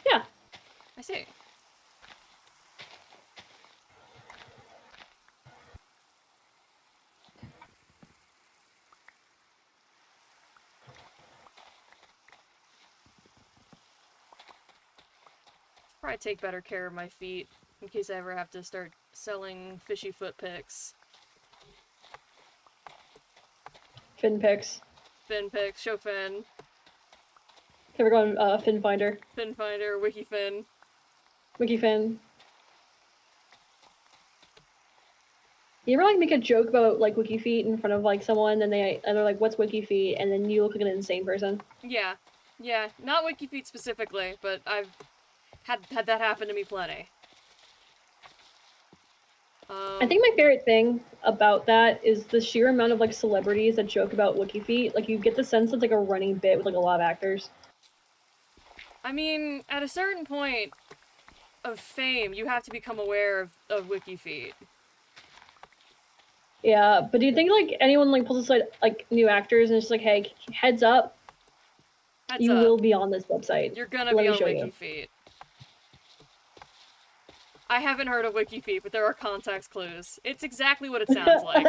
Yeah. I see. Probably take better care of my feet in case I ever have to start selling fishy foot picks. Fin picks. Fin picks, show fin. Okay, we're going Fin Finder. Fin finder, wiki fin. Wiki Fin. You ever like make a joke about like Wiki Feet in front of like someone and they're like, what's Wiki Feet? And then you look like an insane person. Yeah. Yeah. Not wiki feet specifically, but I've had that happen to me plenty. I think my favorite thing about that is the sheer amount of like celebrities that joke about Wiki Feet. Like you get the sense it's like a running bit with like a lot of actors. I mean, at a certain point of fame, you have to become aware of wiki feet. Yeah, but do you think like anyone like pulls aside like new actors and it's just like, hey, heads up, Heads you up. will be on this website. You're gonna Let be me on show wiki you. feet. I haven't heard of wiki feet, but there are context clues. It's exactly what it sounds like.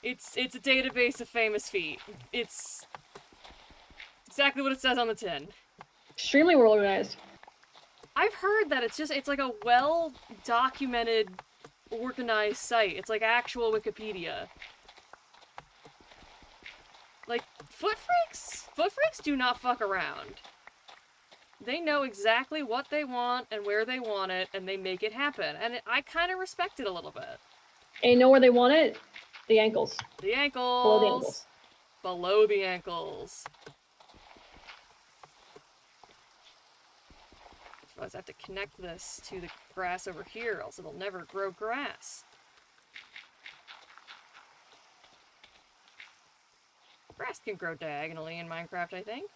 It's a database of famous feet. It's exactly what it says on the tin. Extremely well organized. I've heard that it's like a well-documented, organized site. It's like actual Wikipedia. Like, Foot Freaks do not fuck around. They know exactly what they want and where they want it, and they make it happen. And I kind of respect it a little bit. And you know where they want it? The ankles. The ankles! Below the ankles. Below the ankles. So I just have to connect this to the grass over here, else it'll never grow grass. Grass can grow diagonally in Minecraft, I think.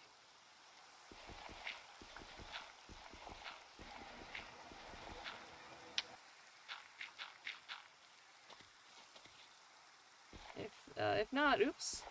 If not, oops.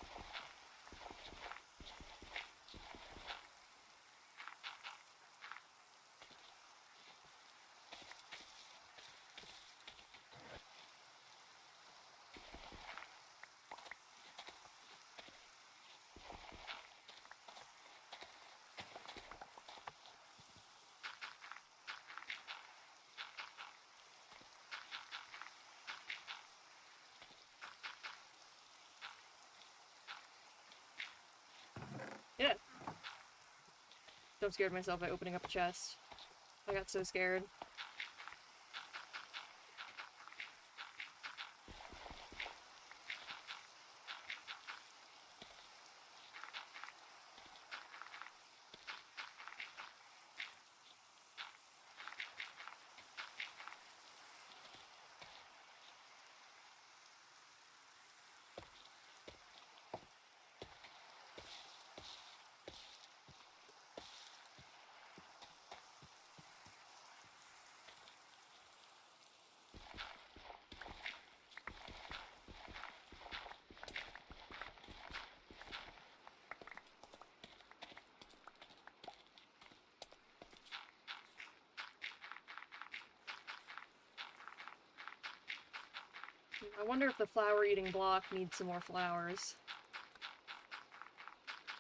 Yeah. Don't scare myself by opening up a chest. I got so scared. I wonder if the flower-eating block needs some more flowers.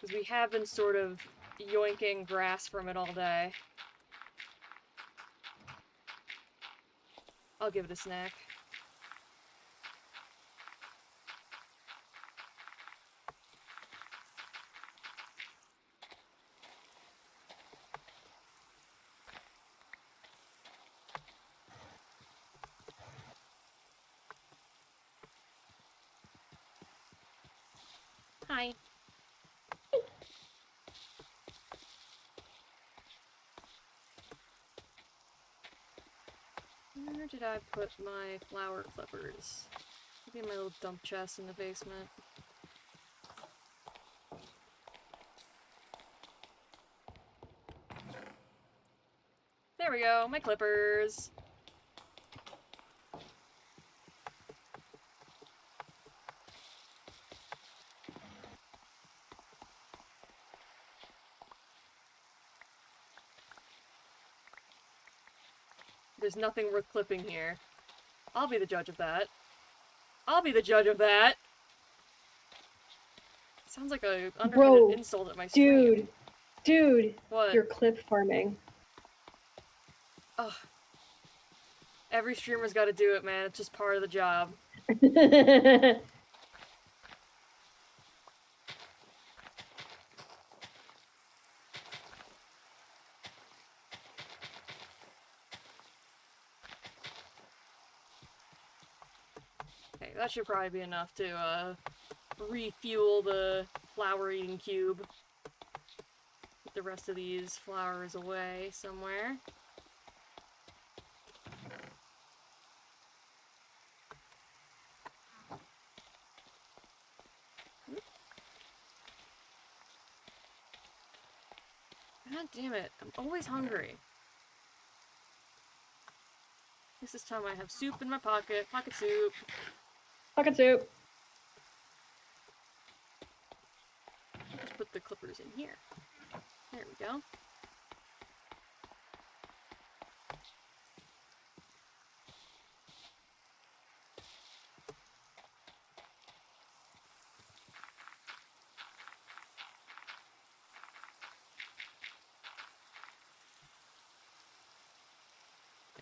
Because we have been sort of yoinking grass from it all day. I'll give it a snack. Hi. Where did I put my flower clippers? Maybe in my little dump chest in the basement. There we go, my clippers. There's nothing worth clipping here. I'll be the judge of that. I'll be the judge of that! Sounds like a underhanded insult at my stream. Dude! What? You're clip farming. Ugh. Every streamer's gotta do it, man. It's just part of the job. Okay, that should probably be enough to, refuel the flower-eating cube. Put the rest of these flowers away somewhere. God damn it, I'm always hungry. This time I have soup in my pocket. Pocket soup. Pocket soup. Just put the clippers in here. There we go.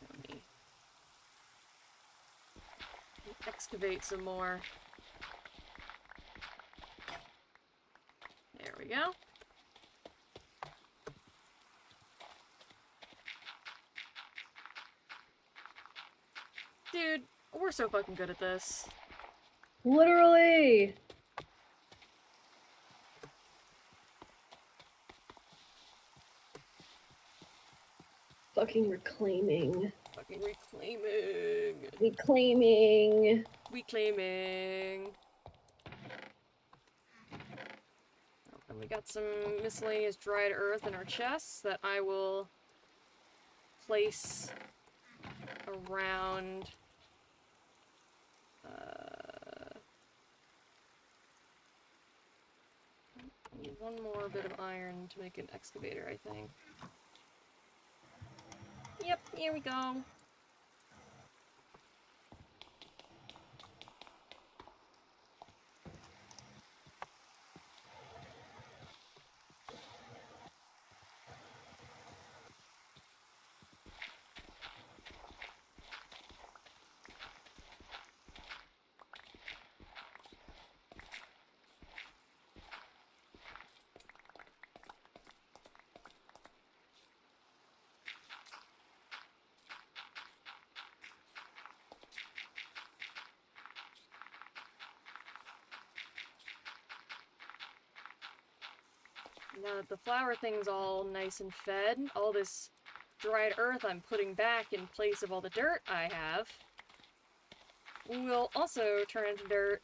Let me excavate some more. There we go. Dude, we're so fucking good at this. Literally! Fucking reclaiming. Fucking reclaiming. Reclaiming. Reclaiming. Oh, and we got some miscellaneous dried earth in our chests that I will place around. I need one more bit of iron to make an excavator, I think. Yep, here we go. Now that the flower thing's all nice and fed, all this dried earth I'm putting back in place of all the dirt I have will also turn into dirt.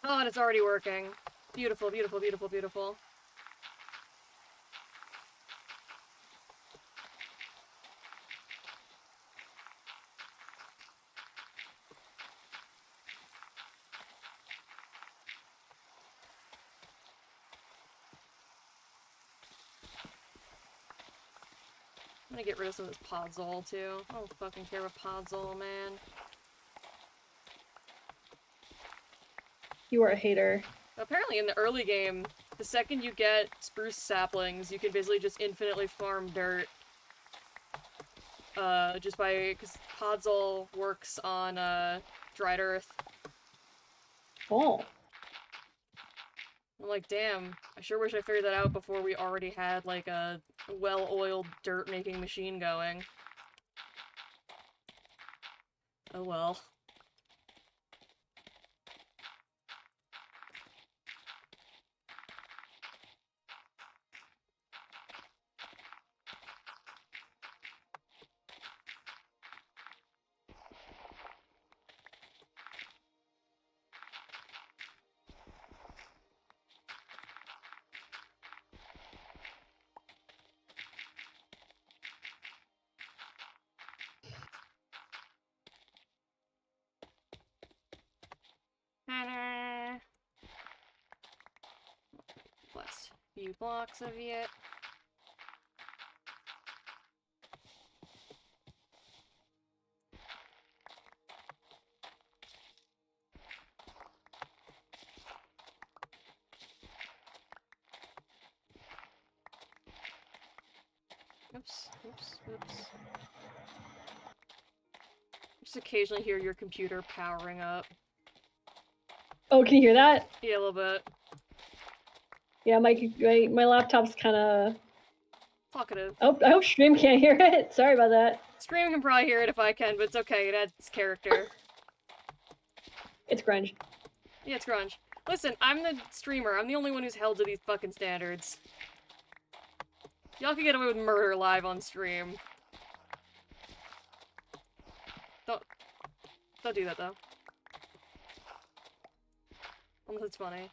Oh, and it's already working. Beautiful, beautiful, beautiful, beautiful. I'm gonna get rid of some of this Podzol, too. I don't fucking care about Podzol, man. You are a hater. Apparently in the early game, the second you get spruce saplings, you can basically just infinitely farm dirt. Just by, because Podzol works on, dried earth. Oh. I'm like, damn, I sure wish I figured that out before we already had, like, a well-oiled dirt-making machine going. Oh well. Last few blocks of it. Oops, oops, oops. Just occasionally hear your computer powering up. Oh, can you hear that? Yeah, a little bit. Yeah, my laptop's kind of. Talkative. Oh, I hope stream can't hear it. Sorry about that. Stream can probably hear it if I can, but it's okay. It adds character. It's grunge. Yeah, it's grunge. Listen, I'm the streamer. I'm the only one who's held to these fucking standards. Y'all can get away with murder live on stream. Don't do that, though. Unless it's funny.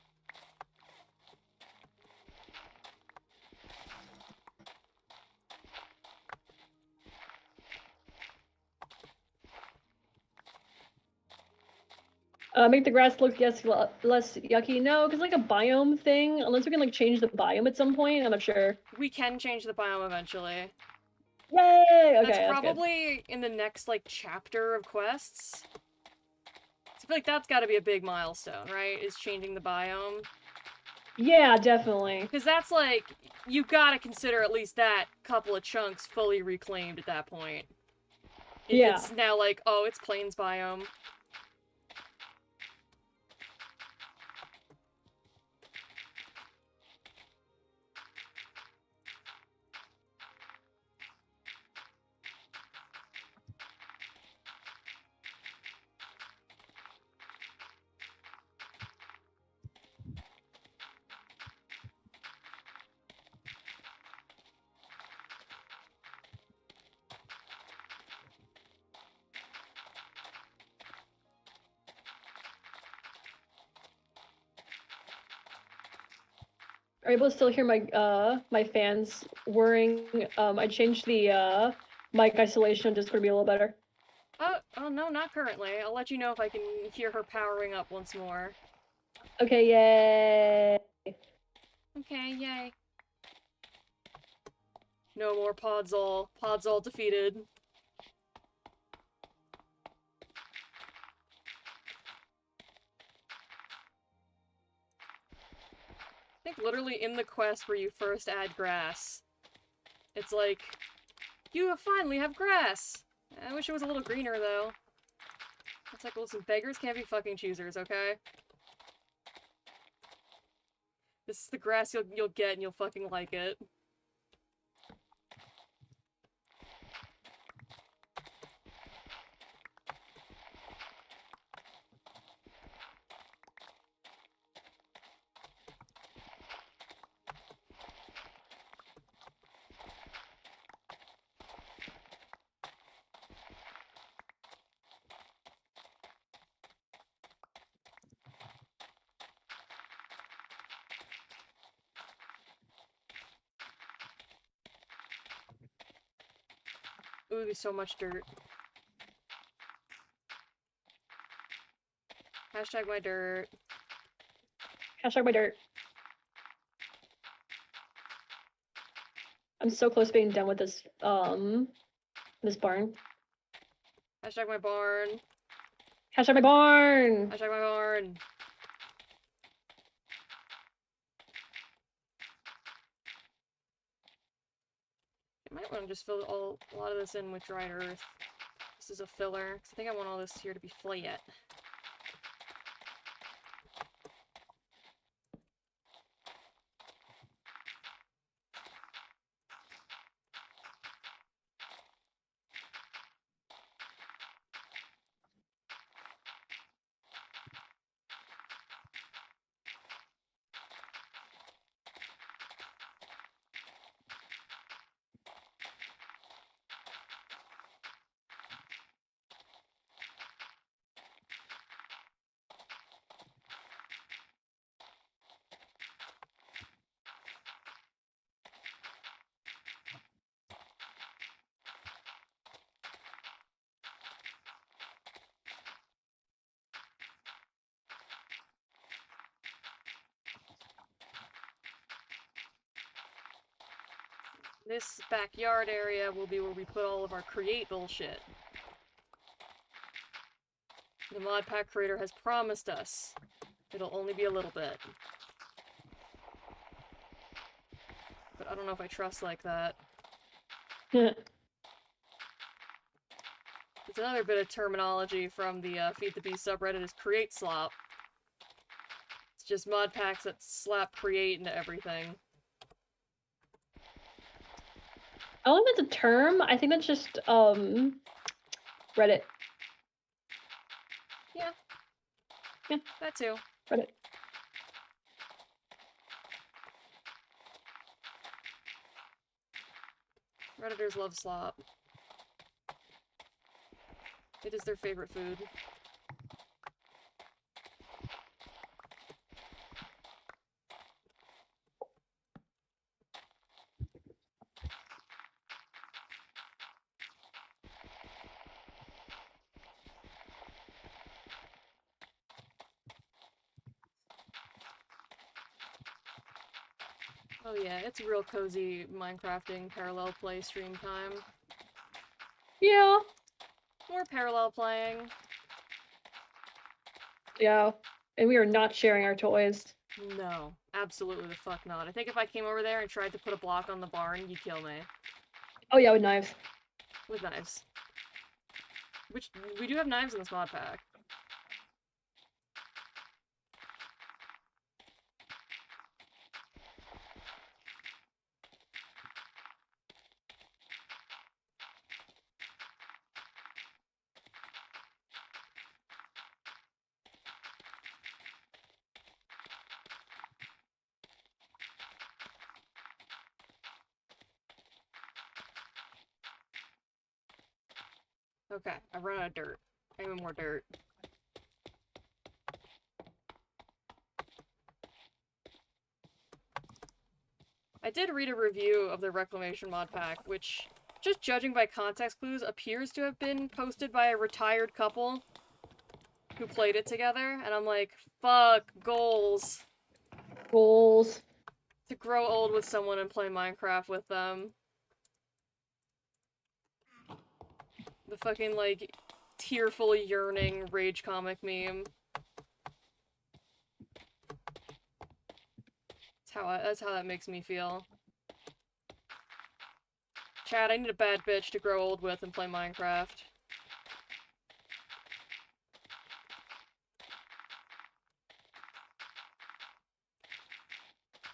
Make the grass look less yucky. No, because like a biome thing, unless we can like change the biome at some point, I'm not sure. We can change the biome eventually. Yay! Okay, That's probably in the next, like, chapter of quests. I feel like that's gotta be a big milestone, right? Is changing the biome. Yeah, definitely. Because that's like, you gotta consider at least that couple of chunks fully reclaimed at that point. Yeah. It's now like, oh, it's plains biome. Are you able to still hear my fans whirring? I changed the mic isolation just to be a little better. Oh no, not currently. I'll let you know if I can hear her powering up once more. Okay, yay. Okay, yay. No more Podzol. Podzol defeated. I think literally in the quest where you first add grass, it's like, you finally have grass! I wish it was a little greener, though. It's like, listen, beggars can't be fucking choosers, okay? This is the grass you'll get and you'll fucking like it. Ooh, so much dirt. Hashtag my dirt. Hashtag my dirt. I'm so close to being done with this this barn. Hashtag my barn. Hashtag my barn! Hashtag my barn. I might want to just fill a lot of this in with dried earth. This is a filler, because I think I want all this here to be flat. This backyard area will be where we put all of our create bullshit. The mod pack creator has promised us it'll only be a little bit. But I don't know if I trust like that. It's another bit of terminology from the Feed the Beast subreddit is create slop. It's just mod packs that slap create into everything. I don't think that's a term. I think that's just Reddit. Yeah. Yeah. That too. Reddit. Redditors love slop. It is their favorite food. Oh yeah, it's real cozy Minecrafting parallel play stream time. Yeah. More parallel playing. Yeah. And we are not sharing our toys. No, absolutely the fuck not. I think if I came over there and tried to put a block on the barn, you'd kill me. Oh yeah, with knives. With knives. Which, we do have knives in this mod pack. Okay, I've run out of dirt. I need more dirt. I did read a review of the Reclamation mod pack, which, just judging by context clues, appears to have been posted by a retired couple who played it together, and I'm like, fuck, goals. Goals. To grow old with someone and play Minecraft with them. The fucking, like, tearful yearning rage comic meme. That's how that makes me feel. Chad, I need a bad bitch to grow old with and play Minecraft.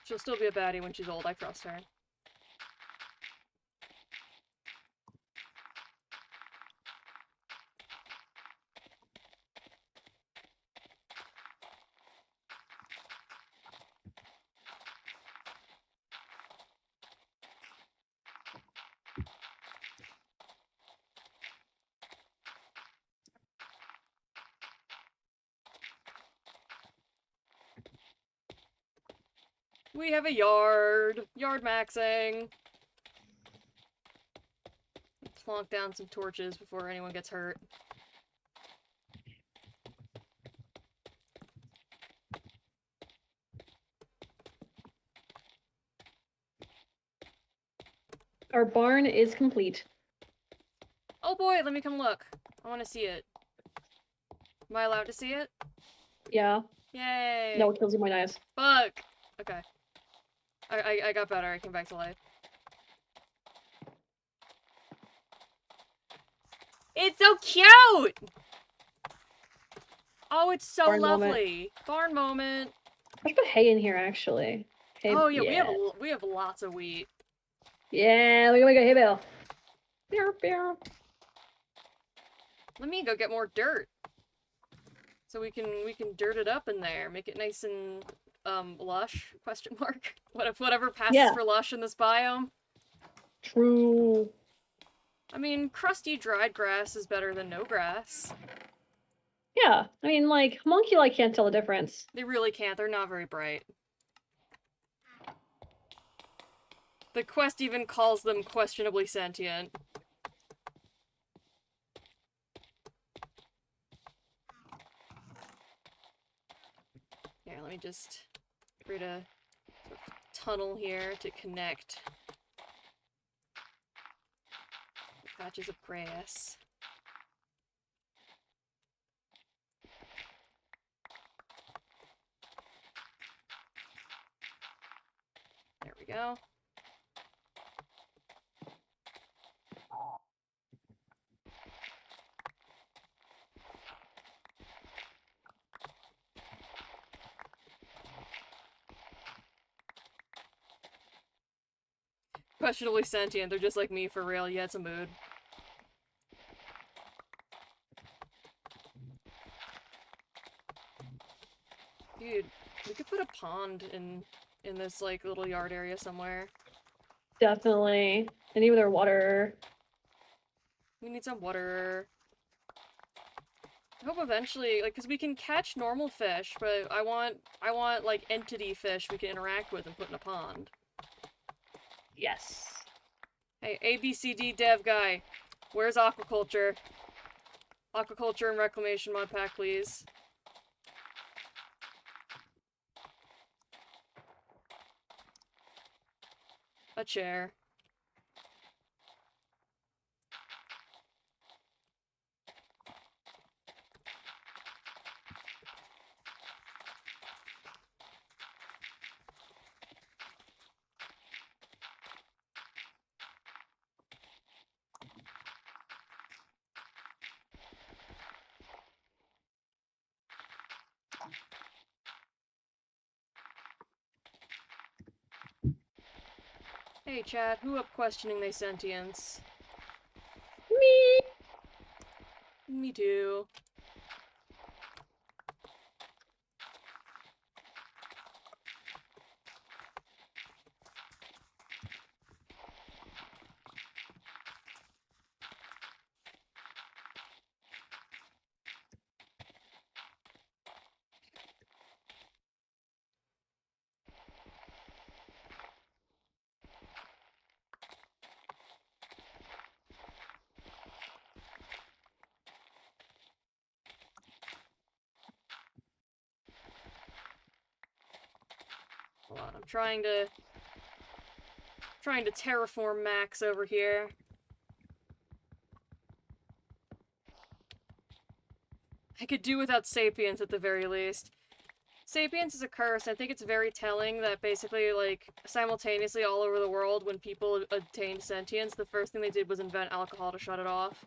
She'll still be a baddie when she's old, I trust her. We have a yard. Yard maxing. plonk down some torches before anyone gets hurt. Our barn is complete. Oh boy, let me come look. I want to see it. Am I allowed to see it? Yeah. Yay! No, it kills you my eyes. Fuck! Okay. I got better. I came back to life. It's so cute! Oh, it's so Barn lovely. moment. Barn moment. I should put hay in here, actually. Hay, Oh yeah, we have lots of wheat. Yeah, we can make a hay bale. Beow. Let me go get more dirt. So we can dirt it up in there, make it nice and lush? Question mark. Whatever passes for lush in this biome. True. I mean, crusty dried grass is better than no grass. Yeah, I mean, like, homunculi can't tell the difference. They really can't. They're not very bright. The quest even calls them questionably sentient. Here, let me just create a sort of tunnel here to connect the patches of grass. There we go. Questionably sentient, they're just like me for real. Yeah, it's a mood. Dude, we could put a pond in this like little yard area somewhere. Definitely. I need their water. We need some water. I hope eventually, like, because we can catch normal fish, but I want like entity fish we can interact with and put in a pond. Yes. Hey, ABCD dev guy, where's aquaculture? Aquaculture and reclamation mod pack, please. A chair. Hey chat, who up questioning they sentience? Me. Me too. Hold on, I'm trying to terraform Max over here. I could do without Sapience at the very least. Sapience is a curse. I think it's very telling that basically, like, simultaneously all over the world, when people attained sentience, the first thing they did was invent alcohol to shut it off.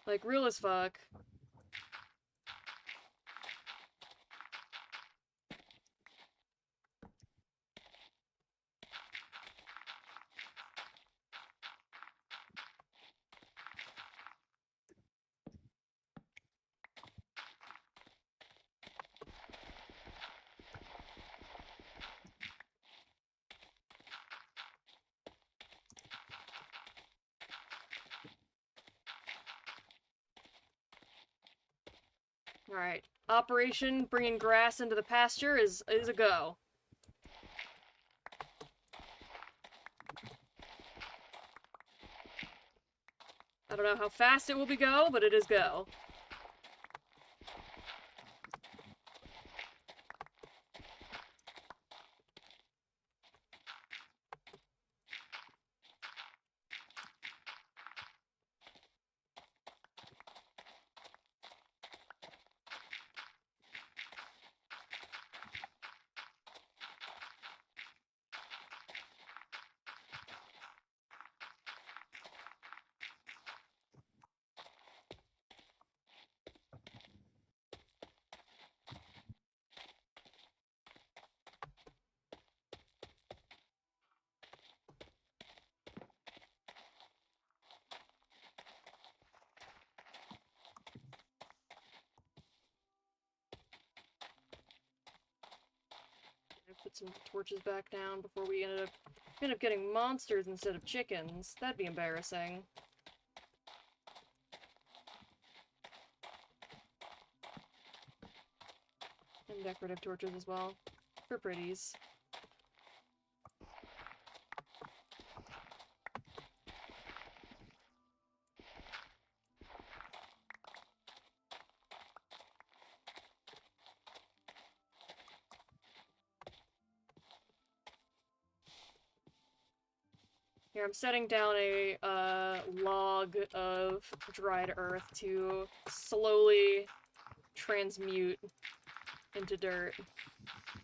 Like, real as fuck. Alright. Operation bringing grass into the pasture is a go. don't know how fast it will be go, but it is go. Put some torches back down before we end up getting monsters instead of chickens. That'd be embarrassing. And decorative torches as well, for pretties. Here, I'm setting down a log of dried earth to slowly transmute into dirt.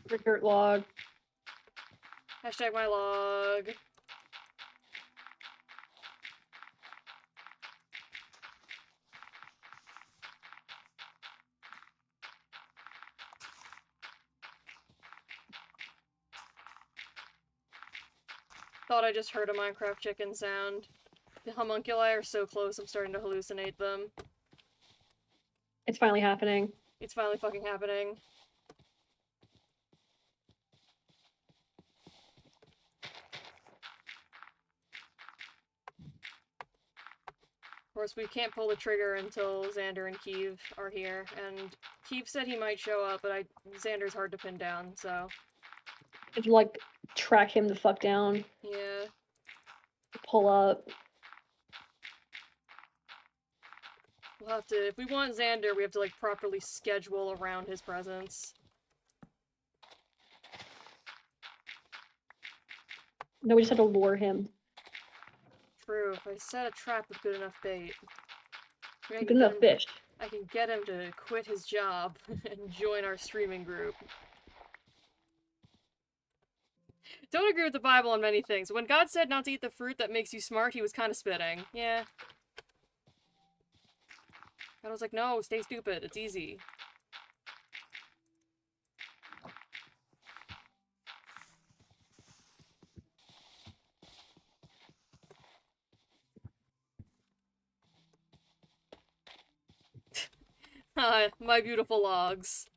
Your dirt log. Hashtag my log. Thought I just heard a Minecraft chicken sound. The homunculi are so close, I'm starting to hallucinate them. It's finally happening. It's finally fucking happening. Of course, we can't pull the trigger until Xander and Keeve are here, and Keeve said he might show up, but Xander's hard to pin down, so... It's like, track him the fuck down. Yeah. Pull up. We'll have to, if we want Xander, we have to, like, properly schedule around his presence. No, we just have to lure him. True, if I set a trap with good enough bait. Good enough fish. I can get him to quit his job and join our streaming group. Don't agree with the Bible on many things. When God said not to eat the fruit that makes you smart, he was kind of spitting. Yeah. God was like, no, stay stupid. It's easy. My beautiful logs.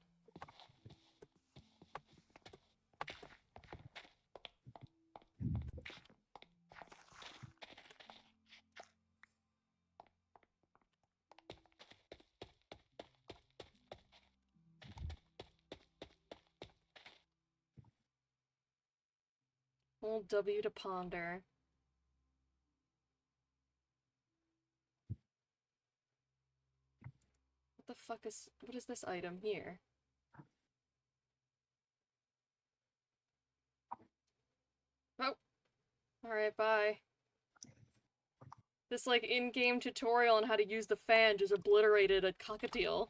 Old W to ponder. What the fuck is... what is this item here? Oh! Alright, bye. This, like, in-game tutorial on how to use the fan just obliterated a cockatiel.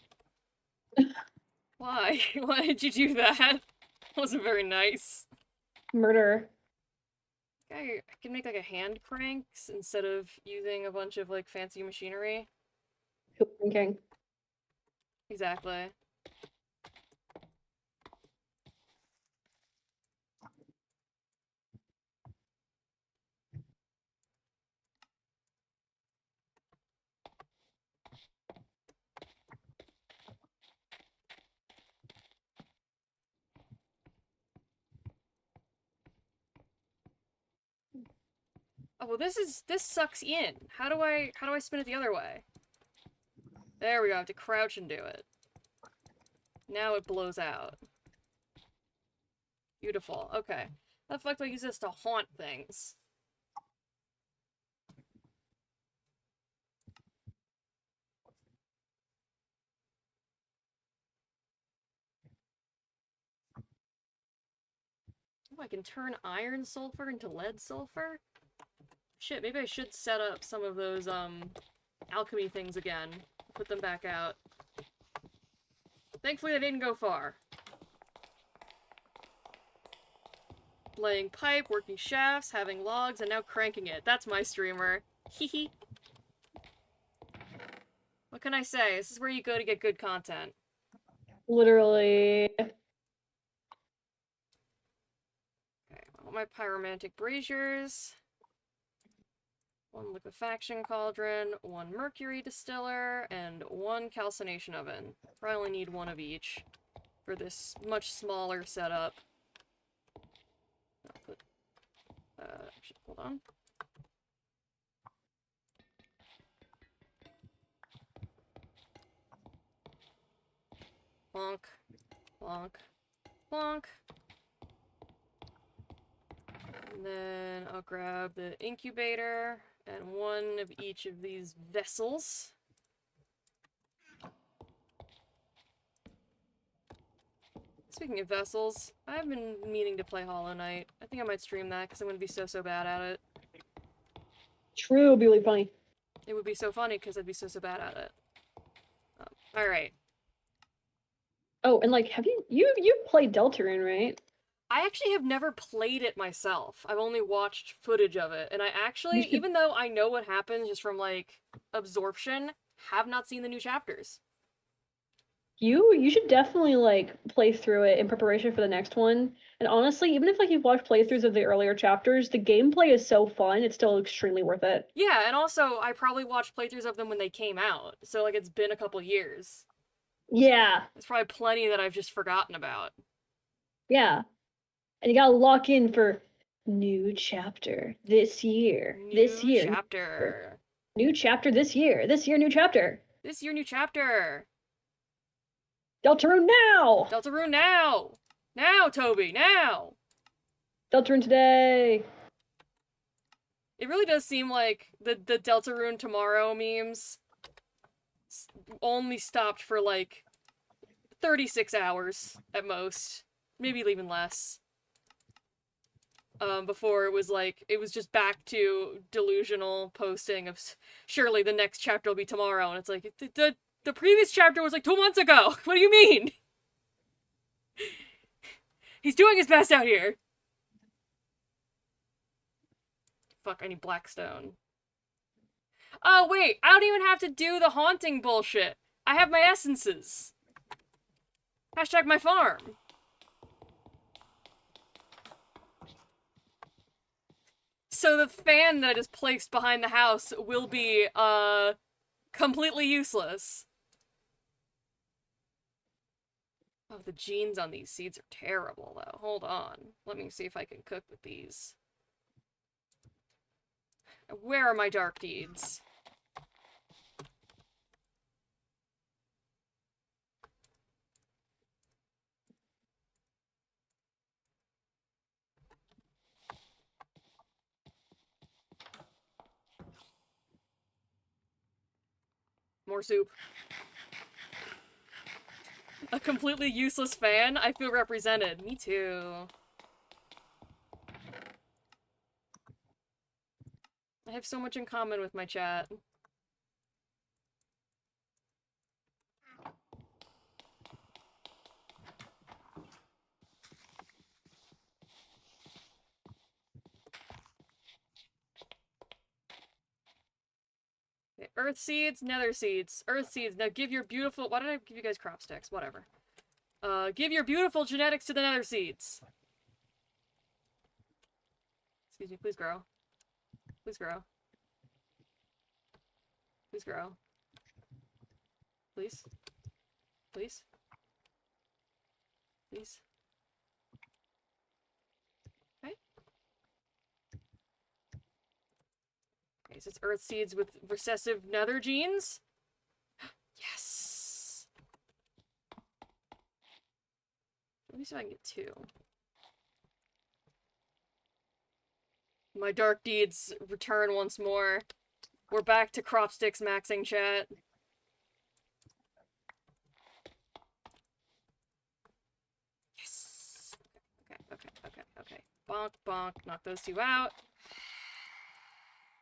Why? Why did you do that? Wasn't very nice. Murder. I can make, like, a hand cranks instead of using a bunch of, like, fancy machinery. Who's thinking? Exactly. Oh, well, this sucks in. How do I spin it the other way? There we go, I have to crouch and do it. Now it blows out. Beautiful, okay. How the fuck do I use this to haunt things? Oh, I can turn iron sulfur into lead sulfur? Shit, maybe I should set up some of those, alchemy things again. Put them back out. Thankfully, I didn't go far. Laying pipe, working shafts, having logs, and now cranking it. That's my streamer. Hehe. What can I say? This is where you go to get good content. Literally. Okay, I want my pyromantic braziers. 1 liquefaction cauldron, 1 mercury distiller, and 1 calcination oven. I only need 1 of each for this much smaller setup. I'll put, actually, hold on. Plonk, plonk, plonk. And then I'll grab the incubator and 1 of each of these vessels. Speaking of vessels, I've been meaning to play Hollow Knight. I think I might stream that because I'm going to be so bad at it. True, it'd be really funny. It would be so funny because I'd be so bad at it. Alright. Oh, and like, have you played Deltarune, right? I actually have never played it myself. I've only watched footage of it. And I actually, even though I know what happens just from, like, absorption, have not seen the new chapters. You should definitely, like, play through it in preparation for the next one. And honestly, even if, like, you've watched playthroughs of the earlier chapters, the gameplay is so fun, it's still extremely worth it. Yeah, and also, I probably watched playthroughs of them when they came out. So, like, it's been a couple years. Yeah. There's probably plenty that I've just forgotten about. Yeah. And you gotta lock in for new chapter this year. This year. Chapter. New chapter this year. This year, new chapter. This year, new chapter. Deltarune now! Deltarune now! Now, Toby, now! Deltarune today! It really does seem like the Deltarune tomorrow memes only stopped for, like, 36 hours at most. Maybe even less. Before it was like, it was just back to delusional posting of, surely the next chapter will be tomorrow, and it's like, the previous chapter was like 2 months ago! What do you mean? He's doing his best out here! Fuck, I need Blackstone. Oh, wait, I don't even have to do the haunting bullshit. I have my essences. Hashtag my farm. So the fan that I just placed behind the house will be, completely useless. Oh, the genes on these seeds are terrible, though. Hold on. Let me see if I can cook with these. Where are my dark deeds? More soup. A completely useless fan? I feel represented. Me too. I have so much in common with my chat. Okay, earth seeds, nether seeds. Earth seeds. Now give your beautiful... Why did I give you guys crop sticks? Whatever. Give your beautiful genetics to the nether seeds. Excuse me, please grow. Please grow. Please grow. Please. Please. Please. Okay. Okay, so it's earth seeds with recessive nether genes. Yes! Let me see if I can get 2. My dark deeds return once more. We're back to crop sticks maxing, chat. Yes! Okay. Bonk, bonk. Knock those two out.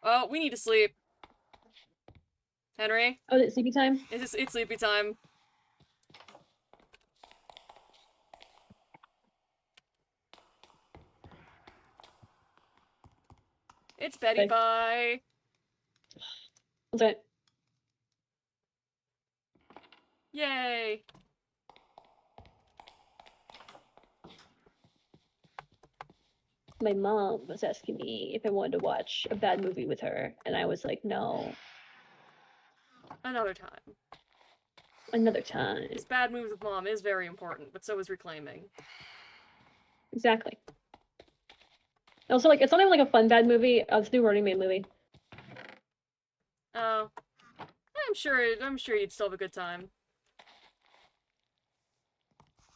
Oh, we need to sleep. Henry? Oh, is it sleepy time? It's sleepy time. It's Betty Okay. Bye. Okay. Yay. My mom was asking me if I wanted to watch a bad movie with her, and I was like, no, Another time. another time. This bad move with mom is very important, but so is reclaiming. Exactly. Also, like, it's not even like a fun bad movie. It's a new Running Man movie. Oh. I'm sure you'd still have a good time.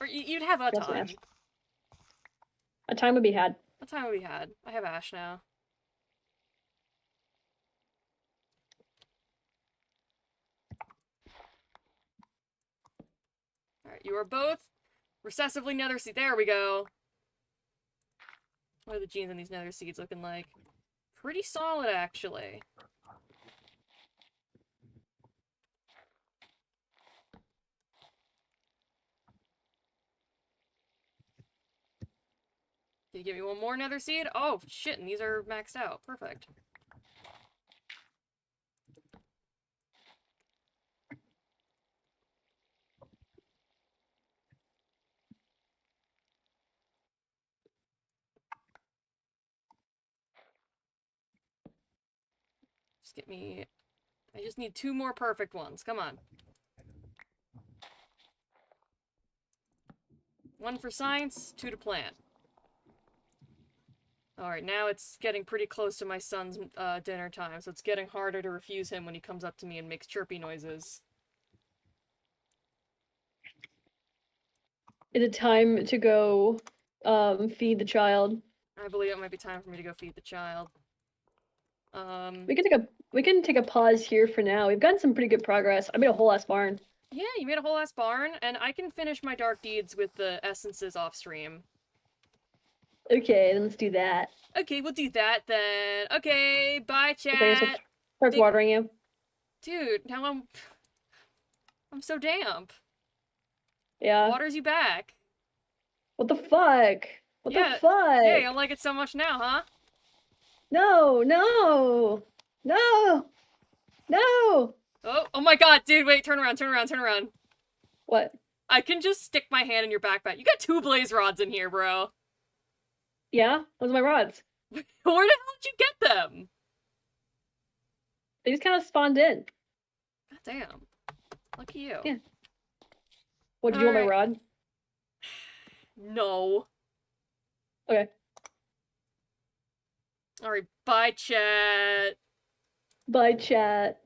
Or you'd have a That's what time. Ash- A time would be had. A time we had. I have Ash now. Alright, you are both recessively nether seed. There we go. What are the genes in these nether seeds looking like? Pretty solid, actually. Can you give me one more nether seed? Oh, shit, and these are maxed out. Perfect. Just get me... I just need 2 more perfect ones. Come on. 1 for science, 2 to plant. Alright, now it's getting pretty close to my son's dinner time, so it's getting harder to refuse him when he comes up to me and makes chirpy noises. Is it time to go feed the child? I believe it might be time for me to go feed the child. We can take a pause here for now. We've gotten some pretty good progress. I made a whole ass barn. Yeah, you made a whole ass barn, and I can finish my dark deeds with the essences off stream. Okay, then let's do that. Okay, we'll do that then. Okay, bye, Okay, so chat. starts watering you. Dude, now I'm so damp. Yeah. Waters you back. What the fuck? What Yeah, the fuck? Yeah, you don't like it so much now, huh? No, no, no, no. Oh my god, dude, wait, turn around, turn around, turn around. What? I can just stick my hand in your backpack. You got 2 blaze rods in here, bro. Yeah, those are my rods. Where the hell did you get them? They just kind of spawned in. God damn. Lucky you. Yeah. What, did you want my Alright. rod? No. Okay. Alright, bye, chat. Bye, chat.